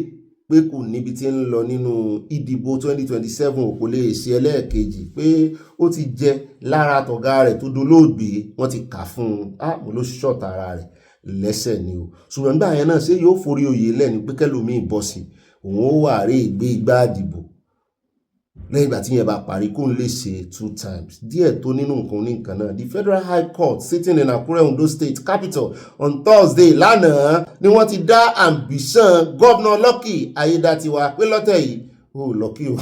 pé kò níbi tí ń lọ nínú ìdìbò 2027 kò lè ṣe ẹlẹ́ẹ̀kejì pé ó ti jẹ lára tọ̀gá rẹ̀ tó dolóògbé wọ́n ti kà fún un mo ló ṣọ̀tà ara rẹ̀ lẹ́sẹ̀ ni o. Ṣùgbọ́n nígbà yẹn náà ṣé yóò forí oyè lẹ́ni pé kẹ́lòmíì bọ́ sí òun ó wà rí ìgbé igbá àdìbò lẹ́yìn ìgbà tí yẹn bá parí kó ń lè ṣe 2 times díẹ̀ tó nínú nǹkan ní nǹkan náà. The Federal High Court sitting in Akure, Ondo State capital on Thursday lánàá ni wọ́n ti dá ambition Governor Lucky Ayedatiwa pé lọ́tẹ̀ yìí Lucky o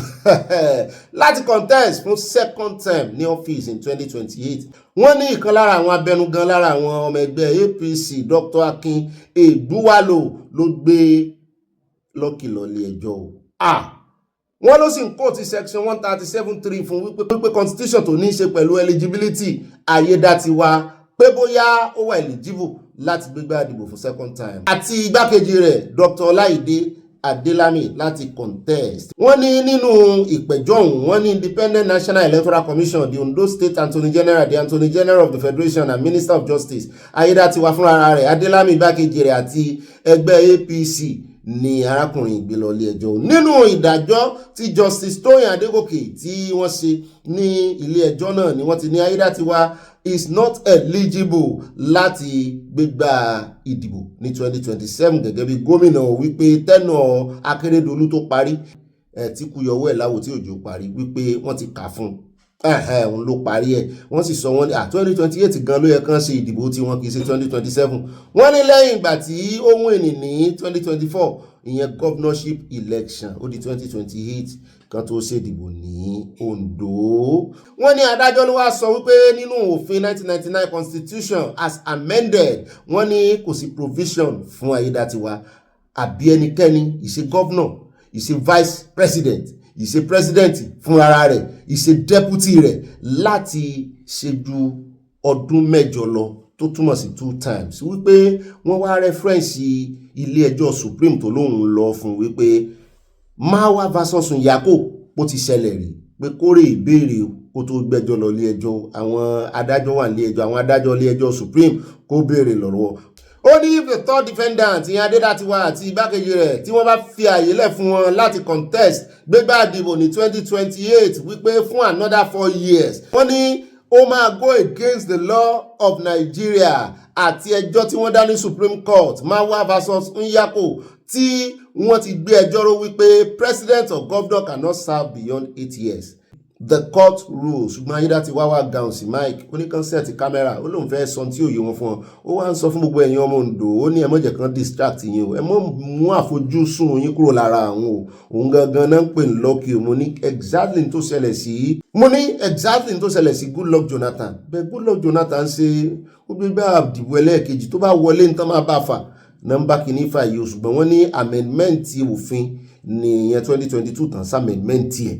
láti contest fún second term ní office in 2028. Wọ́n ní ìkan lára àwọn abẹnugan lára àwọn ọmọ ẹgbẹ́ APC Dr. Akin Egbuwalo ló gbé Lucky lọ ilé ẹjọ́ o. Wọ́n ló sì ń kó ti section 137(3) fún wípé constitution tó ní í ṣe pẹ̀lú eligibility Ayedatiwa pé bóyá ó wà eligible láti gbégbá ìdìbò fún second time àti igbákejì rẹ̀ Dr. Ọláìdé Adélami láti contest. Wọ́n ní nínú ìpẹ̀jọ́ ọ̀hún wọ́n ní Independent National Electoral Commission, the Ondo State Attorney General, the Attorney General of the Federation and Minister of Justice Ayedatiwa fúnra rẹ̀, Adélami igbákejì rẹ̀ àti ẹgbẹ́ APC ní arákùnrin ìgbélọlé ẹjọ́. Nínú ìdájọ́ tí Justice Tóyìn Adégòkè tí wọ́n ṣe ní ilé ẹjọ́ náà ni wọ́n ti ní Ayedatiwa is not eligible láti gbégbá ìdìbò ní 2027 gẹ́gẹ́ bí gómìnà wípé tẹ́nà Akérédolú tó parí tí kú yọwọ́ ẹ̀ láwo tí òjò parí wípé wọ́n ti kà fún òun ló parí ẹ̀. Wọ́n sì sọ wọ́n ní 2028 gan ló yẹ kán ṣe ìdìbò tí wọ́n kì í ṣe 2027. Wọ́n ní lẹ́yìn ìgbà tí ó win ní 2024 ìyẹn governorship election ó di 2028 kan tó ṣèdìbò ní Ondo. Wọ́n ní adájọ́ ló wá sọ wípé nínú òfin 1999 constitution as amended wọ́n ní kò sí provision fún Ayedatiwa àbí ẹnikẹ́ni ìṣe governor ìṣe vice president ìṣe president fúnra rẹ̀ ìṣe deputy rẹ̀ láti ṣe ju ọdún 8 lọ tó túmọ̀ sí 2 times wípé wọ́n wá reference ilé ẹjọ́ supreme tó lóun lọ fún wípé Mawa versus Nyako bó ti ṣẹlẹ̀ rí pé kórè ìbéèrè kó tó gbẹ́jọ́ lọ ilé ẹjọ́ àwọn adájọ́ wà ní ẹjọ́ àwọn adájọ́ ilé ẹjọ́ supreme kó béèrè lọ́rọ̀. Ó ní if the third defendant ìyẹn Adédatiwa àti igbákejì rẹ̀ tí wọ́n bá fi àyè lẹ̀ fún wọn láti contest gbégbá ìdìbò ní 2028 wípé fún another 4 years wọ́n ní ó máa go against the law of Nigeria àti ẹjọ́ tí wọ́n dá ní Supreme Court Mawa versus Nyako tí wọ́n ti gbé ẹjọ́ rò wípé president or governor cannot serve beyond 8 years. The court rules. Ṣùgbọ́n Ayedatiwa wá gàùn sí Mike ó ní kọ́nsẹ̀tì kámẹ́rà ó lóun fẹ́ sọ tí òye wọn fún ọ ó wá ń sọ fún gbogbo ẹ̀yin ọmọ Ondo ó ní ẹ má jẹ́ kán distract yín o ẹ mọ́ mú àfojúsùn yín kúrò lára àwọn o òun gangan náà ń pè ní Lucky mo ní exactly tó ṣẹlẹ̀ sí Goodluck Jonathan bẹ́ẹ̀ Goodluck Jonathan ṣe ó gbégbá àdìbò ẹlẹ́ẹ̀kejì tó bá wọlé ní tán máa bá fà nọ́mbà kìíní fà yìí o ṣùgbọ́n wọ́n ní amendment òfin ní 2022 tán sí amendment ẹ̀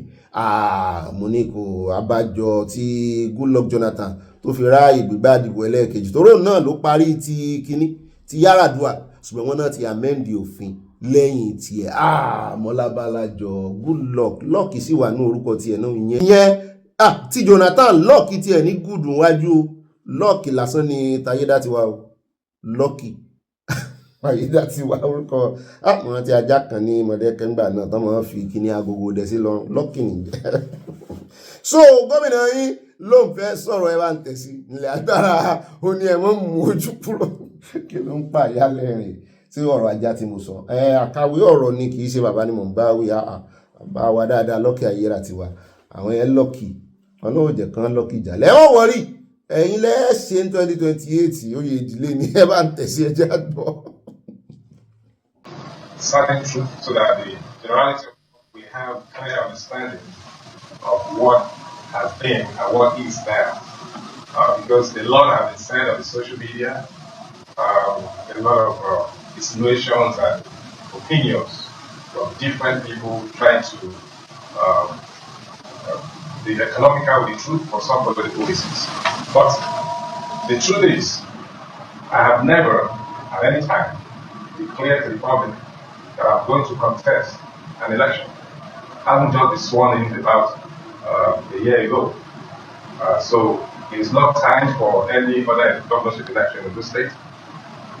mo ní kò abájọ tí Goodluck Jonathan tó fi ráàyè gbígbá ìdìbò ẹlẹ́ẹ̀kejì torí náà ló parí ti kíní ti Yar'Adua ṣùgbọ́n wọ́n náà ti amend òfin lẹ́yìn tiẹ̀ mọ́lábàlájọ Goodluck sì wà ní orúkọ tiẹ̀ náà ìyẹn tí Jonathan lọ́ọ̀kì tiẹ̀ ní gùdù wájú lọ́ọ̀kì lásán ni Ayédatiwa o lọ́ọ̀kì Ayédatiwa orúkọ àwọn tí ajá kan ní mọ̀dẹ́kẹ́ngbà náà tó máa ń fi kíní agogo dẹ̀ sí lọ́rùn lọ́ọ̀kì nìjẹ́ so gómìnà yín ló ń fẹ́ sọ̀rọ̀ ẹ bá ń tẹ̀sí ilẹ̀ agbára ó ní ẹ mọ́ mú ojú kúrò kí ló ń pa ìyálẹ̀ rìn sí ọ̀rọ̀ ajá tí mo sọ àkàwé ọ̀rọ̀ ni kì í ṣe bàbá ni mò ń bá wí bá wa dáadáa lọ́kì Ayédatiwa àwọn yẹn lọ́kì ọlọ́wọ́ jẹ̀ kan lọ́kì ìjà lẹ́wọ̀n wọ̀rí ẹ̀yin lẹ́ẹ̀ṣẹ̀ 2028 oyè ìdílé ni ẹ bá ń tẹ̀sí ẹjẹ́ àgbọ̀. Certain truth so that the generality we have clear understanding of what has been and what is now. Because a lot have been said on the social media, a lot of insinuations and opinions from different people trying to be economical with the truth for some political reasons. But the truth is, I have never at any time declared to the public that I'm going to contest an election. I haven't just been sworn in about a year ago. So it is not time for any other governorship election in this state.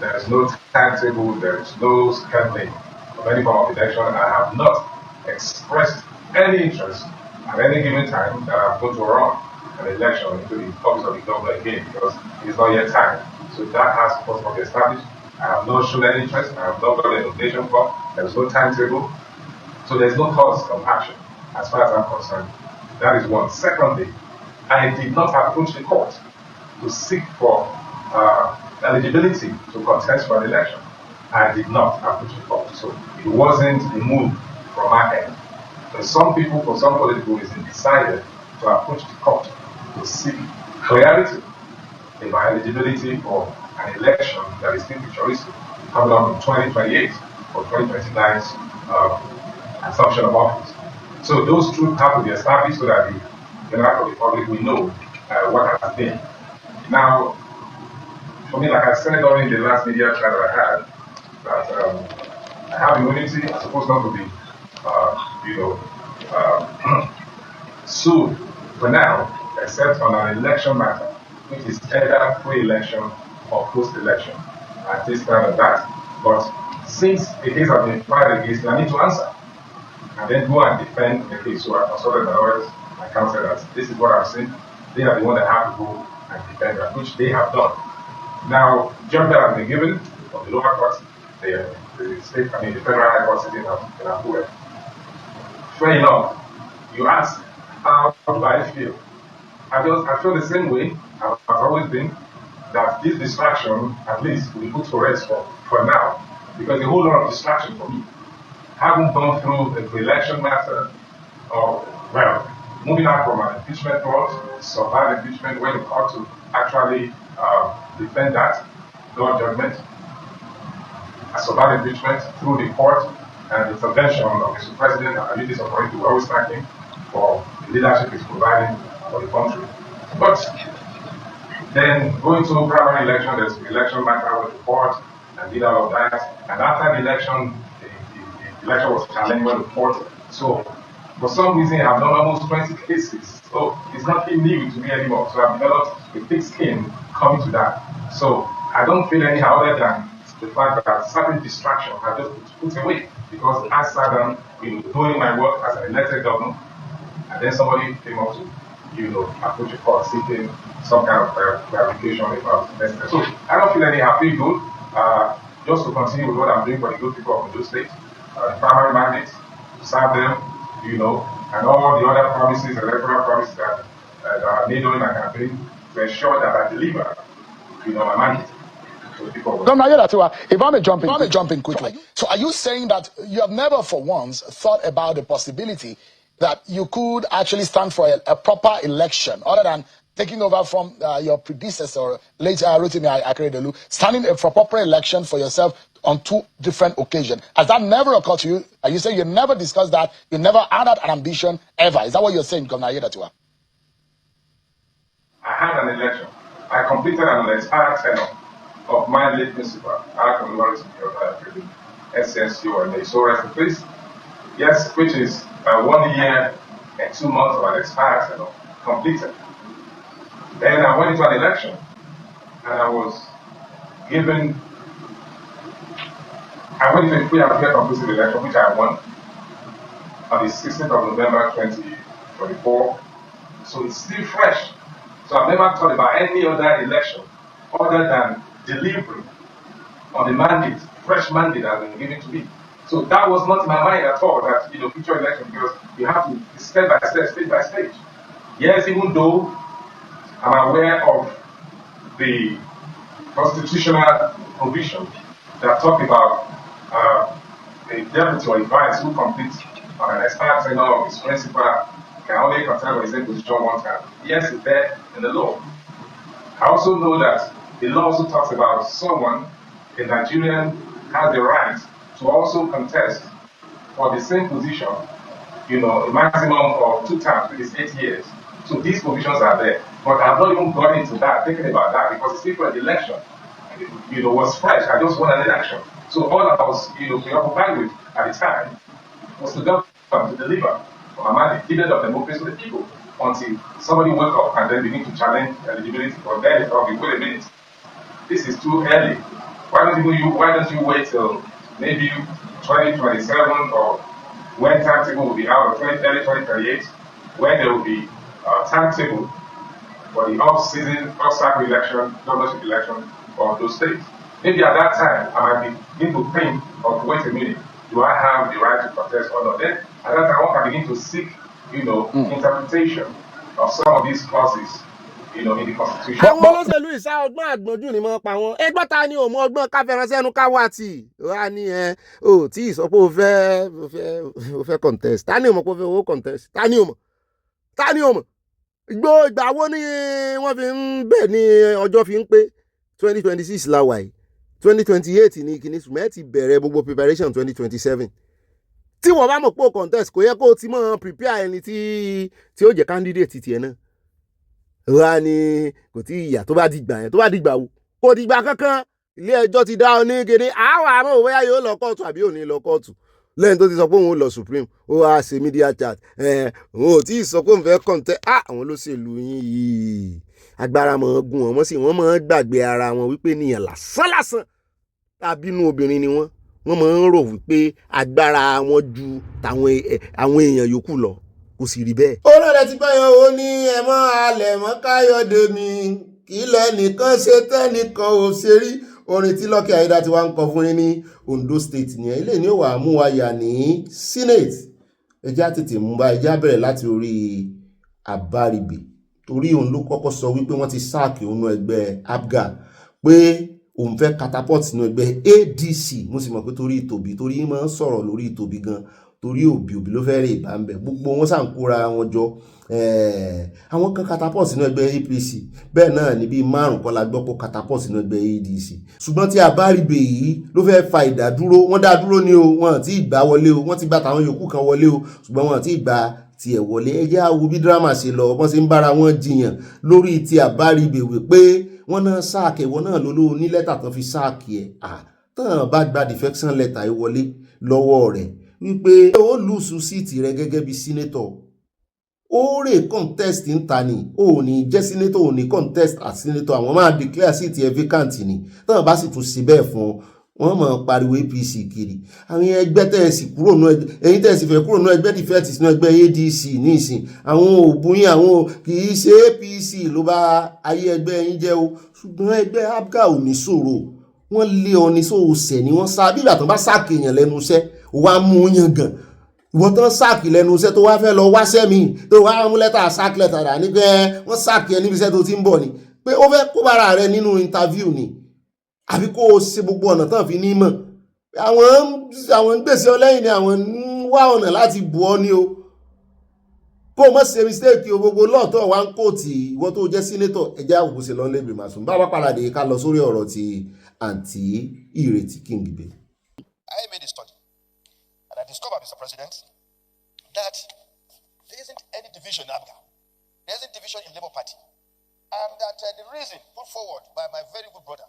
There is no timetable, there is no scheduling of any form of election. I have not expressed any interest at any given time that I'm going to run an election into the office of the governor again, because it is not yet time. So that has first of all established. I have not shown any interest. I have not got an invitation for. There is no timetable. So there is no cause of action as far as I'm concerned. That is one. Secondly, I did not approach the court to seek for eligibility to contest for an election. I did not approach the court. So it wasn't a move from my end. But some people, for some political reason, decided to approach the court to seek clarity in my eligibility for an election that is still futuristic, coming up in 2028 or 2029's assumption of office. So those truths have to be established so that the general public will know what has been. Now, for me, like I said during the last media chat that I had, that I have immunity. I'm supposed not to be, sued for now, except on an election matter, which is either pre-election or post-election. At this time of that, but since the case has been filed against me, I need to answer and then go and defend the case. So I consulted my lawyers, my counsel that this is what I've seen. They are the ones that have to go and defend that, which they have done. Now, judgment has been given from the lower court, the federal high court sitting in Abuja. Fair enough. You ask, how do I feel? I feel the same way I've always been, that this distraction, at least, will be put to rest for now, because a whole lot of distraction for me. Haven't gone through the pre-election matter, or, well, moving out from an impeachment court, survive impeachment, when you ought to actually defend that, God judgment, a survive impeachment through the court and the intervention of Mr. President and the leaders of authority. We always thank him for the leadership he's providing for the country. But then going to primary election, there's the election matter with the court and did all of that. And after the election, the election was challenged with the court. So for some reason, I've done almost 20 cases. So it's nothing new to me anymore. So I've developed a thick skin coming to that. So I don't feel anyhow other than the fact that certain distractions have just put away. Because I sat down, doing my work as an elected governor, and then somebody came up to, approach the court seeking some kind of clarification about this. So I don't feel anyhow. I feel good. Just to continue with what I'm doing for the good people of the state. The primary mandate, to serve them, and all the other promises, electoral promises that are made during my campaign to ensure that I deliver, my mandate. Governor Ayedatiwa, if I may jump in quickly. So are you saying that you have never for once thought about the possibility that you could actually stand for a proper election, other than taking over from your predecessor, late Rotimi Akeredolu, standing for proper election for yourself on two different occasions? Has that never occurred to you? Are you saying you never discussed that? You never had that ambition ever? Is that what you're saying, Governor Ayedatiwa? I had an election. I completed an entire tenure of my late principal, SNCO, and so rest in peace. Yes, which is 1 year and 2 months of an expired tenure. completed. Then I went into an election, and I went into a free and fair conclusive election, which I won on the 16th of November 2024. So it's still fresh. So I've never thought about any other election other than delivery on the mandate, fresh mandate that has been given to me. So that was not in my mind at all, that future election, because you have to step by step, stage by stage. Yes, even though I'm aware of the constitutional provision that talk about a deputy or a vice who completes an expired tenure of his principal can only contest for the same position one time. Yes, it's there in the law. I also know that the law also talks about someone, a Nigerian, has the right to also contest for the same position, a maximum of 2 terms, which is 8 years. So these provisions are there. But I've not even gone into that, thinking about that, because it's different election. Was fresh. I just won an election. So all I was, preoccupied with at the time was to deliver on my mandate, given of democracy to the people, until somebody wake up and then begin to challenge eligibility. But then it's okay, wait a minute. This is too early. Why don't you wait till maybe 2027 or when timetable will be out, or early 2038, when there will be a timetable for the off-cycle election, governorship election for those states. Maybe at that time, I might begin to think of, wait a minute, do I have the right to contest or not? Then at that time, I begin to seek, interpretation of some of these clauses, in the Constitution. Àwọn olóṣèlú ìsá ọgbọ́n àgbọ̀njú ni mo pa wọn. Ẹgbọ́n ta ni ò mọ ọgbọ́n káfẹ́ránṣẹ́nu káwá tì. Wá ní tí ì sọ pé o fẹ́ contest. Ta ni ò mọ̀ pé o fẹ́ owó contest? Ta ni ò mọ̀? Ta ni ò mọ̀? Ìgbà wo ni wọ́n fi ń bẹ̀ ní ọjọ́ fi ń pé 2026 la wà yìí. 2028 ni kìíní sùmẹ́ ti bẹ̀rẹ̀ gbogbo preparation 2027. Tí wọ́n bá mọ̀ pé o contest kò yẹ kó o ti mọ̀ prepare ẹni tí ó jẹ́ candidate tiẹ̀ náà. Wá ní kò tí ìyà tó bá dìgbà yẹn tó bá dìgbà wo kò dìgbà kankan, ilé ẹjọ́ ti dá ọ ní gèdè àwọn àmọ́ òwe yóò lọ kóòtù àbí ò ní lọ kóòtù lẹ́yìn tó ti sọ pé òun ò lọ supreme ó wá ṣe media chat òun ò tí ì sọ pé òun fẹ́ contest. Àwọn olóṣèlú yín yìí agbára mọ̀ gun wọn sí wọ́n mọ̀ gbàgbé ara wọn wípé níyàn lásán tàbí inú obìnrin ni wọ́n mọ̀ ń rò wípé agbára wọn ju àwọn èèyàn yòókù lọ. Kò sì rí bẹ́ẹ̀. Ó náà ti báyọ̀ ó ní ẹ̀mọ́ alẹ̀ mọ́ Káyọ̀dé mi kí lẹ́nìkan ṣe tẹ́nìkan ò ṣe rí. Orin tí Lucky Ayédatiwa ń kọ fún yín ní Ondo State nìyẹn. Ilé ní ó wà mú wa yà ní Senate. Ẹjá tètè mú bá ẹjá bẹ̀rẹ̀ láti orí Àbárìbè torí òun ló kọ́kọ́ sọ wípé wọ́n ti sáàkì òun ẹgbẹ́ APGA pé òun fẹ́ catapult sínú ẹgbẹ́ ADC. Mo sì mọ̀ pé torí Ìtòbí torí máa ń sọ̀rọ̀ lórí Ìtòbí gan torí òbí ló fẹ́ rè bá ń bẹ̀ gbogbo wọn sàn kóra wọn jọ àwọn kan catapult sínú ẹgbẹ́ APC bẹ́ẹ̀ náà ní bíi 5 kan la gbọ́ pé catapult sínú ẹgbẹ́ ADC ṣùgbọ́n tí Àbárìbè yìí ló fẹ́ fa ìdádúró wọ́n dá dúró ní o wọ́n ti gbà wọlé o wọ́n ti gba tàwọn yòókù kan wọlé o ṣùgbọ́n wọ́n ti gbà tiẹ̀ wọlé. ẹ jẹ́ á wo bí drama ṣe lọ wọ́n ṣe ń bára wọn jiyàn lórí ti Àbárìbè wípé wọ́n náà sáàkì ìwọ náà lóló ní lẹ́tà tán fi sáàkì ẹ̀ tán bá gba defection letter yìí wọlé lọ́wọ́ rẹ̀ wípé ó lùsù síìtì rẹ̀ gẹ́gẹ́ bí sínétọ̀ ó rè contest ń ta ni ó ní jẹ́ sínétọ̀ ò ní contest as sínétọ̀ àwọn máa declare síìtì ẹ̀ vacant ni tán bá sì tún ṣe bẹ́ẹ̀ fún wọn mọ̀ pariwo APC kiri àwọn ẹgbẹ́ tẹ̀sí kúrò nú ẹgbẹ́ ẹ̀yin tẹ̀sí fẹ́ kúrò nú ẹgbẹ́ defect sínú ẹgbẹ́ ADC nísìn àwọn òbúyìn àwọn kì í ṣe APC ló bá ayé ẹgbẹ́ yín jẹ́ o ṣùgbọ́n ẹgbẹ́ APGA ò ní ṣòro wọ́n lé ọ ní sóòsẹ̀ ni wọ́n sá bí ìgbà tó bá sáàkì èèyàn lẹ́nu iṣẹ́ wá mú yàn gan ìwọ́n tán sáàkì lẹ́nu iṣẹ́ tó wá fẹ́ lọ wáṣẹ́ mi tó wá mú lẹ́tà sáàkì lẹ́tà rà ní pé wọ́n sáàkì ẹ níbi iṣẹ́ tó ti ń bọ̀ ni pé ó fẹ́ kó bára rẹ nínú interview ni àbí kó o ṣe gbogbo ọ̀nà tán fi ní mọ̀ àwọn gbèsè ọlẹ́yìn ni àwọn ń wá ọ̀nà láti bù ọ́ ní o kó o mọ̀ ṣe mistake o gbogbo lọ́ọ̀tọ̀ wá ń kó tí ìwọ tó jẹ́ sínétọ̀ ẹjẹ́ àwòkúṣe lọ́n lẹ́gbẹ̀ẹ́ máa sùn bá wá padà dé ká lọ sórí ọ̀rọ̀ ti àǹtí Ìrètí Kíngbe. I made a study and I discovered, Mr. President, that there isn't any division in APGA. There isn't division in Labour Party. And that the reason put forward by my very good brother,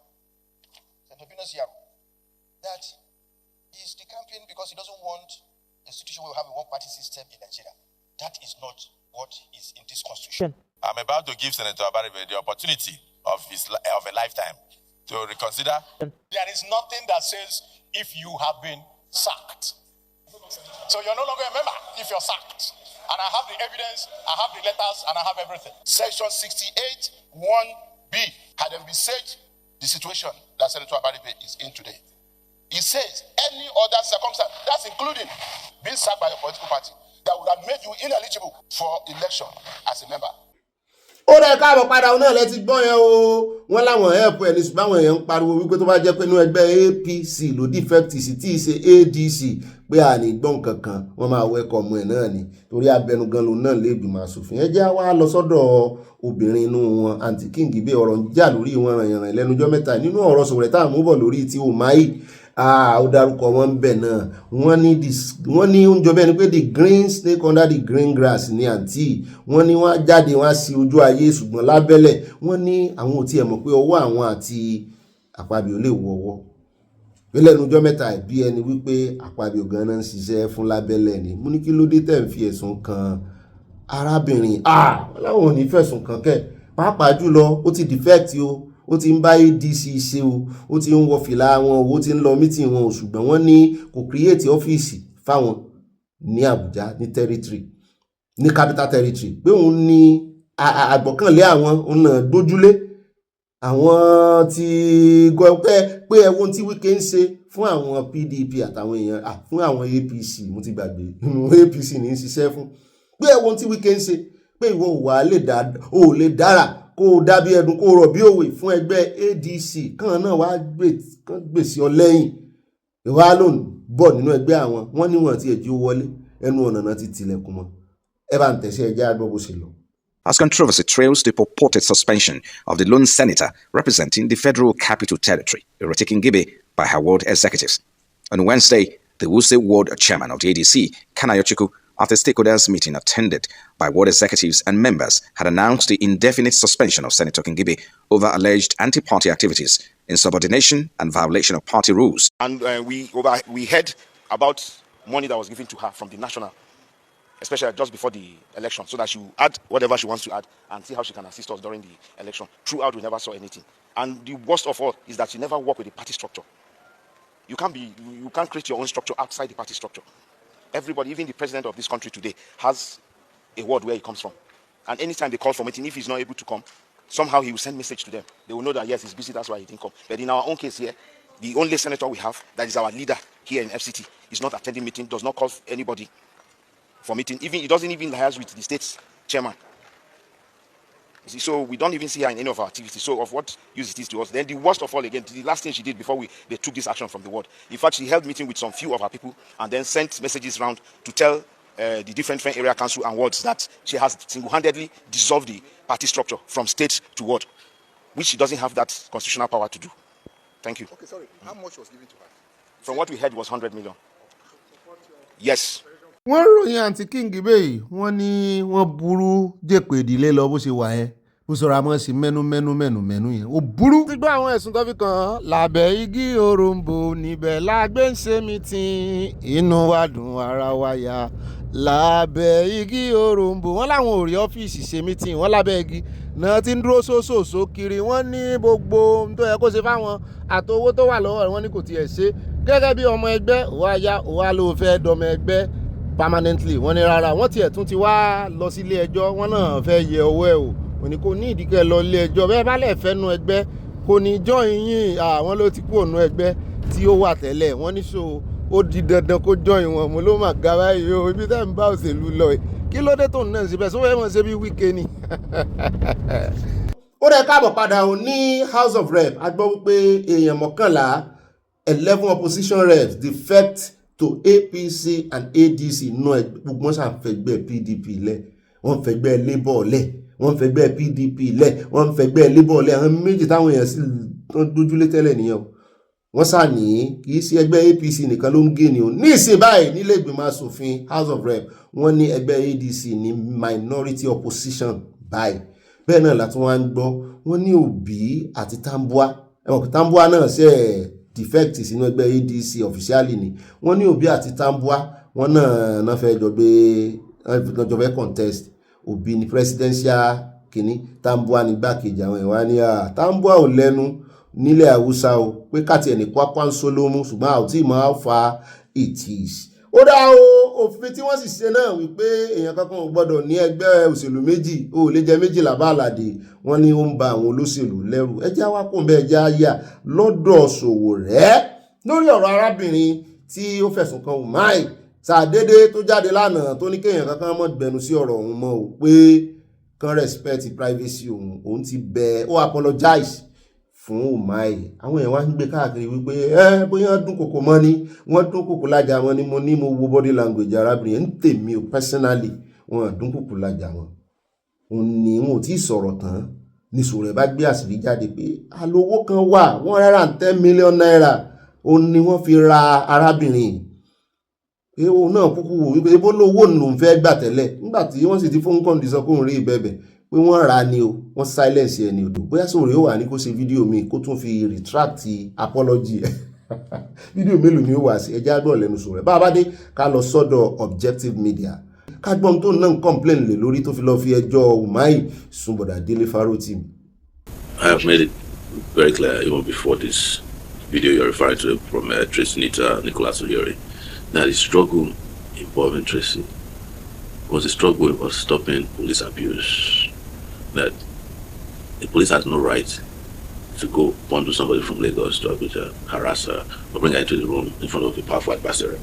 that he's the campaign because he doesn't want a situation where we have a one-party system in Nigeria. That is not what is in this constitution. I'm about to give Senator Abala the opportunity of a lifetime to reconsider. There is nothing that says if you have been sacked. So you're no longer a member if you're sacked. And I have the evidence, I have the letters, and I have everything. Section 68, 1B had envisaged the situation that Senator Abala is in today. It says any other circumstance, that's including being sacked by a political party, that would have made you ineligible for election as a member. Ó rẹ̀ káàbọ̀ padà òun náà lẹ́ti gbọ́n yẹn o wọ́n láwọn help ẹni ṣùgbọ́n àwọn èèyàn ń pariwo wípé tó bá jẹ́ pé inú ẹgbẹ́ APC ló defect sí tí í ṣe ADC pé a ní gbọ́n kankan wọ́n máa welcome ẹ̀ náà ni torí abẹnugan lòun náà lè gbìmọ̀ aṣòfin ẹ jẹ́ wá lọ sọ́dọ̀ obìnrin inú wọn àǹtí King Ibe ọ̀rọ̀ ń jà lórí wọn rànyànràn lẹ́nujọ́ mẹ́ta nínú ọ̀rọ̀ sọ̀rọ̀ tá à mú bọ̀ lórí ti umahi ó dárúkọ wọn bẹ̀ náà wọ́n ní oúnjẹ bẹ́ẹ̀ ni pé the green snake under the green grass ni àǹtí wọ́n ní wọ́n jáde wọ́n sí ojú ayé ṣùgbọ́n lábẹ́lẹ̀ wọ́n ní àwọn ò tiẹ̀ mọ̀ pé ọwọ́ àwọn àti Akpabio lè wọ ọwọ́ lẹ́nujọ́ mẹ́ta bí ẹni wípé Akpabio gan-an ń ṣiṣẹ́ fún lábẹ́lẹ̀ ni mo ní kí ló dé tẹ̀ ń fi ẹ̀sùn kan arábìnrin láwọn ò ní fẹ̀sùn kan kẹ́ pàápàá jùlọ ó ti defect o ó ti ń bá ADC ṣe ó ti ń wọ fìlà wọn ó ti ń lọ meeting wọn ṣùgbọ́n wọ́n ní kò create ọ́fíìsì fáwọn ní Àbújá ní territory ní capital territory pé òun ní àgbọ̀kànlé àwọn òun náà gbójúlé àwọn tí gbọ́ pé ẹwọ́n tí Wike ń ṣe fún àwọn PDP àtàwọn èèyàn fún àwọn APC mo ti gbàgbé APC ní í ṣiṣẹ́ fún pé ẹwọ́n tí Wike ń ṣe pé ìwọ ò lè dára kó o dábí ẹdun kó o rọ̀ bí òwe fún ẹgbẹ́ ADC kan náà wá gbèsè ọ lẹ́yìn ìwà lónìí bọ̀ nínú ẹgbẹ́ àwọn wọ́n ní wọ́n ti ẹ̀jí ó wọlé ẹnu ọ̀nà náà ti tilẹ̀kùn mọ́ ẹ bá ń tẹ̀sẹ̀ ẹjẹ́ àgbọ̀ bó ṣe lọ. As controversy trails the purported suspension of the lone senator representing the Federal Capital Territory, Iroyin Akojopo, by her ward executives. On Wednesday, the Wuse ward chairman of the ADC, Kanayochukwu, at a stakeholders meeting attended by ward executives and members, had announced the indefinite suspension of Senator Akojopo over alleged anti-party activities, insubordination and violation of party rules. And we heard about money that was given to her from the national, especially just before the election, so that she will add whatever she wants to add and see how she can assist us during the election. Throughout, we never saw anything. And the worst of all is that she never worked with the party structure. You can't create your own structure outside the party structure. Everybody, even the president of this country today, has a word where he comes from. And anytime they call for meeting, if he's not able to come, somehow he will send message to them. They will know that, yes, he's busy, that's why he didn't come. But in our own case here, the only senator we have, that is our leader here in FCT, is not attending meeting, does not call anybody for meeting. Even he doesn't even liaise with the state's chairman. You see, so we don't even see her in any of our activities. So of what use it is to us. Then the worst of all, again, the last thing she did before they took this action from the ward. In fact, she held meeting with some few of her people and then sent messages around to tell the different area council and wards that she has single-handedly dissolved the party structure from state to ward, which she doesn't have that constitutional power to do. Thank you. Okay, sorry. How much was given to her? From what we heard, it was 100 million. Yes. Wọ́n ròyìn àǹtí King Ibe yìí wọ́n ní wọ́n burú jèpè ìdílé lọ bó ṣe wà yẹn bó sọ̀rọ̀ àmọ́ sí mẹ́nu yẹn ó burú. ti gbọ́ àwọn ẹ̀sùn tó fi kàn án lábẹ́ igi òrombó níbẹ̀ lágbé ń ṣe mítìn inú wa dùn ara wa yá lábẹ́ igi òrombó wọ́n láwọn ò rí ọ́fíìsì ṣe mítìn wọ́n lábẹ́ igi náà ti ń dúró sóṣòṣò kiri wọ́n ní gbogbo tó yẹ kó ṣe fáwọn àtowó tó wà lọ́wọ́ wọn ní kò tiẹ̀ ṣe gẹ́gẹ́ bí ọmọ ẹgbẹ́ òwa ló fẹ́ dọmọ ẹgbẹ́ permanently wọ́n ní rárá wọ́n tiẹ̀ tún ti wá lọ sí ilé ẹjọ́ wọ́n náà fẹ́ yẹ owó ẹ̀ o òní kò ní ìdíkẹ́ lọ ilé ẹjọ́ bẹ́ẹ̀ bá lẹ̀ fẹ́ nu ẹgbẹ́ kò ní join yín àwọn ló ti kú òun ẹgbẹ́ tí ó wà tẹ́lẹ̀ wọ́n ní so ó di dandan kó join wọn mo ló mà ga báyìí o ibi tẹ́ ń bá òṣèlú lọ ẹ̀ kí ló dé tó ń náà síbẹ̀ sọ́wọ́ ẹ̀ mọ̀ ṣe bí Wike ni. ó rẹ̀ káàbọ̀ padà ò ní House of Rep a gbọ́ wípé èèyàn 11 opposition reps defect to APC and ADC gbogbo wọn ṣàfẹ́gbẹ́ PDP lẹ̀ wọ́n fẹ́gbẹ́ Labour lẹ̀ wọ́n fẹ́gbẹ́ PDP lẹ̀ wọ́n fẹ́gbẹ́ Labour lẹ̀ àwọn méjì táwọn èèyàn sì dójúlé tẹ́lẹ̀ nìyẹn o wọ́n sà ní kì í sí ẹgbẹ́ APC nìkan ló ń gé ni o ní ìsìn báyìí nílé ìgbìmọ̀ asòfin House of Rep wọ́n ní ẹgbẹ́ ADC ní minority opposition báyìí bẹ́ẹ̀ náà látún wá ń gbọ́ wọ́n ní Obi àti Tambuwa ẹ̀wọ̀n Tambuwa náà ṣe defect sínú ẹgbẹ́ ADC officially ni wọ́n ní Obi àti Tambuwa wọ́n náà fẹ́ jọ fẹ́ contest Obi ni presidential kìíní, Tambuwa ní gbákejì àwọn ìwà ní Tambuwa ò lẹ́nu nílẹ̀ Haúsá o pé káti ẹni kwakwa ń solómú ṣùgbọ́n àwòtí máa fa it is. Ó dá o òfin tí wọ́n sì ṣe náà wípé èèyàn kankan ò gbọ́dọ̀ ní ẹgbẹ́ òṣèlú méjì ó lè jẹ méjì làbá àlàdé wọ́n ní ó ń ba àwọn olóṣèlú lẹ́rù. Ẹjẹ́ wá kún bẹ́ẹ̀ ẹjẹ́ àyà lọ́dọ̀ Sowore lórí ọ̀rọ̀ arábìnrin tí ó fẹ̀sùn kan umahi ṣàdédé tó jáde lánàá tó ní kéèyàn kankan mọ́ gbẹnu sí ọ̀rọ̀ òun mọ́ o pé kan respect privacy òun ti bẹ̀ ó apologize fún umahi. Àwọn èèyàn wá ń gbé káàkiri wípé bóyá dún kòkò mọ́ ni wọ́n dún kòkò lájà wọn ni mo wo body language arábìnrin ń tèmi o personally wọ́n dún kòkò lájà wọn. Òun ni wọn ò tí ì sọ̀rọ̀ tán ní Sowore bá gbé àṣírí jáde pé alówó kan wà 110 million naira òun ni wọ́n fi ra arábìnrin. Pé òun náà kúkú wò wípé bó lówó lòun fẹ́ gbà tẹ́lẹ̀ nígbà tí wọ́n sì ti fún kọ́ńdì sọ kóun rí ìbẹ̀bẹ̀ pé wọ́n ra ni o wọ́n silence ẹni odò. Bóyá Sowore ó wà ní kó ṣe fídíò mi kó tún fi retract apology fídíò mélòó ni ó wà sí ẹjẹ́ àgbọ̀ lẹ́nu Sowore. Bá a bá dé ká lọ sọ́dọ̀ Objective Media ká gbọ́n tó náà ń complain lè lórí tó fi lọ́ọ́ fi ẹjọ́ umahi sùn bọ̀dà Délé Fárótì. I have made it very clear even before this video you're referring to from Tracy Nicholas Oyeri that the struggle involving Tracy was a struggle about stopping police abuse. That the police has no right to go bundle somebody from Lagos to Abuja, harass her, or bring her into the room in front of a powerful adversary.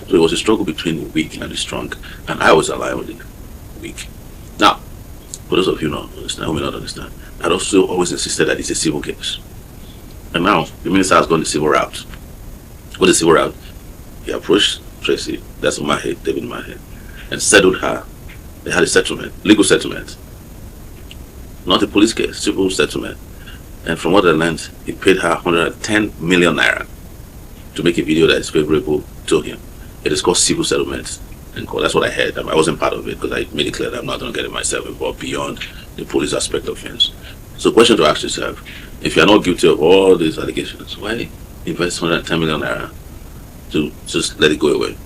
So it was a struggle between the weak and the strong, and I was aligned with the weak. Now, for those of you who don't understand, who may not understand, I also always insisted that it's a civil case. And now the minister has gone the civil route. What is the civil route? He approached Tracy, that's Umahi, David Umahi, and settled her. They had a settlement, legal settlement. Not a police case, civil settlement. And from what I learned, he paid her 110 million naira to make a video that is favorable to him. It is called civil settlement. And that's what I heard. I wasn't part of it because I made it clear that I'm not going to get myself involved beyond the police aspect of things. So question to ask yourself, if you're not guilty of all these allegations, why invest 110 million naira to just let it go away?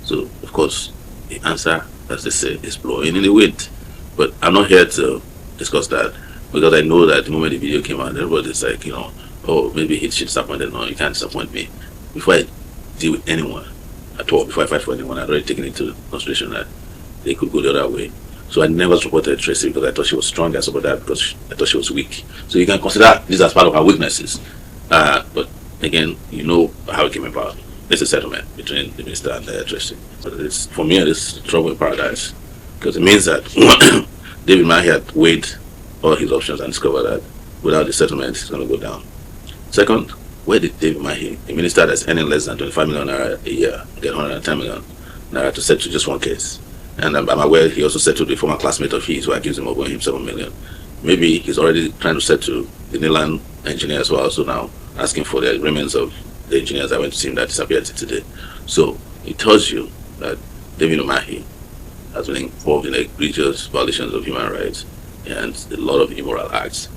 So, of course, the answer, as they say, is blowing in the wind. But I'm not here to discuss that because I know that the moment the video came out, everybody's like, oh, maybe he's disappointed. No, you can't disappoint me. Before I deal with anyone at all, before I fight for anyone, I'd already taken into consideration that they could go the other way. So I never supported Tracy because I thought she was strong. I supported her because I thought she was weak. So you can consider this as part of her weaknesses. But again, you know how it came about. It's a settlement between the minister and Tracy. But for me, it's trouble in paradise because it means that David Umahi had weighed all his options and discovered that without the settlement, it's going to go down. Second, where did David Umahi, a minister that's earning less than 25 million naira a year, get 110 million naira to settle just one case? And I'm aware he also settled a former classmate of his who accused him of owing him 7 million. Maybe he's already trying to settle the Nilan engineer as well, so now asking for the remains of the engineers that went to see him that disappeared today. So it tells you that David Umahi has been involved in egregious violations of human rights and a lot of immoral acts.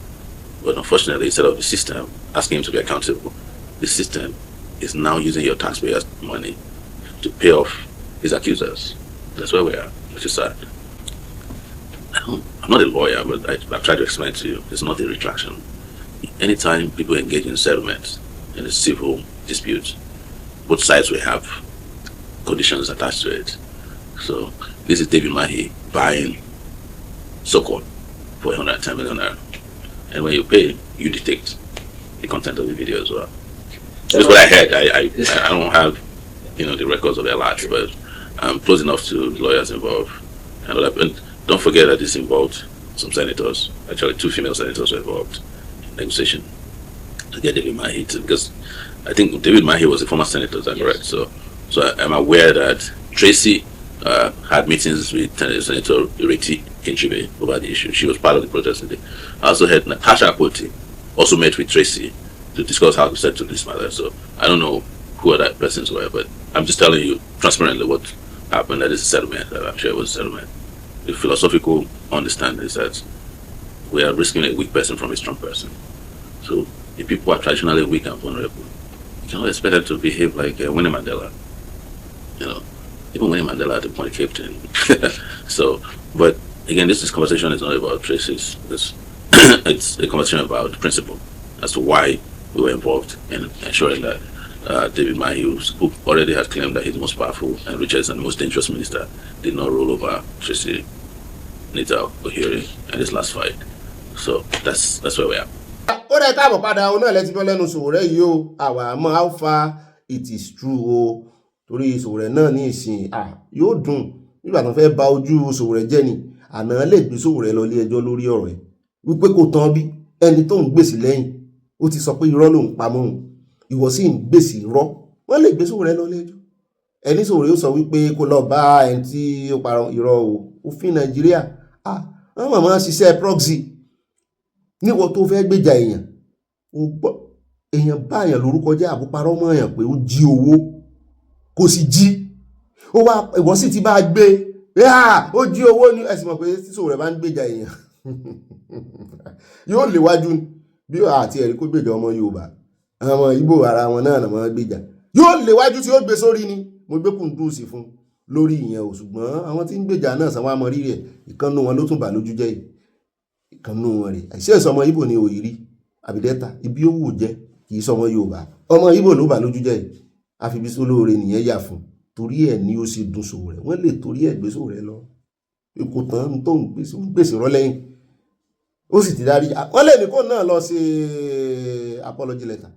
But unfortunately, instead of the system asking him to be accountable, the system is now using your taxpayers' money to pay off his accusers. That's where we are, which is sad. I'm not a lawyer, but I've tried to explain to you, it's not a retraction. Anytime people engage in settlements, in a civil dispute, both sides will have conditions attached to it. So this is David Umahi buying so-called for 110 million naira. And when you pay, you dictate the content of the video as well. That's what I heard. I don't have, the records of their lives, but I'm close enough to the lawyers involved. And don't forget that this involved some senators. Actually, 2 female senators were involved in negotiation to get David Umahi to, because I think David Umahi was a former senator, is that correct? So I'm aware that Tracy had meetings with Senator Ireti Kinchibe over the issue. She was part of the protest today. I also heard Natasha Akpoti also met with Tracy to discuss how to settle this matter. So I don't know who other persons were, but I'm just telling you transparently what happened. That is a settlement. I'm sure it was a settlement. The philosophical understanding is that we are risking a weak person from a strong person. So if people are traditionally weak and vulnerable, you cannot expect them to behave like Winnie Mandela. Even Winnie Mandela at the point of Cape Town. So, but again, this conversation is not about traces. It's a conversation about principle as to why we were involved in ensuring that David Mahi, who already had claimed that he's the most powerful and richest and most dangerous minister, did not roll over Tracy Nita Ohiori in this last fight. So that's where we are. Ó rẹ̀ káàbọ̀ padà òun náà lẹ́tí gbọ́ lẹ́nu Sowore yìí o, àwa àmọ́ how far it is true o, torí Sowore náà ní ìsìn yóò dùn nígbà tó fẹ́ ba ojú Sowore jẹ́ ni, àná lè gbé Sowore lọ ilé ẹjọ́ lórí ọ̀rọ̀ ẹ̀ wípé kò tán bí ẹni tó ń gbèsè lẹ́yìn ó ti sọ pé irọ́ ló ń pamọ́ òun, ìwọ sì ń gbèsè irọ́, wọ́n lè gbé Sowore lọ ilé ẹjọ́. Ẹni Sowore ó sọ wípé kó lọ bá ẹni tí ó parọ́ irọ́ o, òfin Nàìjíríà wọ́n mọ̀ ṣiṣẹ́ proxy níwọ tó fẹ́ gbèjà èèyàn ó gbọ́ èèyàn báyàn lórúkọ jẹ́ àbúparọ́ mọ́ èèyàn pé ó jí owó kò sì jí ó wá ìwọ sì ti bá gbé ó jí owó ní ẹ̀sìn mọ̀ pé tí Sowore bá ń gbèjà èèyàn yóò léwájú bí àti ẹ̀rí kó gbèjà ọmọ Yorùbá ọmọ Ìgbò ara wọn náà mọ̀ gbèjà yóò léwájú tí ó gbé sórí ni mo gbé kùndùsì fún lórí ìyẹn ò ṣùgbọ́n àwọn tí ń gbèjà náà sanwó àmọ́ rírì ẹ̀ ìkànnù wọn ló tún bà lójú jẹ́ yìí ìkànnù wọn rè àìsí ẹ̀sọ́ ọmọ Ìgbò ní òyìrí àbídẹ́ta ibi ó wù jẹ́ kì í sọ ọmọ Yorùbá ọmọ Ìgbò ló bà lójú jẹ́ yìí àfibí sólóore nìyẹn yà fún torí ẹ̀ ní ó sì dùn Sowore wọ́n lè torí ẹ̀ gbé Sowore lọ kò tán tó ń gbèsè rọ́ lẹ́yìn ó sì ti dárí wọ́n lè ní kó náà lọ sí apology letter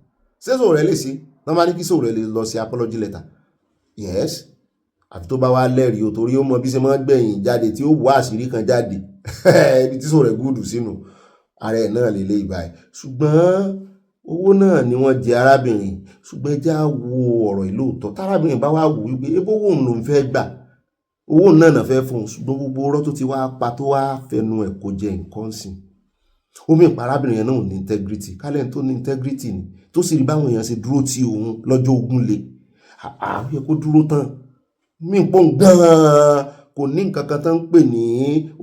ṣé Sowore lè ṣe wọ́n máa ní kí Sowore lè lọ sí apology letter yes àfi tó bá wá lẹ́rìí o torí ó mọ bí ṣe máa gbẹ̀yìn jáde tí ó wá àṣírí kan jáde ibi tí Sowore gúdù sínú ààrẹ náà lè lé ìbáyìí ṣùgbọ́n owó náà ni wọ́n jẹ arábìnrin ṣùgbọ́n ẹjá wo ọ̀rọ̀ ìlóòótọ́ tárábìnrin bá wá wù wípé ebó owó òun ló ń fẹ́ gbà owó náà náà fẹ́ fún un ṣùgbọ́n gbogbo ọ̀rọ̀ tó ti wá pa tó wá fẹnu ẹ̀ kó jẹ nǹkan sìn omi ìpa arábìnrin yẹn náà ò ní integrity kálẹ̀ tó ní integrity ni tó sì rí báwọn èèyàn ṣe dúró tí òun lọ́jọ́ ogun le àwọn yẹ kó dúró tán mí pọ́n gan-an kò ní nǹkan kan tán ń pè ní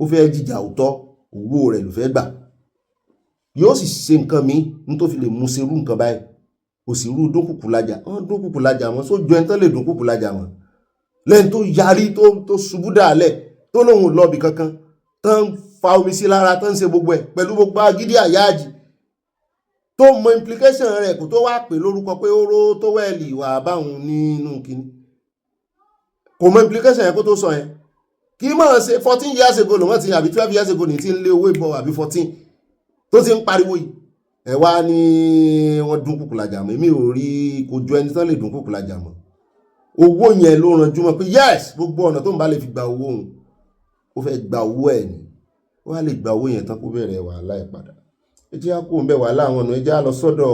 ó fẹ́ jìjà òótọ́ owó rẹ̀ ló fẹ́ gbà yóò sì ṣe nǹkan mi ní tó fi lè mú serú nǹkan báyìí kò sí irú dúnkùkù lájà wọ́n dúnkùkù lájà wọn sójú ẹni tán lè dúnkùkù lájà wọn lẹ́yìn tó yarí tó ṣubú dàálẹ̀ tó lóun lọ́ọ̀bì kankan tán fa omi sí lára tán ṣe gbogbo ẹ̀ pẹ̀lú gbogbo agídí àyáàjì tó mọ implication rẹ̀ kò tó wá pè lórúkọ pé ó ró tó wẹ̀lì wà báwọn nínú kínní kò mọ implication yẹn kó tó sọ yẹn kí mọ̀ ṣe 14 years ago lòun ti àbí 12 years ago ní ti ń lé owó ìbọ̀ àbí 14 tó ti ń pariwo yìí ẹ wá ní wọ́n dún kùkù lájà mọ́ èmi ò rí kò ju ẹni tán lè dún kùkù lájà mọ́ owó yẹn ló ranjú mọ́ pé yes gbogbo ọ̀nà tó ń bá lè fi gba owó òun ó fẹ́ gba owó ẹ̀ ni ó wá lè gba owó yẹn tán kó bẹ̀rẹ̀ wàhálà ẹ̀ padà ẹ jẹ́ kó ń bẹ̀ wàhálà àwọn ọ̀nà ẹ jẹ́ lọ sọ́dọ̀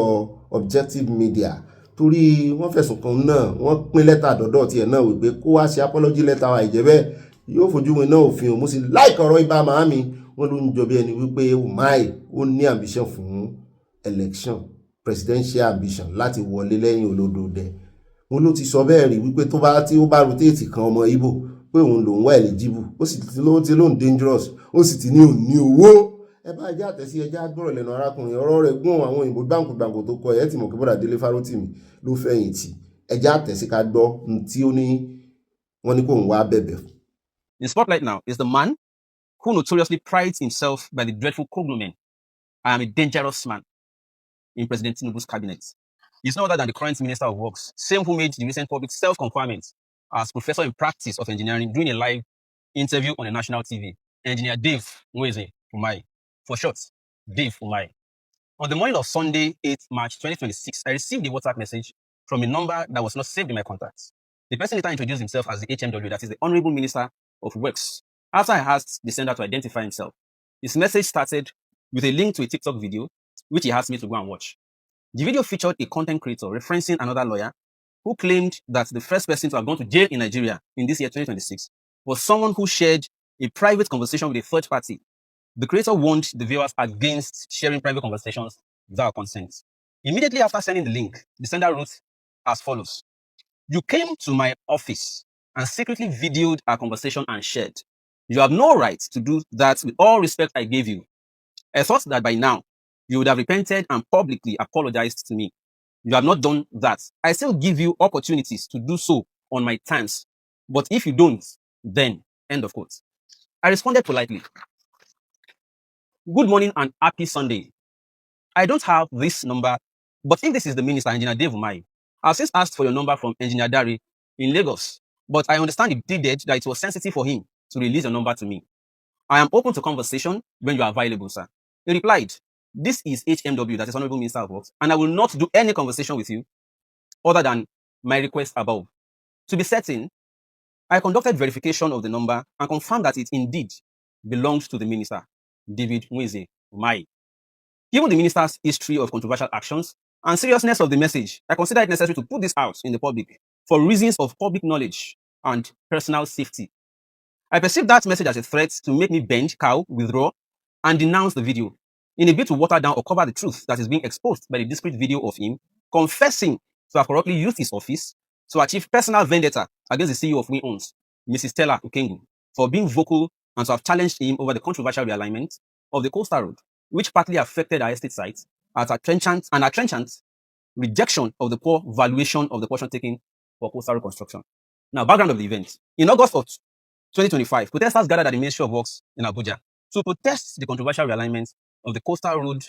objective media torí wọ́n fẹ̀sùn kan náà wọ́n pín lẹ́tà àdọ́dọ̀ tiẹ̀ náà wípé kó wá ṣe apology letter wa ìjẹ́ bẹ́ẹ̀ yóò fojú wọn náà òfin òun sí láìka ọ̀rọ̀ ibà màámi wọ́n ló ń jọ bí ẹni wípé umahi ó ní ambition fún election presidential ambition láti wọlé lẹ́yìn olódòdẹ wọn ló ti sọ bẹ́ẹ̀ rí wípé tí ó bá rotate kan ọmọ Ìgbò pé òun lòun wà eligible ó sì ti lóun dangerous ó sì ti ní òun ní owó ẹ bá ẹjá àtẹ̀sí ẹjá gbọ́rọ̀ lẹ́nu arákùnrin ọ̀rọ̀ rẹ̀ gún àwọn òyìnbó gbàǹkùgbàǹkù tó kọ ẹ̀ tí mọ̀ kí bọ́dà Délé Fárótìmí ló fẹ̀yìntì ẹjá àtẹ̀sí ká gbọ́ tí ó ní wọ́n ní kó ń wá bẹ̀bẹ̀. In spotlight now is the man who notoriously prides himself by the dreadful cognomen, "I am a dangerous man," in President Tinubu's cabinet. He's no other than the current Minister of Works, same who made the recent public self-confinement as Professor in Practice of Engineering during a live interview on a national TV, Engineer Dave Umahi. For short, Dave Umahi. On the morning of Sunday, 8 March 2026, I received a WhatsApp message from a number that was not saved in my contacts. The person later introduced himself as the HMW, that is the Honorable Minister of Works. After I asked the sender to identify himself, his message started with a link to a TikTok video, which he asked me to go and watch. The video featured a content creator referencing another lawyer who claimed that the first person to have gone to jail in Nigeria in this year 2026 was someone who shared a private conversation with a third party. The creator warned the viewers against sharing private conversations without consent. Immediately after sending the link, the sender wrote as follows: "You came to my office and secretly videoed our conversation and shared. You have no right to do that with all respect I gave you. I thought that by now, you would have repented and publicly apologized to me. You have not done that. I still give you opportunities to do so on my terms. But if you don't, then," end of quote. I responded politely. Good morning and happy Sunday. I don't have this number, but if this is the minister, Engineer Dave Umahi, I've since asked for your number from Engineer Dari in Lagos, but I understand he did that it was sensitive for him to release your number to me. I am open to conversation when you are available, sir. He replied, this is HMW, that is Honorable Minister of Works, and I will not do any conversation with you other than my request above. To be certain, I conducted verification of the number and confirmed that it indeed belongs to the minister, David Umahi. Given the minister's history of controversial actions and seriousness of the message, I consider it necessary to put this out in the public for reasons of public knowledge and personal safety. I perceive that message as a threat to make me bend, cow, withdraw, and denounce the video in a bid to water down or cover the truth that is being exposed by the discrete video of him confessing to have corruptly used his office to achieve personal vendetta against the CEO of WinHomes, Mrs. Stella Okengu, for being vocal and to have challenged him over the controversial realignment of the Coastal Road, which partly affected our estate sites as a trenchant rejection of the poor valuation of the portion taken for coastal road construction. Now, background of the event. In August of 2025, protesters gathered at the Ministry of Works in Abuja to protest the controversial realignment of the Coastal Road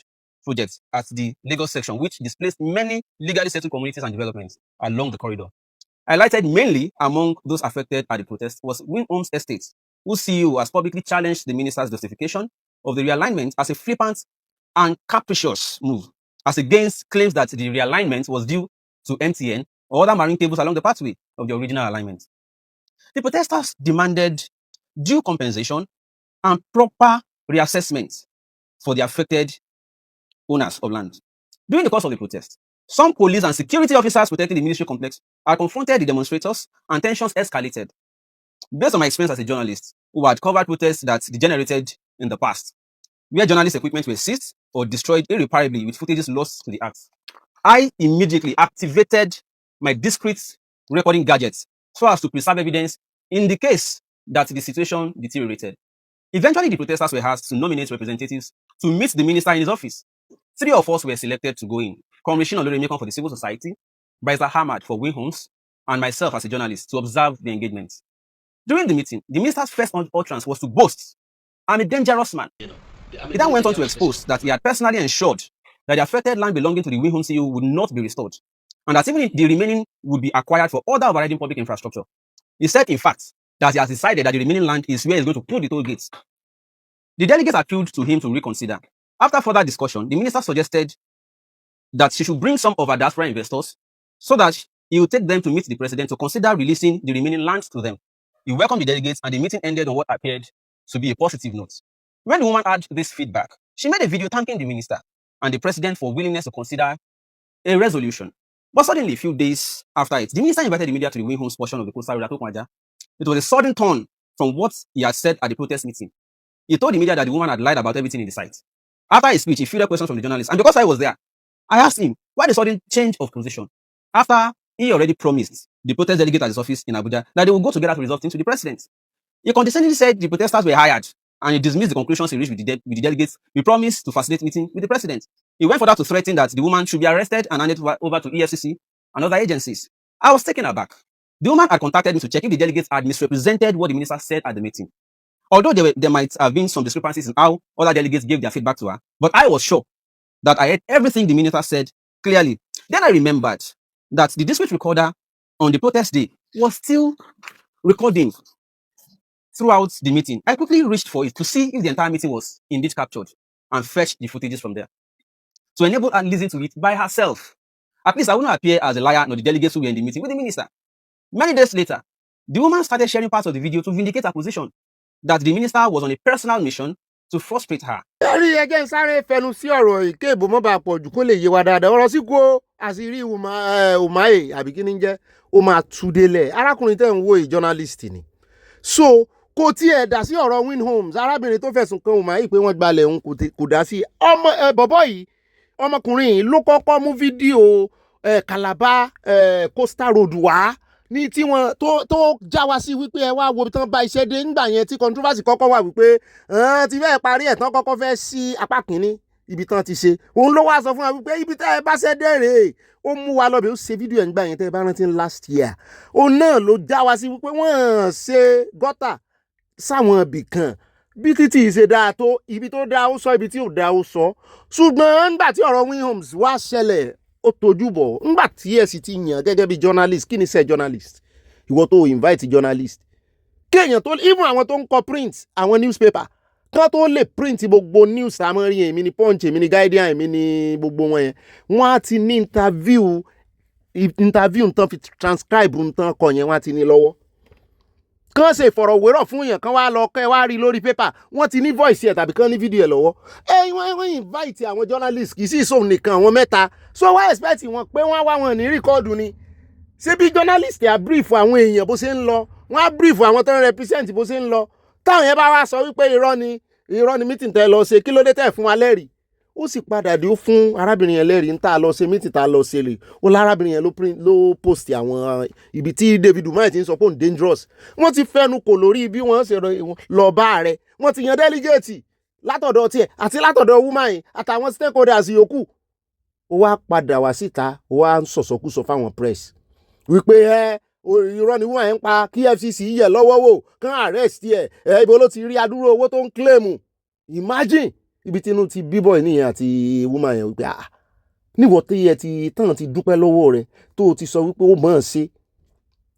project at the Lagos section, which displaced many legally settled communities and developments along the corridor. Highlighted mainly among those affected at the protest was WinHomes Estate, whose CEO has publicly challenged the minister's justification of the realignment as a flippant and capricious move, as against claims that the realignment was due to MTN or other marine cables along the pathway of the original alignment. The protesters demanded due compensation and proper reassessment for the affected owners of land. During the course of the protest, some police and security officers protecting the ministry complex had confronted the demonstrators and tensions escalated. Based on my experience as a journalist who had covered protests that degenerated in the past, where journalist equipment were seized or destroyed irreparably with footages lost to the act, I immediately activated my discrete recording gadgets so as to preserve evidence in the case that the situation deteriorated. Eventually, the protesters were asked to nominate representatives to meet the minister in his office. 3 of us were selected to go in. Commissioner Oloremekon for the civil society, Bryza Hamad for WinHomes, and myself as a journalist to observe the engagement. During the meeting, the minister's first utterance was to boast, "I'm a dangerous man." He then went on to expose that he had personally ensured that the affected land belonging to the WinHomes CEO would not be restored, and that even the remaining would be acquired for other overriding public infrastructure. He said, in fact, that he has decided that the remaining land is where he's going to put the toll gates. The delegates appealed to him to reconsider. After further discussion, the minister suggested that she should bring some of her diaspora investors so that he would take them to meet the president to consider releasing the remaining land to them. He welcomed the delegates and the meeting ended on what appeared to be a positive note. When the woman had this feedback, she made a video thanking the minister and the president for willingness to consider a resolution. But suddenly, a few days after it, the minister invited the media to the WinHomes portion of the Coastal Road at Okwaja. It was a sudden turn from what he had said at the protest meeting. He told the media that the woman had lied about everything in the site. After his speech, he fielded questions from the journalists, and because I was there, I asked him why the sudden change of position after he already promised the protest delegate at his office in Abuja that they would go together to resolve things with the president. He condescendingly said the protesters were hired, and he dismissed the conclusions he reached with the delegates. He promised to facilitate meeting with the president. He went further to threaten that the woman should be arrested and handed over to EFCC and other agencies. I was taken aback. The woman had contacted me to check if the delegates had misrepresented what the minister said at the meeting. Although there might have been some discrepancies in how other delegates gave their feedback to her, but I was sure that I heard everything the minister said clearly. Then I remembered that the district recorder on the protest day was still recording throughout the meeting. I quickly reached for it to see if the entire meeting was indeed captured and fetched the footages from there to enable her to listen to it by herself. At least I would not appear as a liar nor the delegates who were in the meeting with the minister. Many days later, the woman started sharing parts of the video to vindicate her position that the minister was on a personal mission to frustrate her. Ẹ̀rí ẹjẹ́ sáré fẹnu sí ọ̀rọ̀ ìkéèbó mọ́ bá pọ̀ jù kó lè yé wa dáadáa. Ọ̀rọ̀ sí kó Asiri Umahi àbí kí ni jẹ́ ó máa tú délẹ̀. Arákùnrin tẹ́ ń wo journalist ni. So kò tiẹ̀ dá sí ọ̀rọ̀ WinHomes. Arábìnrin tó fẹ̀sùn kan Umahi pé wọ́n gbalẹ̀ òun kò dá sí. Bọ̀bọ́ yìí ọmọkùnrin yìí ló kọ́kọ́ mú fídíò Calabar Coastal Road wá ní tí wọ́n tó já wa sí wípé ẹ wá wo tán bá iṣẹ́ dé ńgbà yẹn tí controversy kọ́kọ́ wà wípé ti fẹ́ parí ẹ̀ tán kọ́kọ́ fẹ́ sí apá kìíní ibi tán ti ṣe òun ló wá sọ fún wa wípé ibi tẹ́ ẹ bá ṣẹ́ dé rèé ó mú wa lọ́bẹ̀ ó ṣe fídíò ẹ̀ ńgbà yẹn tẹ́ ẹ bá rántí last year òun náà ló já wa sí wípé wọ́n ṣe gọ́tà sáwọn ibì kan bí títí ṣe dáa tó ibi tó dáa ó sọ ibi tí ò dáa ó sọ ṣùgbọ́n nígbà tí ọ̀rọ̀ Williams wá ṣẹlẹ̀ ó tojú bọ̀ nígbà tí ẹ sì ti yàn gẹ́gẹ́ bí journalist kí ni ṣe journalist ìwọ tó invite journalist kéèyàn tó even àwọn tó ń kọ print àwọn newspaper kán tó lè print gbogbo news àmọ́rí èmi ni Punch èmi ni Guardian èmi ni gbogbo wọn yẹn wọ́n á ti ní interview nǹkan fi transcribe nǹkan kọ yẹn wọ́n á ti ní lọ́wọ́ kán ṣe ìfọ̀rọ̀wérọ̀ fún yẹn kán wá lọ kẹ́ wá rí lórí pépà wọ́n ti ní voice ẹ̀ tàbí kán ní fídíò ẹ̀ lọ́wọ́ wọ́n invite àwọn journalist kì í sì sóhun nìkan àwọn mẹ́ta so wá expect wọn pé wọ́n wá wọn ní rìkọ́ọ̀dù ni ṣé bí journalist á brief àwọn èèyàn bó ṣe ń lọ wọ́n á brief àwọn tó ń represent bó ṣe ń lọ táwọn yẹn bá wá sọ wípé irọ́ ni meeting tẹ́ lọ ṣe kí ló dé tẹ́ fún wa lẹ́rìí ó sì padà dé ó fún arábìnrin yẹn lẹ́rìí ń tà lọ ṣe meeting tá lọ ṣe lè ó lárábìnrin yẹn ló post àwọn ibi tí David Umahi ti ń sọ pé òun dangerous wọ́n ti fẹnu kò lórí bí wọ́n ṣe lọ bá rẹ̀ wọ́n ti yan delegate látọ̀dọ̀ tiẹ̀ àti látọ̀dọ̀ Umahi àtàwọn stakeholders yòókù ó wá padà wá síta ó wá ń sọ̀sọ̀kúsọ fáwọn press wípé irọ́ ni Umahi ń pa kí FCC yẹ̀ lọ́wọ́ wò kán arrest ẹ̀ ibo ló ti rí adúrú owó tó ń claim imagine ibi tí inú ti bíbọ̀ ènìyàn àti Umahi yẹn wípé níwọ̀ tí ẹ ti tán ti dúpẹ́ lọ́wọ́ rẹ̀ tó o ti sọ wípé ó mọ̀ ọ́n ṣe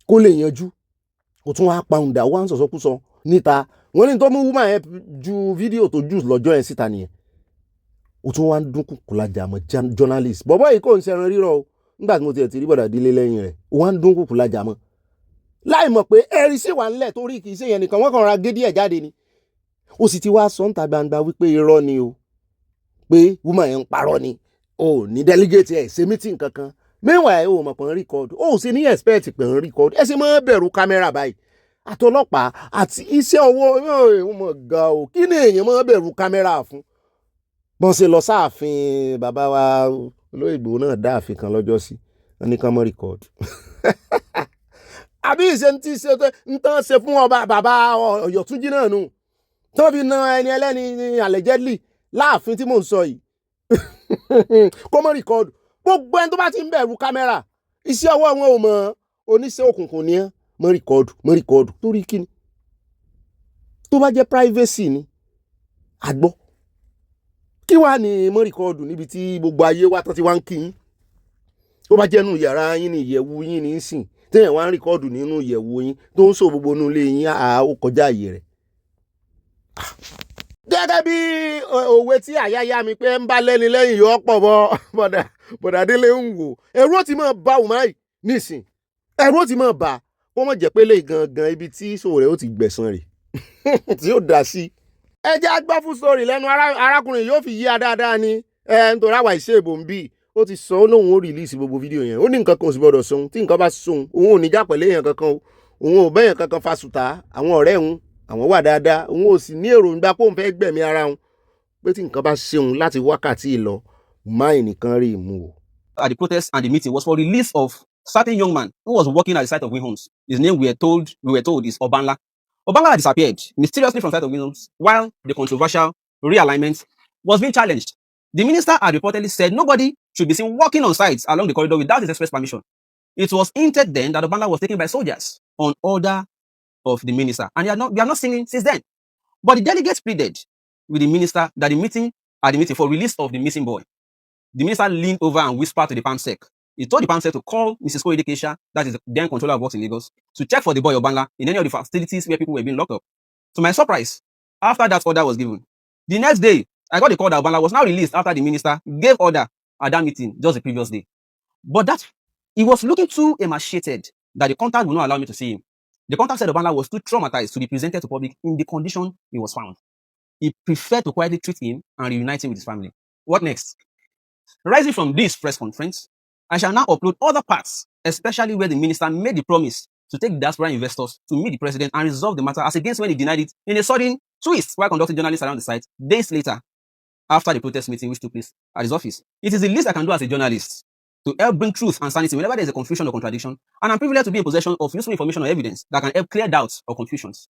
kó lè yanjú ó tún wá pàùndà wá ń sọ̀sọ́kúsọ níta wọ́n ní tó mú Umahi yẹn ju fídíò tó jù lọ́jọ́ yẹn síta nìyẹn ó tún wá ń dún kùkù lájà mọ́ journalist bọ́bọ́ yìí kò ń ṣẹran rírọ̀ o nígbà tí mo ti rí bọ̀dà délé lẹ́yìn rẹ̀ ó wá ń dún kùkù lájà mọ́ láì mọ̀ pé ẹ̀rí sì wà ńlẹ̀ torí kì í ṣe yẹn nìkan wọ́n kàn ra gé díẹ̀ jáde ni ó sì ti wá sọ níta gbangba wípé irọ́ ni o pé Umahi yẹn ń parọ́ ni o ní delegate ẹ̀ ṣe meeting kankan meanwhile o mọ̀ pé ń record o sì ní expect pé ń record ẹ sì máa bẹ̀rù kámẹ́rà báyìí àtọlọ́pàá àti iṣẹ́ ọwọ́ ọmọ ga o kí ni èèyàn máa bẹ̀rù kámẹ́rà fún bọ́n ṣe lọ sáàfin bàbá wa olóyìnbó náà dá àfin kan lọ́jọ́ sí wọn ní ká mọ́ record àbí ìṣe ń tí ṣe ń tán ṣe fún ọba bàbá Ọ̀yọ́túnjí náà nù tó fi na ẹni ẹlẹ́ni ní allegedly láàfin tí mò ń sọ yìí kó mọ́ record gbogbo ẹni tó bá ti ń bẹ̀rù kámẹ́rà iṣẹ́ ọwọ́ wọn ò mọ̀ oníṣẹ́ òkùnkùn ni ẹ́ mọ́ record torí kíni tó bá jẹ́ privacy ni àgbọ́ kí wàá ní mọ́ record níbi tí gbogbo ayé wa tán ti wá ń kí yín tó bá jẹ́ nínú yàrá yín ní ìyẹ̀wù yín ní sìn téèyàn wá ń record nínú ìyẹ̀wù yín tó ń sọ gbogbo inú ilé yín ó kọjá àyè rẹ̀ gẹ́gẹ́ bí òwe tí àyáyá mi pé ń bá lẹ́ni lẹ́yìn yọ pọ̀ bọ́ bọ̀dà délé ń wò ẹ̀rù ó ti máa bá Umahi nísìn ẹ̀rù ó ti máa bá kó mọ̀ jẹ́ pé lè gangan ibi tí ìṣòro rẹ̀ ó ti gbẹ̀san rẹ̀ tí ó dá sí. ẹ jẹ́ agbọ́ fún sórí lẹ́nu arákùnrin yóò fi yí a dáadáa ni nítorí àwa ìṣe ìbò ń bì ó ti sọ ó lóun ó rìlíìsì gbogbo fídíò yẹn ó ní nǹkan kan ò sì gbọdọ̀ sóhun tí nǹkan bá sóhun òun ò ní já pẹ̀lú èèyàn kankan o òun ò bẹ́yàn kankan fa sùtá àwọn ọ̀rẹ́ òun àwọn wà dáadáa òun ò sì ní èròǹgbà pé òun fẹ́ gbẹ̀mí ara òun pé tí nǹkan bá ṣeun láti wákàtí lọ Umahi nìkan rí ìmú o. At the protest and the meeting was for release of certain young man who was working at the site of Williams. His name we were told is Abala. Abala disappeared mysteriously from the site of Williams while the controversial realignment was being challenged. The minister had reportedly said nobody should be seen walking on sites along the corridor without his express permission. It was hinted then that Abala was taken by soldiers on order of the minister, and we have not seen him since then. But the delegates pleaded with the minister that the meeting for release of the missing boy. The minister leaned over and whispered to the PAMSEC. He told the PAMSEC to call Mrs. Korede Kesha, that is the then controller of works in Lagos, to check for the boy Abala in any of the facilities where people were being locked up. To my surprise, after that order was given, the next day, I got the call that Abala was now released after the minister gave order at that meeting just the previous day. But that he was looking too emaciated that the contact would not allow me to see him. The contact said Abala was too traumatized to be presented to public in the condition he was found. He preferred to quietly treat him and reunite him with his family. What next? Rising from this press conference, I shall now upload other parts, especially where the minister made the promise to take diaspora investors to meet the president and resolve the matter as against when he denied it in a sudden twist while conducting journalists around the site days later after the protest meeting which took place at his office. It is the least I can do as a journalist to help bring truth and sanity whenever there is a confusion or contradiction, and I'm privileged to be in possession of useful information or evidence that can help clear doubts or confusions.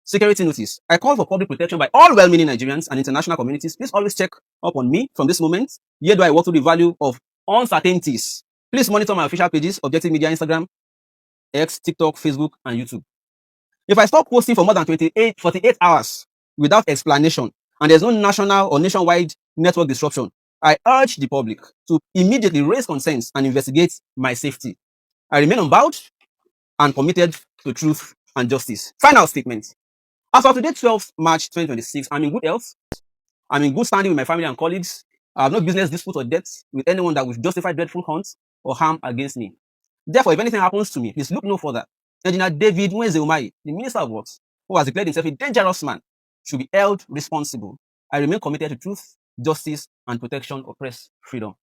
Security notice. I call for public protection by all well-meaning Nigerians and international communities. Please always check up on me from this moment. Here do I work through the value of uncertainties. Please monitor my official pages, Objective Media, Instagram, X, TikTok, Facebook, and YouTube. If I stop posting for more than 48 hours without explanation, and there's no national or nationwide network disruption, I urge the public to immediately raise concerns and investigate my safety. I remain unbowed and committed to truth and justice. Final statement. As of today, 12th March 2026, I'm in good health. I'm in good standing with my family and colleagues. I have no business dispute or debts with anyone that will justify dreadful harm or harm against me. Therefore, if anything happens to me, please look no further. Engineer David Umahi, the Minister of Works, who has declared himself a dangerous man, should be held responsible. I remain committed to truth, justice, and protection of press freedom.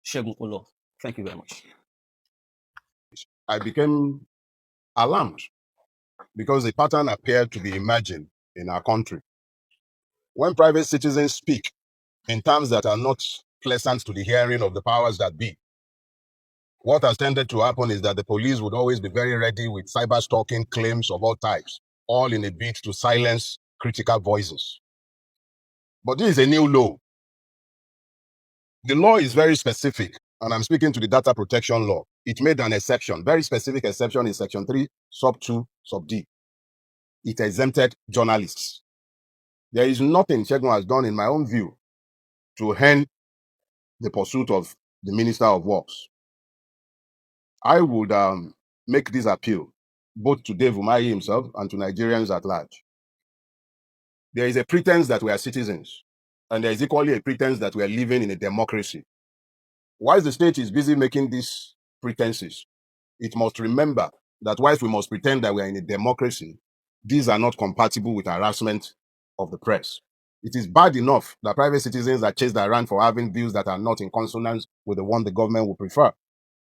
Shegun Olo. Thank you very much. I became alarmed because a pattern appeared to be emerging in our country. When private citizens speak in terms that are not pleasant to the hearing of the powers that be, what has tended to happen is that the police would always be very ready with cyber-stalking claims of all types, all in a bid to silence critical voices. But this is a new law. The law is very specific, and I'm speaking to the data protection law. It made an exception, very specific exception in section 3, sub 2, sub D. It exempted journalists. There is nothing Shegun has done, in my own view, to end the pursuit of the Minister of Works. I would make this appeal, both to Dave Umahi himself and to Nigerians at large. There is a pretense that we are citizens, and there is equally a pretense that we are living in a democracy. Whilst the state is busy making these pretenses, it must remember that whilst we must pretend that we are in a democracy, these are not compatible with harassment of the press. It is bad enough that private citizens are chased around for having views that are not in consonance with the one the government would prefer.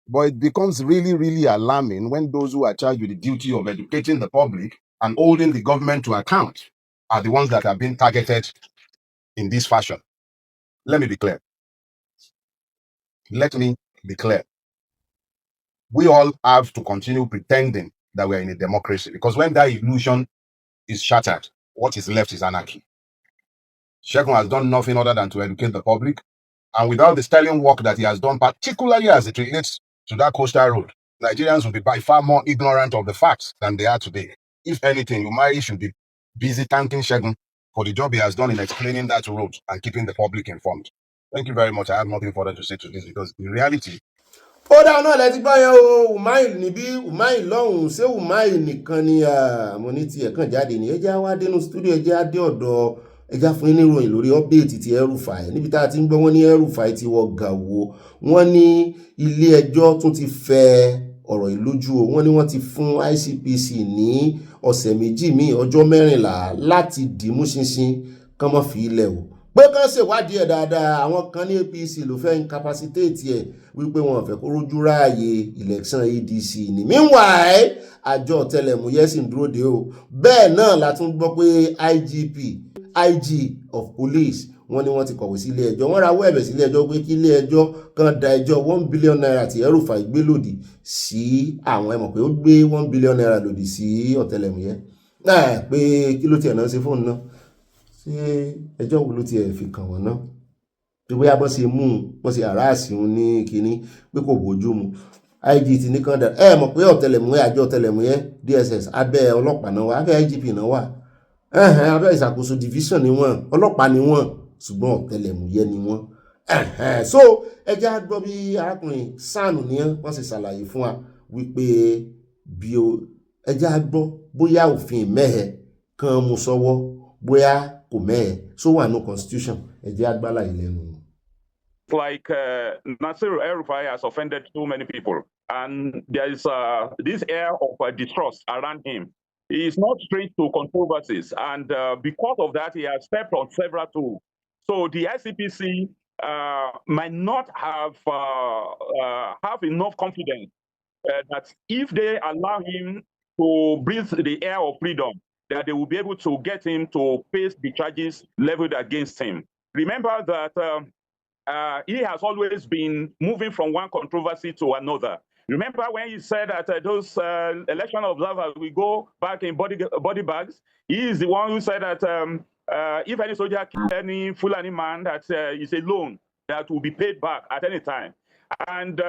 But it becomes really, really alarming when those who are charged with the duty of educating the public and holding the government to account are the ones that are being targeted in this fashion. Let me be clear. Let me be clear. We all have to continue pretending that we are in a democracy, because when that illusion is shattered, what is left is anarchy. Shegun has done nothing other than to educate the public, and without the sterling work that he has done, particularly as it relates to that coastal road, Nigerians will be by far more ignorant of the facts than they are today. If anything, Umahi should be busy thanking Shegun for the job he has done in explaining that road and keeping the public informed. Thank you very much. I have nothing further to say to this, because in reality, ó dáa náà lẹ́tí gbọ́ yẹn o. Umahi níbí, Umahi lọ́hùn-ún, ṣé Umahi nìkan ni mo ní tiẹ̀ kàn jáde ní ẹjẹ́ wá dénú stúdíò, ẹjẹ́ á dé ọ̀dọ̀ ẹjẹ́ fún yín ní ìròyìn lórí ọ́pdéètì ti Elrufai, níbi tá a ti ń gbọ́ wọ́n ní Elrufai ti wọ gàwó. Wọ́n ní ilé ẹjọ́ tún ti fẹ́ ọ̀rọ̀ ìlójú o. Wọ́n ní wọ́n ti fún ICPC ní ọ̀sẹ̀ méjì míì, ọjọ́ 14 láti dìímú ṣinṣin kán mọ́ fi ilẹ̀ o, pé kán ṣèwádìí ẹ̀ dáadáa. Àwọn kan ní APC ló fẹ́ incapacitate ẹ̀ wípé wọn fẹ́ kó rójú ráàyè election ADC ni. Meanwhile, àjọ ọ̀tẹlẹ̀múyẹ́ sì ń dúró de o. Bẹ́ẹ̀ náà la tún gbọ́ pé IG of police wọ́n ní wọ́n ti kọ̀wé sí ilé ẹjọ́. Wọ́n rawọ́ ẹ̀bẹ̀ sí ilé ẹjọ́ pé kí ilé ẹjọ́ kan da ẹjọ́ 1 billion naira tí Elrufai gbé lòdì sí àwọn, ẹ mọ̀ pé ó gbé 1 billion naira lòdì sí ọ̀tẹlẹ̀múyẹ́. Pé kí ló tiẹ̀ náà ṣe fóun náà? Ṣé ẹjọ́ wo ló tiẹ̀ fi kàn wọ́n náà? Tó bóyá bọ́n ṣe mú un, bọ́n ṣe àráàsì un ní kinní pé kò bójú mu. IG ti ní kán dà, ẹ mọ̀ pé ọ̀tẹlẹ̀múyẹ́, àjọ ọ̀tẹlẹ̀múyẹ́ DSS abẹ́ ọlọ́pàá náà wà, abẹ́ IGP náà wà, abẹ́ ìṣàkóso division ni wọ́n, ọlọ́pàá ni wọ́n, ṣùgbọ́n ọ̀tẹlẹ̀múyẹ́ ni wọ́n. So ẹjẹ́ á gbọ́ bí arákùnrin Sànù ní wọ́n ṣe ṣàlàyé fún wa wípé bí o, ẹjẹ́ á gbọ́ bóyá òfin mẹ́hẹ̀ kan mú sọ́wọ́, bóyá kò mẹ́hẹ̀, so wà no constitution. Ẹjẹ́ á gbálà ìlẹ́nu. Like Nasir Elrufai has offended too many people, and there is this air of distrust around him. He is not straight to controversies, and because of that, he has stepped on several tools. So the ICPC might not have enough confidence that if they allow him to breathe the air of freedom, that they will be able to get him to face the charges leveled against him. Remember that he has always been moving from one controversy to another. Remember when he said that those election observers will go back in body bags? He is the one who said that if any soldier kills any Fulani man, that is a loan that will be paid back at any time. And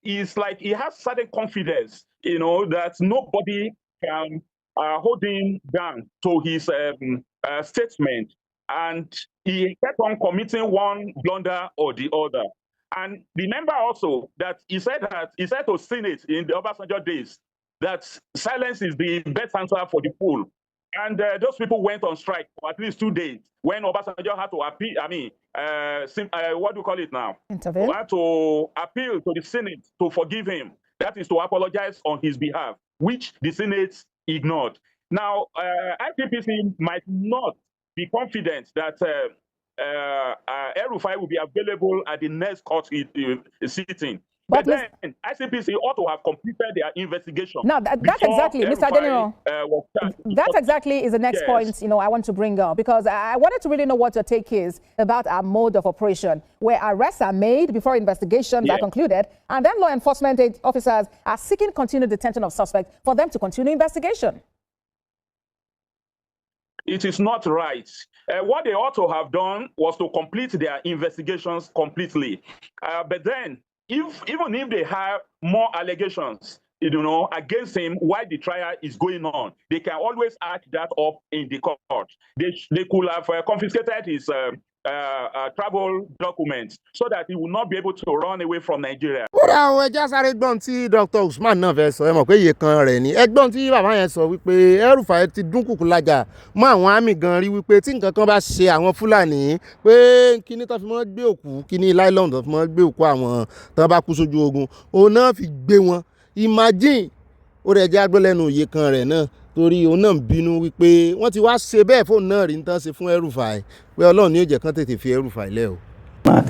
it's like he has certain confidence, you know, that nobody can hold him down to his statement, and he kept on committing one blunder or the other. And remember also that he said to Senate in the Obasanjo days that silence is the best answer for the fool. And those people went on strike for at least 2 days when Obasanjo had to appeal. I mean, what do you call it now? Intervene. Had to appeal to the Senate to forgive him. That is to apologize on his behalf, which the Senate ignored. Now, ICPC might not be confident that Elrufai will be available at the next court sitting. But then ICPC ought to have completed their investigation. Now, that's exactly, Mr. Adeniro, that exactly is the next point, I want to bring up, because I wanted to really know what your take is about our mode of operation, where arrests are made before investigations are concluded, and then law enforcement officers are seeking continued detention of suspects for them to continue investigation. It is not right. What they ought to have done was to complete their investigations completely. But then, even if they have more allegations, against him while the trial is going on, they can always act that up in the court. They could have confiscated his travel documents so that he will not be able to run away from Nigeria. Àwọn ẹja sáré gbọ́n tí Dr. Usman náà fẹ́ sọ, ẹ mọ̀ pé iye kan rẹ̀ ni ẹgbọ́n tí bàbá yẹn sọ wípé Elrufai ti dúnkùkù lájà mọ́ àwọn àmì gan rí wípé tí nǹkan kan bá ṣe àwọn Fúlàní pé kíní tó fi mọ́ gbé òkú kíní láìlọ́ọ̀n tó fi mọ́ gbé òkú àwọn tó bá kú sójú ogun òun náà fi gbé wọn. Imagine ó rẹ̀ jẹ́ agbọ́lẹ́nu iye kan rẹ̀ náà torí òun náà bínú wípé wọ́n ti wá ṣe bẹ́ẹ̀ fóun náà rí nǹkan ṣe fún Elrufai pé Ọlọ́run ní ó jẹ́ kán tètè fi Elrufai lẹ́ o.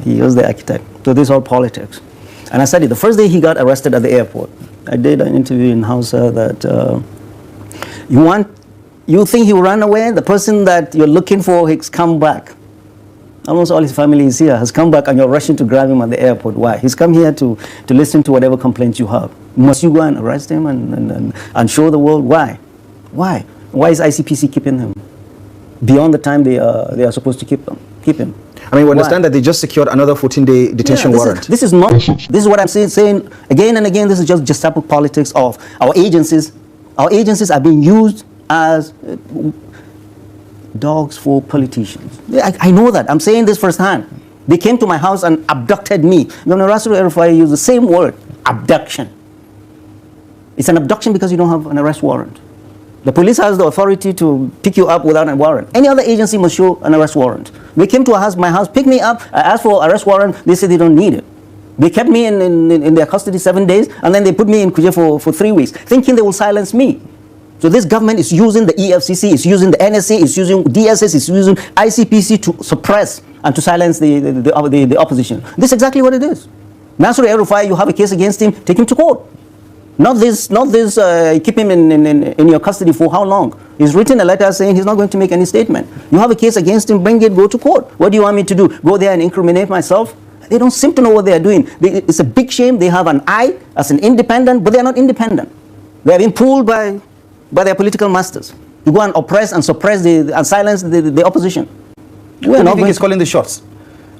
He was the architect. So this is all politics. And I said it the first day he got arrested at the airport. I did an interview in Hausa that you think he will run away? The person that you're looking for has come back. Almost all his family is here, has come back, and you're rushing to grab him at the airport. Why? He's come here to listen to whatever complaints you have. Must you go and arrest him and show the world why? Why? Why is ICPC keeping him beyond the time they are supposed to keep him? I mean, we understand that they just secured another 14-day detention warrant. This is what I'm saying again and again. This is just Gestapo politics of our agencies. Our agencies are being used as dogs for politicians. I know that. I'm saying this firsthand. They came to my house and abducted me. Governor Elrufai used the same word, abduction. It's an abduction because you don't have an arrest warrant. The police has the authority to pick you up without a warrant. Any other agency must show an arrest warrant. They came to my house, picked me up. I asked for arrest warrant. They said they don't need it. They kept me in their custody 7 days, and then they put me in Kuje for 3 weeks, thinking they will silence me. So this government is using the EFCC, it's using the NSA, it's using DSS, it's using ICPC to suppress and to silence the opposition. This is exactly what it is. Nasir Elrufai, you have a case against him, take him to court. Not this. Keep him in your custody for how long? He's written a letter saying he's not going to make any statement. You have a case against him, bring it, go to court. What do you want me to do? Go there and incriminate myself? They don't seem to know what they are doing. It's a big shame. They have an eye as an independent, but they are not independent. They are being pulled by their political masters to go and oppress and suppress and silence the opposition. Who do you think is calling the shots?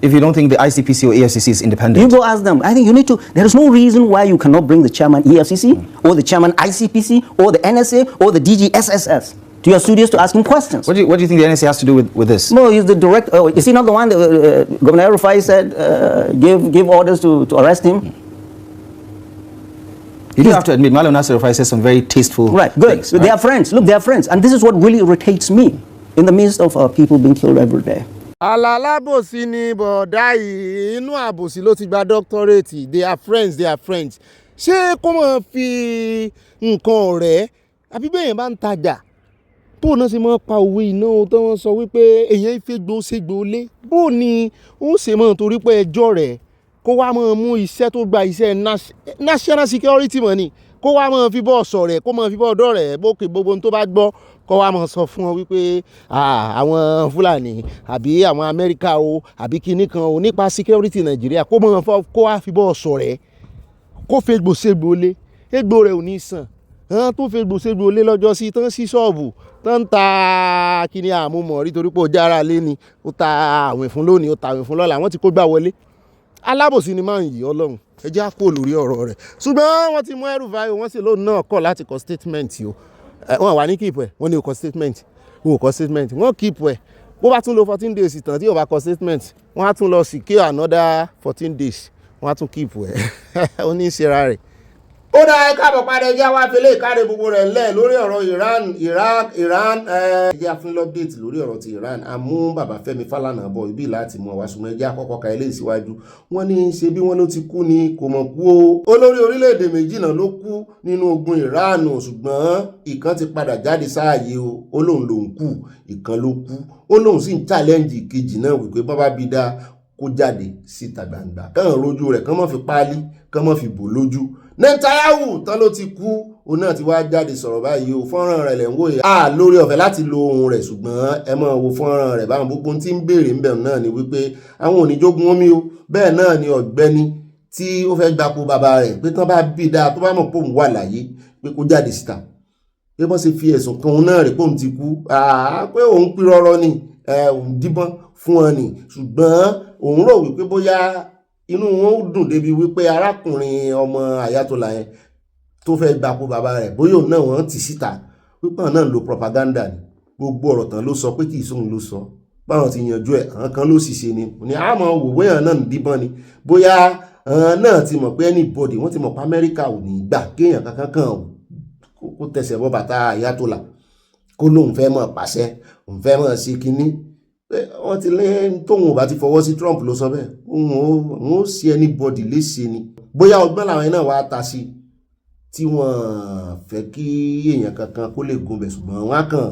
If you don't think the ICPC or EFCC is independent? You go ask them. I think you need to. There is no reason why you cannot bring the chairman EFCC or the chairman ICPC or the NSA or the DGSSS to your studios to ask him questions. What do you think the NSA has to do with this? No, he's the direct. Is he not the one that Governor Elrufai said give orders to arrest him? You do have to admit, Malam Nasir Elrufai says some very tasteful things. Right? They are friends. Look, they are friends. And this is what really irritates me in the midst of people being killed every day. Alalabosi ni bọ̀dá yìí inú àbòsí ló ti gba doctorate. They are friends. Ṣé kó máa fi nǹkan ọ̀rẹ́ àbí bẹ́ẹ̀ bá ń tajà bó náà ṣe máa pa òwe iná tó wọ́n sọ wípé èèyàn ìfẹ́gbó ṣègbó lé bó ni ó ṣe máa torí pé ẹjọ́ rẹ̀ kó wá máa mú iṣẹ́ tó gba iṣẹ́ national security money kó wá máa fi bọ́ sọ̀rẹ̀ kó máa fi bọ́ ọ̀dọ́ rẹ̀ bókè gbogbo tó bá gbọ́ kó wá máa sọ fún ọ wípé àwọn Fúlàní àbí àwọn Amẹ́ríkà o àbí kinní kan o nípa security Nàìjíríà kó máa fọ́ kó wá fi bọ́ sọ̀rẹ̀ kó fẹ́ gbòṣègbò lé egbò rẹ̀ ò ní sàn tó fẹ́ gbòṣègbò lé lọ́jọ́ sí tán sí ṣọ́ọ̀bù tán ta kinní àmúmọ̀ rí torí pé ó jára lé ni ó ta àwìn fún lónìí ó ta àwìn fún lọ́la wọ́n ti kó gbà wọlé alábòsí ni máa ń yí Ọlọ́run ẹ jẹ́ àpò lórí ọ̀rọ̀ rẹ̀ ṣùgbọ́n wọ́n ti mú Elrufai wọ́n sì lóun náà kọ̀ láti kọ statement o wọ́n wà ní keep ẹ̀ wọ́n ní òkọ statement wọ́n keep ẹ̀ bó bá tún lo 14 days ìtàn tí ò bá kọ statement wọ́n á tún lọ secure another 14 days wọ́n á tún keep ẹ̀ ó ní ìṣera rẹ̀. ó dá ẹ káàbọ̀ padà ẹjẹ́ wá fẹ́lẹ́ ìkáre gbogbo rẹ̀ ńlẹ̀ lórí ọ̀rọ̀ Iran ẹjẹ́ afúnilọ́ update lórí ọ̀rọ̀ ti Iran àmú bàbá Fẹ́mi Fálànà bọ̀ ibi láti mú ọwá súnmọ́ ẹjẹ́ àkọ́kọ́ ka ilé ìsíwájú wọ́n ní ṣe bí wọ́n ló ti kú ni kò mọ̀ kú o olórí orílẹ̀-èdè méjì náà ló kú nínú ogun Iran ṣùgbọ́n ìkan ti padà jáde sáàyè o ó lóun lòun kú ìkan ló kú ó lóun sì ń challenge ìkejì náà wípé bàbá bí dá kó jáde síta gbangba kàn rojú rẹ̀ kàn mọ́ fi páálí kàn mọ́ fi bò lójú Netanyahu tán ló ti kú òun náà ti wá jáde sọ̀rọ̀ báyìí o fọ́nrán rẹ̀ lẹ̀ ń wò yìí lórí ọ̀fẹ́ láti lo ohun rẹ̀ ṣùgbọ́n ẹ máa wo fọ́nrán rẹ̀ báwọn gbogbo tí ń béèrè ń bẹ̀rù náà ni wípé àwọn oníjógun omi o bẹ́ẹ̀ náà ni ọ̀gbẹ́ni tí ó fẹ́ gbapò bàbá rẹ̀ pé tán bá bí dáa tó bá mọ̀ pé òun wà láyé pé kó jáde síta pé wọ́n ṣe fi ẹ̀sùn kan òun náà rẹ̀ pé òun ti kú pé òun pírọ́rọ́ ni òun díbọ́n fún wọn ni ṣùgbọ́n òun rò wípé bóyá inú wọn ó dùn débi wípé arákùnrin ọmọ Ayatollah yẹn tó fẹ́ gbapò bàbá rẹ̀ bóyá òun náà wọ́n ti síta pípọ̀ náà lo propaganda ni gbogbo ọ̀rọ̀ tán ló sọ pé kì í sóhun ló sọ báwọn ti yanjú ẹ̀ àwọn kan ló sì ṣe ni ní àmọ́ wò bóyá náà ń díbọ́n ni bóyá náà ti mọ̀ pé anybody wọ́n ti mọ̀ pé Amẹ́ríkà ò ní gbà kéèyàn kankan kan kó tẹsẹ̀ bọ́ bàtà Ayatollah kó lóun fẹ́ mọ̀ pàṣẹ òun fẹ́ mọ̀ ṣe kinní wọ́n ti lé tóun ò bá ti fọwọ́ sí Trump ló sọ bẹ́ẹ̀ òun ó sí anybody léṣe ni bóyá ọgbọ́n làwọn náà wá ta sí tí wọ́n fẹ́ kí èèyàn kankan kó lè gun bẹ̀ ṣùgbọ́n wọ́n á kàn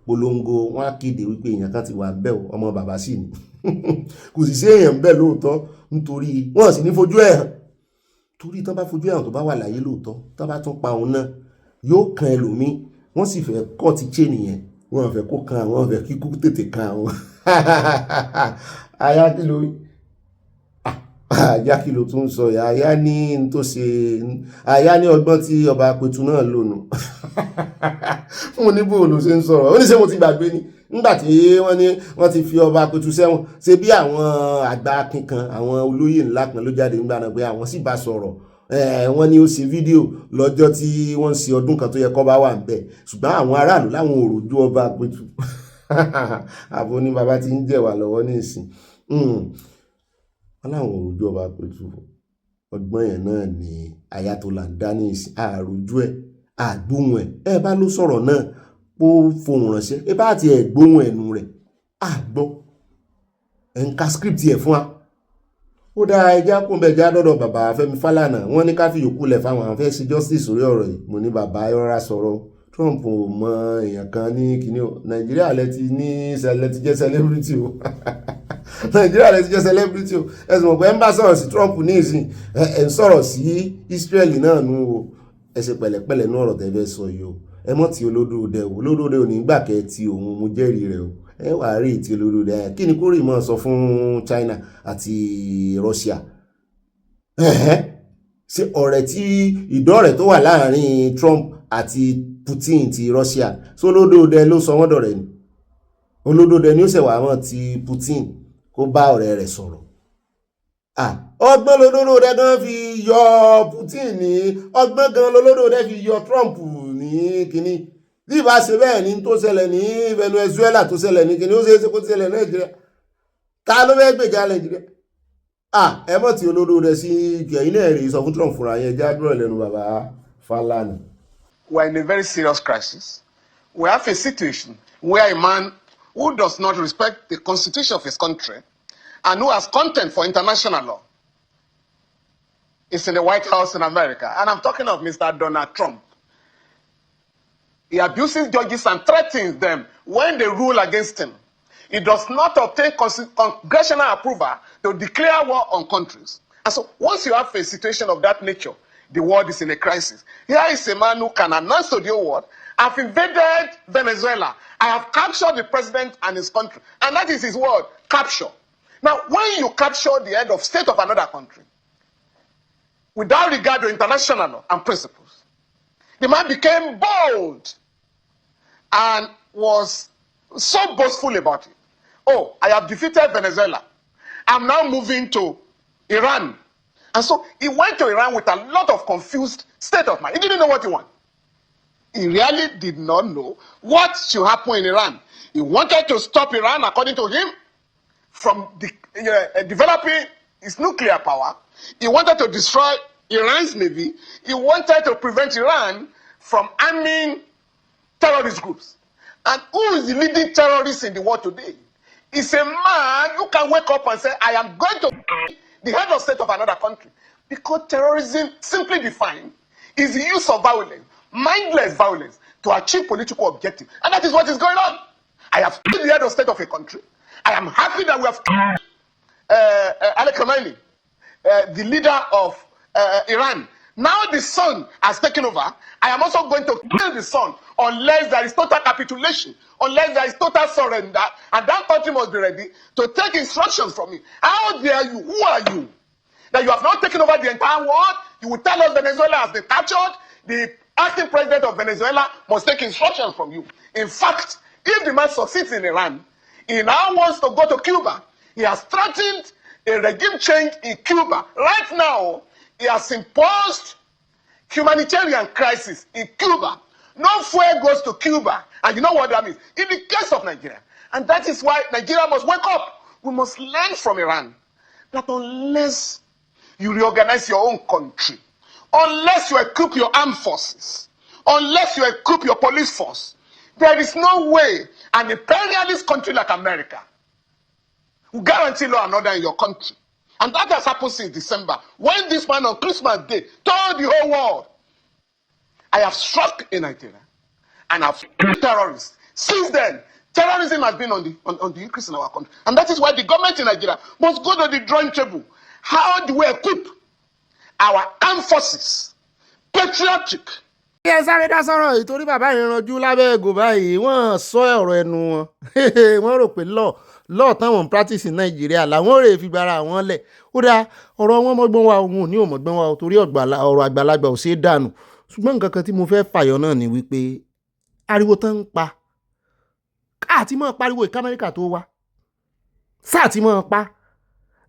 polongo wọ́n á kéde wípé èèyàn kan ti wà bẹ́ẹ̀ ọmọ bàbá sí ni kò sì sí èèyàn bẹ́ẹ̀ lóòótọ́ nítorí wọ́n sì ní fojú ẹ̀ hàn torí tán bá fojú ẹ̀ hàn tó bá wà láyé lóòótọ́ tán bá tún pa òun náà yóò kan ẹlòmíì wọ́n sì fẹ́ kọ́ ti chain yẹn wọ́n fẹ́ kó kan àwọn fẹ́ kíkú tètè kan àwọn aya kìlò aya kìlò tó ń sọ aya ní tó ṣe aya ní ọgbọ́n tí ọba Apẹ̀tù náà lónù fún oníbò ló ṣe ń sọ̀rọ̀ ó ní ṣé mo ti gbàgbé ni nígbàtí wọ́n ti fi ọba Apẹ̀tù sẹ́wọ̀n ṣe bí àwọn àgbà akin kan àwọn olóyè ńlá kan ló jáde nígbà náà pé àwọn sì bá sọ̀rọ̀ wọ́n ní ó ṣe fídíò lọ́jọ́ tí wọ́n ń ṣe ọdún kan tó yẹ kó bá wà ń bẹ̀ ṣùgbọ́n àwọn aráàlú láwọn òròjú ọba Apẹ̀tù àbò ní bàbá tí ń jẹ̀wà lọ́wọ́ ní ìsìn wọ́n láwọn òròjú ọba Apẹ̀tù ọgbọ́n yẹn náà ni Ayatollah dá ní ìsìn àròjú ẹ̀ àgbóhùn ẹ̀ bá ló sọ̀rọ̀ náà ó fohùn ránṣẹ́ ẹ bá ti ẹ̀ gbóhùn ẹnu rẹ̀ àgbọ́ ẹ̀ ń ka script ẹ̀ fún wa ó dá ẹjá kún bẹ́ẹ̀ já dọ́dọ̀ bàbá Fẹ́mi Fálànà wọ́n ní ká fi yòókù lẹ̀ fáwọn àwọn fẹ́ ṣe justice orí ọ̀rọ̀ yìí mo ní bàbá ẹ̀rọra sọ̀rọ̀ Trump ò mọ èèyàn kan ní kíní o Nàìjíríà lẹ ti jẹ́ celebrity o Nàìjíríà lẹ ti jẹ́ celebrity o ẹ̀sùn mọ̀ pé ń bá sọ̀rọ̀ sí Trump ní ìsìn ẹ̀ ń sọ̀rọ̀ sí Israel náà nù o ẹ ṣe pẹ̀lẹ́pẹ̀lẹ́ ní ọ̀rọ̀ tẹ́fẹ́ sọ yìí o ẹ mọ̀ tí olódòdó ò ní gbà kẹ́ ti òun mo jẹ́rìí rẹ̀ o ẹ wà rí ti olódòdó ẹ kí ni kórè mọ́ sọ fún China àti Russia ṣe ọ̀rẹ́ tí ìdọ́rẹ̀ tó wà láàrin Trump àti Putin ti Russia so olódòdó ló sọ wọ́n dọ̀rẹ́ ni olódòdó ni ó ṣẹ̀wà mọ́ ti Putin kó bá ọ̀rẹ́ rẹ̀ sọ̀rọ̀ ọgbọ́n lolódòdó gan fi yọ Putin ní ọgbọ́n gan lolódòdó fi yọ Trump ní kínní bí ìbá ṣe bẹ́ẹ̀ ní tó ṣẹlẹ̀ ní Venezuela tó ṣẹlẹ̀ ní kínní ó ṣe é ṣe kó ṣẹlẹ̀ Nàìjíríà ta ló fẹ́ gbèjà Nàìjíríà ẹ mọ̀ tí olódòdó sí kẹ̀yìn náà rí sọ fún Trump fúnra yẹn já dúró lẹ́nu bàbá Fálànà. We are in a very serious crisis. We have a situation where a man who does not respect the constitution of his country and who has contempt for international law is in the White House in America. And I'm talking of Mr. Donald Trump. He abuses judges and threatens them when they rule against him. He does not obtain congressional approval to declare war on countries. And so once you have a situation of that nature, the world is in a crisis. Here is a man who can announce to the whole world, I've invaded Venezuela. I have captured the president and his country. And that is his word, capture. Now, when you capture the head of state of another country, without regard to international law and principles, the man became bold and was so boastful about it. Oh, I have defeated Venezuela. I'm now moving to Iran. And so he went to Iran with a lot of confused state of mind. He didn't know what he wanted. he really did not know what should happen in Iran. He wanted to stop Iran, according to him, from developing its nuclear power. He wanted to destroy Iran's navy. He wanted to prevent Iran from arming terrorist groups. And who is the leading terrorist in the world today? It's a man who can wake up and say, I am going to be the head of state of another country. Because terrorism, simply defined, is the use of violence, mindless violence, to achieve political objectives. And that is what is going on. I have killed the head of state of a country. I am happy that we have killed the leader of Iran. Now the son has taken over. I am also going to kill the son unless there is total capitulation, unless there is total surrender, and that country must be ready to take instructions from me. How dare you? Who are you? That you have not taken over the entire world? You will tell us Venezuela has been captured? The acting president of Venezuela must take instructions from you. In fact, if the man succeeds in Iran, he now wants to go to Cuba. He has threatened a regime change in Cuba. Right now, he has imposed humanitarian crisis in Cuba. No fuel goes to Cuba. And you know what that means? In the case of Nigeria. And that is why Nigeria must wake up. We must learn from Iran that unless you reorganize your own country, unless you equip your armed forces, unless you equip your police force, there is no way an imperialist country like America will guarantee law and order in your country. And that has happened since December, when this man on Christmas Day told the whole world, I have struck in Nigeria and I've killed terrorists. Since then, terrorism has been on the increase in our country. And that is why the government in Nigeria must go to the drawing table. How do we equip our armed forces patriotic? ẹ sáré dá sọ̀rọ̀ ìtorí bàbá yẹn ranjú lábẹ́ ẹ̀gò báyìí wọ́n sọ ọ̀rọ̀ ẹnu wọn wọ́n rò pé lọ́ọ̀ táwọn practice ní Nàìjíríà làwọn rè fi gbára wọn lẹ̀ ó dáa ọ̀rọ̀ wọn mọ́gbọ́n wa òun ò ní òmọ̀gbọ́n wa torí ọ̀rọ̀ àgbàlagbà ò ṣeé dànù ṣùgbọ́n nǹkan kan tí mo fẹ́ fàyọ náà ni wípé ariwo tán ń pa káàtì mọ́ pariwo ìka Amẹ́ríkà tó wá sáàtì mọ́ pa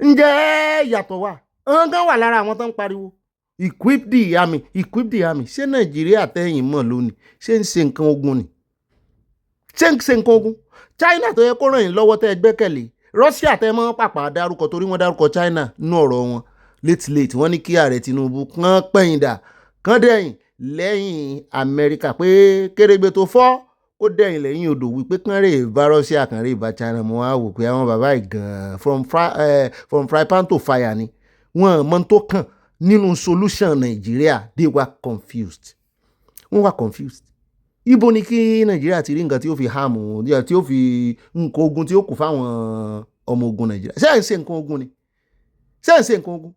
ǹjẹ́ ìyàtọ̀ wà ọ̀gán wà lára àwọn tán ń pariwo equip the army ṣé Nàìjíríà tẹ́yìn mọ̀ lónìí ṣé ń ṣe nǹkan ogun ni ṣé ń ṣe nǹkan ogun China tó yẹ kó ràn yín lọ́wọ́ tẹ́ ẹ gbẹ́kẹ̀lé Russia tẹ́ mọ́ pàpà dárúkọ torí wọ́n dárúkọ China nínú ọ̀rọ̀ wọn late wọ́n ní kí ààrẹ Tinubu kàn pẹ̀yìndà kàn dẹ̀yìn lẹ́yìn Amẹ́ríkà pé kérébé tó fọ́ kó dẹ̀yìn lẹ́yìn odò wípé kàn rè bá Russia kàn rè bá China mo wá wò pé àwọn bàbá ìgàn from fry pan to fire ni wọ́n mọ̀ tó kàn nínú solution Nàìjíríà they were confused. Wọ́n were confused. Ibo ni kí Nàìjíríà ti rí nǹkan tí ó fi hàmù tí ó fi nǹkan ogun tí ó kù fáwọn ọmọ ogun Nàìjíríà ṣé ẹ̀ ń ṣe nǹkan ogun ni ṣé ẹ̀ ń ṣe nǹkan ogun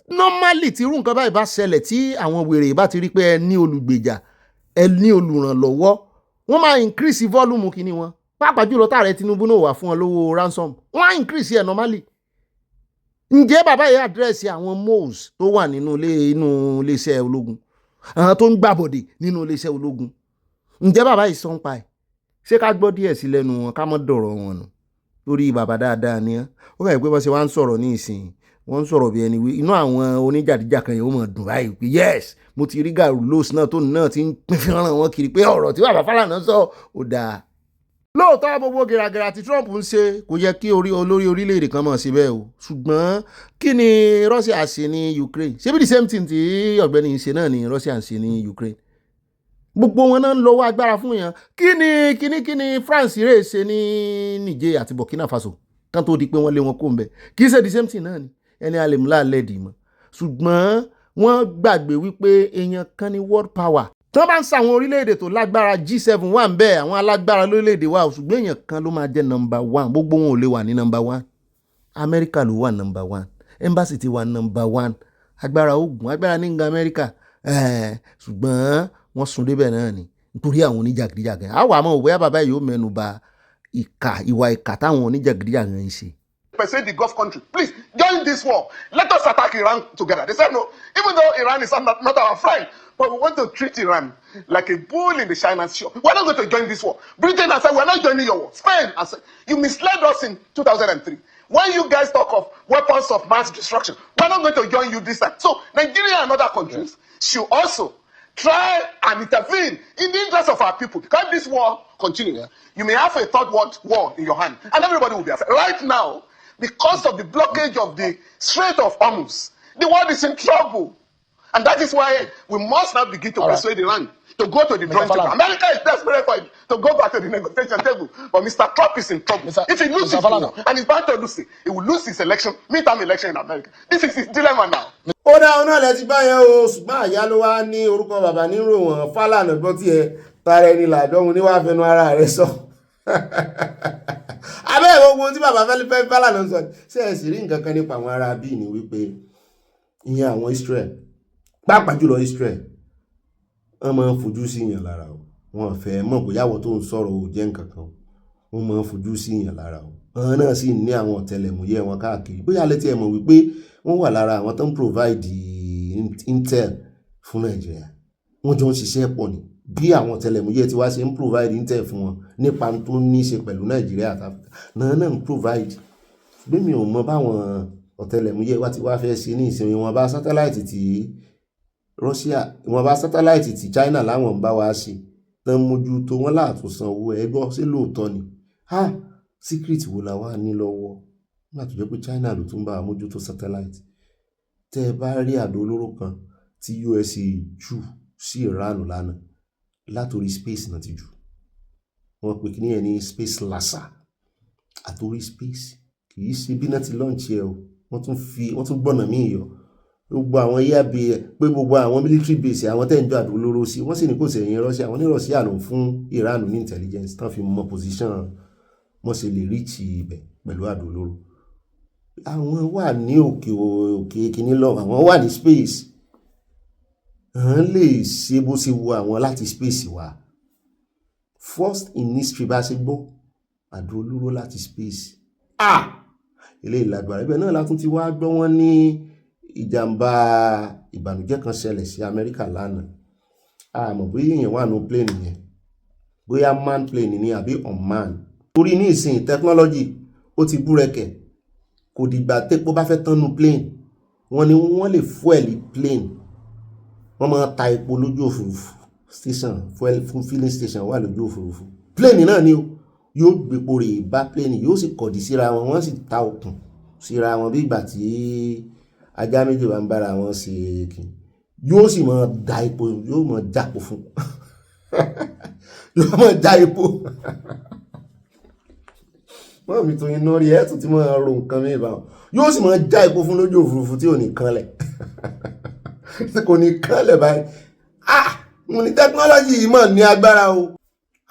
normally tí irú nǹkan báyìí bá ṣẹlẹ̀ tí àwọn wèrè bá ti rí pé ẹ ní olùgbèjà ẹ ní olùrànlọ́wọ́ wọ́n máa increase volume kìíní wọn pàápàá jùlọ táàrẹ Tinubu náà wà fún wọn lówó ransom wọ́n á increase ẹ̀ normally. Ǹjẹ́ bàbá yìí àdírẹ́sì àwọn moles tó wà nínú iléeṣẹ́ ológun àwọn tó ń gbàbọ̀dè nínú iléeṣẹ́ ológun ǹjẹ́ bàbá yìí sọ ń pa ẹ̀ ṣé ká gbọ́ díẹ̀ sí lẹ́nu wọn ká mọ́ dọ̀rọ̀ wọn nù lórí bàbá dáadáa ni ó kàn pé wọ́n ṣe wá ń sọ̀rọ̀ ní ìsìn wọ́n ń sọ̀rọ̀ bí ẹni wí inú àwọn oníjàdíjàkan yìí ó mọ̀ dùn báyìí pé yes mo ti rí gàrú lóòsì náà tó náà ti ń pín fẹ́ràn wọn kiri pé ọ̀rọ̀ tí bàbá Fálànà sọ ó dáa. Lóòótọ́ gbogbo gèràgèrà tí Trump ń ṣe kò yẹ kí olórí orílẹ̀-èdè kan mọ̀ sí bẹ́ẹ̀ o ṣùgbọ́n kí ni Russia ṣe ní Ukraine ṣé bí the same thing tí ọ̀gbẹ́ni ń ṣe náà ni Russia ń ṣe ní Ukraine gbogbo wọn náà ń lọ́wọ́ agbára fún yẹn kí ni France rè ṣe ní Niger àti Burkina Faso kan tó di pé wọ́n lé wọn kó ń bẹ̀ kì í ṣe the same thing náà ni ẹni alẹ́múlá lẹ́ẹ̀dì mọ́ ṣùgbọ́n wọ́n gbàgbé wípé èèyàn kan ní world power tí wọ́n bá ń sa àwọn orílẹ̀-èdè tó lágbára G7 wà ń bẹ́ẹ̀ àwọn alágbára lórílẹ̀-èdè wa ṣùgbọ́n èèyàn kan ló máa jẹ́ number 1 gbogbo wọn ò lè wà ní number 1 Amẹ́ríkà ló wà number 1 embassy ti wà number 1 agbára ogun agbára ní nga Amẹ́ríkà ṣùgbọ́n wọ́n sún débẹ̀ náà ni nítorí àwọn oníjàgídíjàgan àwọn àmọ́ òwe bàbá yìí ó mẹ́nu bà ìwà ìkà táwọn oníjàgídíjàgan ń ṣe. Persuade the Gulf country, please join this war. Let us attack Iran together. They said no, even though Iran is not our friend, but we want to treat Iran like a bull in the China's show. We're not going to join this war. Britain has said we're not joining your war. Spain has said you misled us in 2003. When you guys talk of weapons of mass destruction, we're not going to join you this time. So Nigeria and other countries should also try and intervene in the interest of our people. Because this war continues, you may have a third world war in your hand, and everybody will be affected. Right now, because of the blockage of the Strait of Hormuz, the world is in trouble. And that is why we must now begin to persuade Iran to go to the drawing table. America is desperate for it to go back to the negotiation table. But Mr. Trump is in trouble. If he loses, and he's bound to lose it, he will lose his election, midterm election in America. This is his dilemma now. Ó dá ọ̀nà lẹ́tí báyẹn o, ṣùgbọ́n àyá ló wá ní orúkọ bàbá nírò wọn Fálànà gbọ́ tí ẹ tara ẹni làdọ́hun ní wàá fẹnu ara rẹ̀ sọ. Abẹ́ gbogbo tí bàbá fẹ́ Fálànà sọ ṣé ẹ sì rí nǹkan kan nípa àwọn ará bíi ni wípé ìyẹn àwọn Israel pàápàá jùlọ Israel wọ́n máa ń fojú sí ìyàn lára o, wọ́n fẹ́ mọ̀ bóyá àwọn tó ń sọ̀rọ̀ ò jẹ́ nǹkan kan, wọ́n máa ń fojú sí ìyàn lára o. Wọ́n náà sì ní àwọn ọ̀tẹlẹ̀múyẹ́ wọn káàkiri, bóyá lẹ́tí ẹ mọ̀ wípé wọ́n wà lára àwọn tó ń provide intel fún Nàìjíríà, wọ́n jọ ń ṣiṣẹ́ pọ̀ ní bí àwọn ọ̀tẹlẹ̀múyẹ́ tí wá ṣe ń provide intel fún wọn nípa tó ní ṣe pẹ̀lú Nàìjíríà náà ń provide. Bí mi ò mọ báwọn ọ̀tẹlẹ̀múyẹ́ wá ti wá fẹ́ ṣe ní ìsinmi wọn bá satellite tí Russia, wọn bá satellite tí China láwọn ń bá wa ṣe tán mójú tó wọn láàtúnsan owó ẹgbọ́ sí lóòótọ́ ni. Secret wo la wá ní lọ́wọ́ nígbà tó jẹ́ pé China ló tún bá wa mójú tó satellite. Tẹ́ ẹ bá rí àdó olóró kan tí USA jù sí Iran lánàá látòrí space náà ti jù, wọ́n pè kí ní ẹni space laser àtòrí space, kì í ṣe bí náà ti launch ẹ o, wọ́n tún gbọ́nà míì yọ. Gbogbo àwọn pé gbogbo àwọn military base àwọn tẹ́ ń jọ àdó olóró sí, wọ́n sì ní kò sẹ̀yìn Russia, àwọn ní Russia ló fún Iran ní intelligence tán fi mọ position wọ́n ṣe lè reach ibẹ̀ pẹ̀lú àdó olóró. Àwọn wà ní òkè kìíní lọ, àwọn wà ní space, àwọn lè ṣe bó ṣe wo àwọn láti space wá. First in history bá ṣe gbọ́ àdó olóró láti space. Ilé ìlàgbà ibẹ̀ náà látún ti wá gbọ́ wọn ní ìjàmbá ìbànújẹ́ kan ṣẹlẹ̀ sí Amẹ́ríkà lánàá. Àmọ́ bóyá èèyàn wà ní plane yẹn, bóyá man plane ni àbí unmanned. Torí ní ìsìn technology ó ti búrẹ́kẹ̀, kò dìgbà tépo bá fẹ́ tán nú plane, wọ́n ní wọ́n lè fuel plane, wọ́n máa ta epo lójú òfurufú station, fuel filling station wà lójú òfurufú. Plane náà ni yóò gbépo rè bá plane, yóò sì kọ̀dí síra wọn, wọ́n sì ta okùn síra wọn bí ìgbà tí ajá méjì bá ń bára wọn ṣe kí, yóò sì máa da epo, yóò máa jápo fún yóò máa já epo. Wọ́n mi tó iná rí ẹ̀tù tí máa ro nǹkan mí bá wọn, yóò sì máa já epo fún lójú òfurufú tí ò ní kanlẹ̀. Kò ní kanlẹ̀ báyìí. Mo ní technology yìí mọ̀ ní agbára o.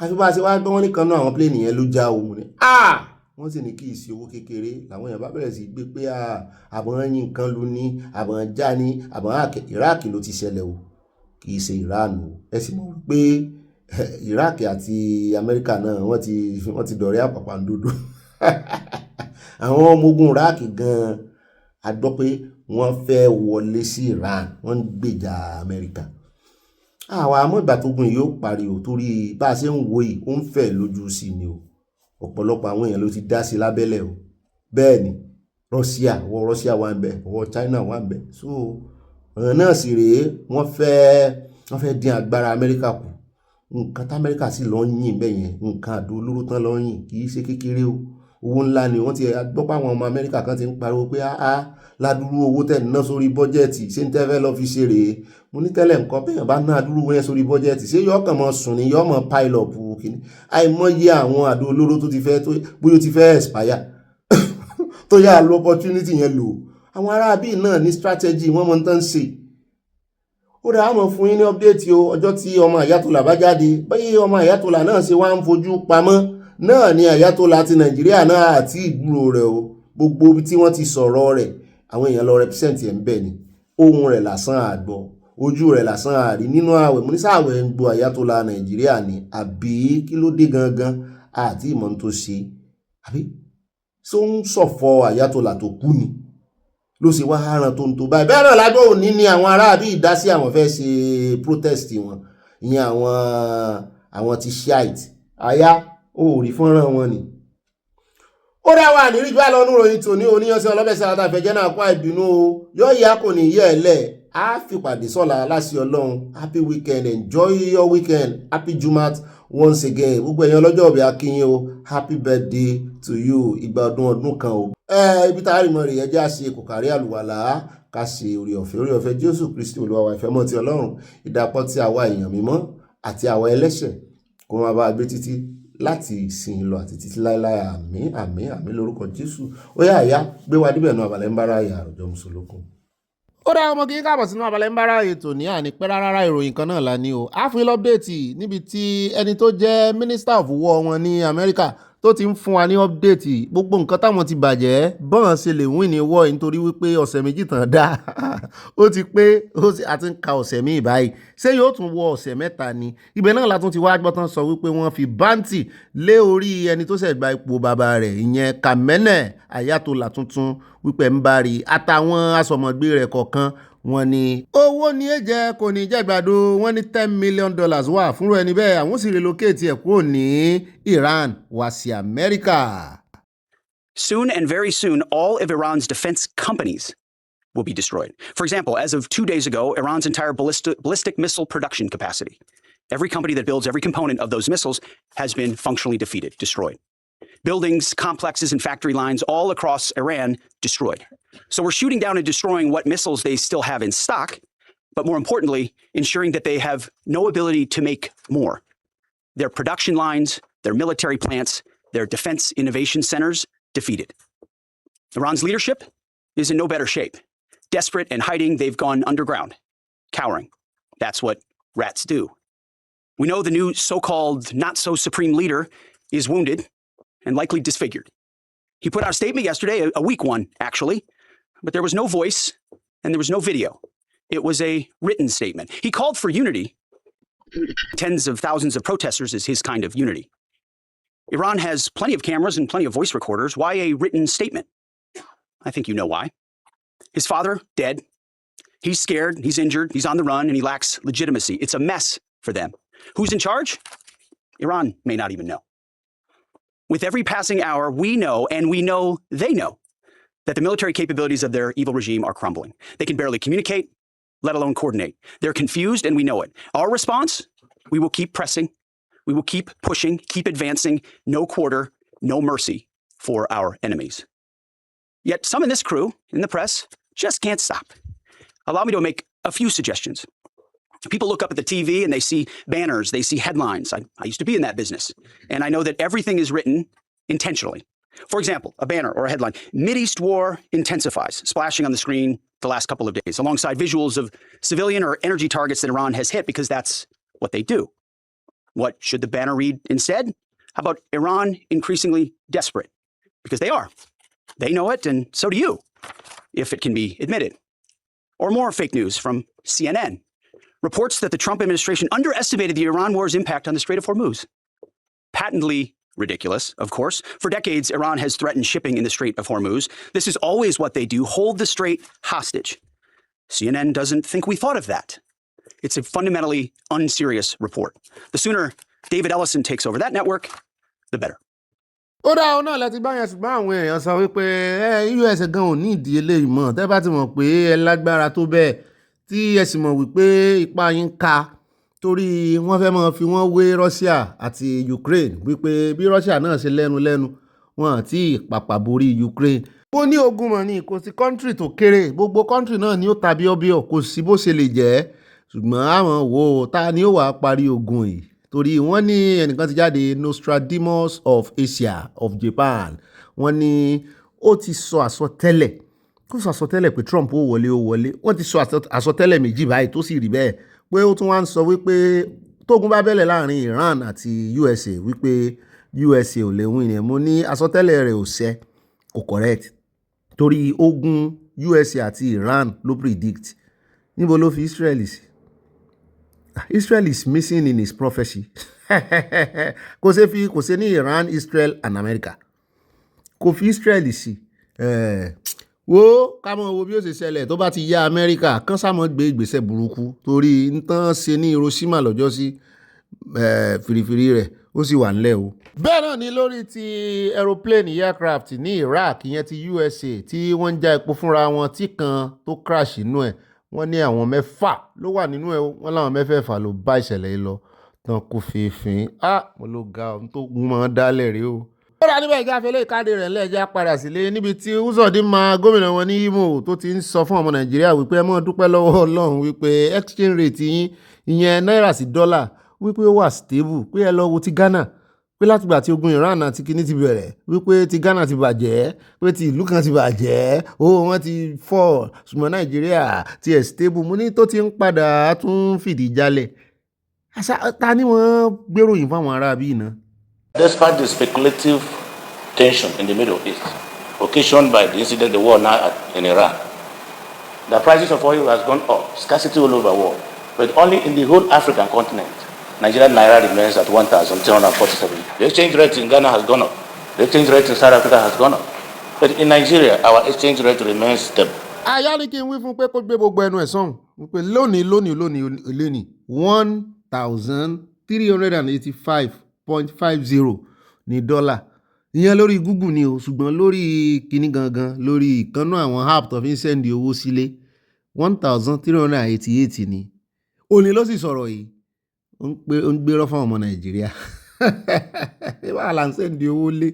Àfi bá ṣe wá gbọ́ wọn nìkan náà àwọn plane yẹn ló já o. Mo ní wọ́n sì ní kí ìsì owó kékeré làwọn èèyàn bá bẹ̀rẹ̀ sí gbé pé àbọ̀n yín nǹkan lu ní, àbọ̀n já ní, àbọ̀n Iraq ló ti ṣẹlẹ̀ o, kì í ṣe Iran o. Ẹ sì mọ̀ pé Iraq àti Amẹ́ríkà náà wọ́n ti dọ̀rẹ́ àpàpàǹdodo. Àwọn ọmọ ogun Iraq gan-an a gbọ́ pé wọ́n fẹ́ wọlé sí Iran, wọ́n ń gbèjà Amẹ́ríkà. Àwọn amọ̀gbà tó gun yóò parí o, torí bá a ṣe ń wo yìí ó ń fẹ́ lójú sí ni o. Ọ̀pọ̀lọpọ̀ àwọn èèyàn ló ti dá sí lábẹ́lẹ̀ o. Bẹ́ẹ̀ ni Russia wà ń bẹ, ọwọ́ China wà ń bẹ. So ọ̀ràn náà sì rèé, wọ́n fẹ́ dín agbára Amẹ́ríkà kù. Nǹkan tí Amẹ́ríkà sì lọ ń yìn bẹ́ẹ̀ yẹn, nǹkan àdó olóró tán lọ ń yìn, kì í ṣe kékeré o. Owó ńlá ni wọ́n ti gbọ́ pé àwọn ọmọ Amẹ́ríkà kan ti ń pariwo pé ládùúrú owó tẹ̀ ná sórí bọ́jẹ́ẹ̀tì, ṣé ń tẹ́fẹ́ lọ fi ṣe rèé. Mo ní tẹ́lẹ̀ nǹkan bẹ́ẹ̀ bá ná àdúrú owó yẹn sórí bọ́jẹ́ẹ̀tì, ṣé yọ́ kàn mọ́ sùn ni, yọ́ mọ́ pile up kìíní. Àìmọye àwọn àdó olóró tó ti fẹ́ bóyá ó ti fẹ́ expire tó yá lo opportunity yẹn lò. Àwọn ará bíi náà ní strategy, wọ́n mọ̀ ń tán ṣe. Ó dáa mọ̀ fún yín ní update o, ọjọ́ tí ọmọ Ayatollah bá jáde, báyìí ọmọ Ayatollah náà ṣe wá ń fojú pamọ́ náà ni Ayatollah ti Nàìjíríà náà àti ìgbúrò rẹ̀ o. Gbogbo ibi tí wọ́n ti sọ̀rọ̀ rẹ̀ àwọn èèyàn lọ represent ẹ̀ ń bẹ̀ ni, ohun rẹ̀ lásán àgbọ̀, ojú rẹ̀ lásán àrí nínú àwẹ̀. Mo ní sáàwẹ̀ ń gbọ́ Ayatollah Nàìjíríà ni àbí kí ló dé gangan àti ìmọ̀ tó ṣe, àbí ṣó ń ṣọ̀fọ̀ Ayatollah tó kú ni ló ṣe wá hàràn tó ń tó báyìí. Bẹ́ẹ̀ náà lágbó òní ni àwọn aráàbí ìdásí àwọn fẹ́ ṣe protest wọn, ìyẹn àwọn ti Shiite ó rí fọ́nrán wọn ni. Ó dáwà ní rí gbá lọ́nú ròyìn tò ní oníyànṣẹ́ ọlọ́bẹ̀sẹ̀ àtàfẹ́jẹ́ náà kó àìbínú o, yóò yá kò ní yẹ́ ẹ̀lẹ́ a fi pàdé sọ́la láṣẹ ọlọ́run. Happy weekend, enjoy your weekend, happy Jumat once again. Gbogbo ẹ̀yin ọlọ́jọ́ òbí akínyìn o, happy birthday to you, ìgbà ọdún kan o. Ibi tá a rí mọ́ rè ẹ jẹ́ àṣe kò kárí àlùwàlá ká ṣe orí ọ̀fẹ́ Jésù Kristi Olúwa wa ìfẹ́ mọ́ ti ọlọ́run, ìdàpọ̀ ti àwa èèyàn mímọ́ àti àwa ẹlẹ́ṣẹ̀ kó máa bá a gbé títí láti ìsìn lọ àti títí láéláé. Àmín lórúkọ Jésù. Ó yá àyá gbé wa díbẹ̀ náà Abala ń bára ìyá àròjọ mùsùlùkùn. Ó dá ọmọ kí káàbọ̀ sínú Abala ń bára ètò ní àní pẹ́ rárá ìròyìn kan náà la ní o. A fún yín lọ́pdéètì níbi tí ẹni tó jẹ́ Minister of War wọn ní Amẹ́ríkà tó ti ń fún wa ní ọ́pdéètì gbogbo nǹkan táwọn ti bàjẹ́ bọ́n ṣe lè win ní wọ́ nítorí wípé ọ̀sẹ̀ méjì tán dá ó ti pé a ti ń ka ọ̀sẹ̀ míì báyìí ṣé yóò tún wọ ọ̀sẹ̀ mẹ́ta ni. Ibẹ̀ náà la tún ti wá gbọ́ tán sọ wípé wọ́n fi báǹtì lé orí ẹni tó ṣẹ̀ gba ipò bàbá rẹ̀ ìyẹn Khamenei Ayatollah tuntun wípé ń bá rí àtàwọn asọ̀mọ̀gbé rẹ̀ kọ̀ọ̀kan. Wọ́n ní owó ní èjẹ kò ní jẹ́gbàdo. Wọ́n ní $10 million wà fúnrú ẹni bẹ́ẹ̀ àwọn sì relocate ẹ̀ kúrò ní Iran wá sí Amẹ́ríkà. Soon and very soon, all of Iran's defense companies will be destroyed. For example, as of 2 days ago, Iran's entire ballistic missile production capacity, every company that builds every component of those missiles has been functionally defeated, destroyed. Buildings, complexes, and factory lines all across Iran destroyed. So we're shooting down and destroying what missiles they still have in stock, but more importantly, ensuring that they have no ability to make more. Their production lines, their military plants, their defense innovation centers defeated. Iran's leadership is in no better shape. Desperate and hiding, they've gone underground, cowering. That's what rats do. We know the new so-called not-so-supreme leader is wounded and likely disfigured. He put out a statement yesterday, a weak one, actually, but there was no voice and there was no video. It was a written statement. He called for unity. Tens of thousands of protesters is his kind of unity. Iran has plenty of cameras and plenty of voice recorders. Why a written statement? I think you know why. His father, dead. He's scared, he's injured, he's on the run, and he lacks legitimacy. It's a mess for them. Who's in charge? Iran may not even know. With every passing hour, we know, and we know they know, that the military capabilities of their evil regime are crumbling. They can barely communicate, let alone coordinate. They're confused, and we know it. Our response? We will keep pressing. We will keep pushing, keep advancing. No quarter, no mercy for our enemies. Yet some in this crew, in the press, just can't stop. Allow me to make a few suggestions. People look up at the TV and they see banners, they see headlines. I used to be in that business. And I know that everything is written intentionally. For example, a banner or a headline, Mideast war intensifies, splashing on the screen the last couple of days, alongside visuals of civilian or energy targets that Iran has hit, because that's what they do. What should the banner read instead? How about Iran increasingly desperate? Because they are. They know it, and so do you, if it can be admitted. Or more fake news from CNN. Reports that the Trump administration underestimated the Iran war's impact on the Strait of Hormuz. Patently ridiculous, of course. For decades, Iran has threatened shipping in the Strait of Hormuz. This is always what they do, hold the strait hostage. CNN doesn't think we thought of that. It's a fundamentally unserious report. The sooner David Ellison takes over that network, the better. Ó dá ọ̀nà láti bá yẹn ṣùgbọ́n àwọn èèyàn sọ wípé US gan ò ní ìdí eléyìí mọ́ tẹ́ bá ti mọ̀ pé ẹ lágbára tó bẹ́ẹ̀ tí ẹ sì mọ̀ wípé ipa yín ká torí wọ́n fẹ́ máa fi wọ́n wé Russia àti Ukraine wípé bí Russia náà ṣe lẹ́nu wọn àti ìpàpà borí Ukraine. Bó ní ogun mọ̀ ní kò sí country tó kéré gbogbo country náà ni ó tàbí ọbẹ̀ kò sí bó ṣe lè jẹ́ ṣùgbọ́n àwọn wo ta ni ó wàá parí ogun yìí torí wọ́n ní ẹnìkan ti jáde Nostradamus of Asia of Japan wọ́n ní ó ti sọ àsọtẹ́lẹ̀ kó sọ àsọtẹ́lẹ̀ pé Trump ó wọlé wọ́n ti sọ àsọtẹ́lẹ̀ méjì báyìí tó sì rí bẹ́ẹ̀ pé ó tún wá ń sọ wípé tógun bá bẹ̀lẹ̀ láàrin Iran àti USA wípé USA ò lè win ni mo ní àsọtẹ́lẹ̀ rẹ̀ ò ṣẹ kò correct torí ogun USA àti Iran ló predict níbo ló fi Israel sí. Israel is missing in his prophecy. Kò ṣe ní Iran, Israel and America. Kò fi Israel sí. Wo ká mọ̀ wo bí ó ṣe ṣẹlẹ̀ tó bá ti yá America kán sá mọ́ gbé ìgbésẹ̀ burúkú torí n tán ṣe ní Hiroshima lọ́jọ́ sí fìrìfìrì rẹ̀ ó sì wà ńlẹ̀ o. Bẹ́ẹ̀ náà ni lórí ti aeroplane aircraft ní Iraq ìyẹn ti USA tí wọ́n ń já epo fúnra wọn tí kan tó crash inú ẹ̀ wọ́n ní àwọn 4 ló wà nínú ẹ̀ wọ́n láwọn 4 ló bá ìṣẹ̀lẹ̀ yìí lọ tán kú fífín mo ló ga ohun tó mọ́ dálẹ̀ rí o. ó rà níbẹ̀ ìjà fẹlẹ́ ìkádé rẹ̀ lẹ́ẹ̀já padà sílé níbi tí Uzodinma gómìnà wọn ní Imo tó ti ń sọ fún ọmọ Nàìjíríà wípé ẹ mọ́ dúpẹ́ lọ́wọ́ Ọlọ́run wípé exchange rate yín ìyẹn náírà sí dọ́là wípé ó wà stable pé ẹ lọ wo ti Ghana pé látìgbà tí ogun Iran àti kíní ti bẹ̀rẹ̀ wípé ti Ghana ti bàjẹ́ pé ti ìlú kan ti bàjẹ́ owó wọn ti fall ṣùgbọ́n Nàìjíríà ti ẹ̀ stable mo ní tó ti ń padà tún fìdí jálẹ̀ ta ni wọ́n gbéròyìn fáwọn ará bíi náà. Despite the speculative tension in the Middle East occasioned by the incident, the war now in Iran, the prices of oil has gone up, scarcity all over the world, but only in the whole African continent, Nigerian naira remains at 1,347. The exchange rate in Ghana has gone up. The exchange rate in South Africa has gone up. But in Nigeria, our exchange rate remains stable. Àyà ni kí n wí fún pé kó gbé gbogbo ẹnu ẹ̀ sọ̀hún wípé lónìí 1,385.50 ní dọ́là. Ìyẹn lórí Google ni o, ṣùgbọ́n lórí kíní gangan lórí ìkànnà àwọn app tó fi ń sẹ́ndì owó sílé 1,388 ni. Òní ló sì sọ̀rọ̀ yìí. Ó ń gbérọ́ fún ọmọ Nàìjíríà. Ìwà là ń sẹ́ndì owó lé.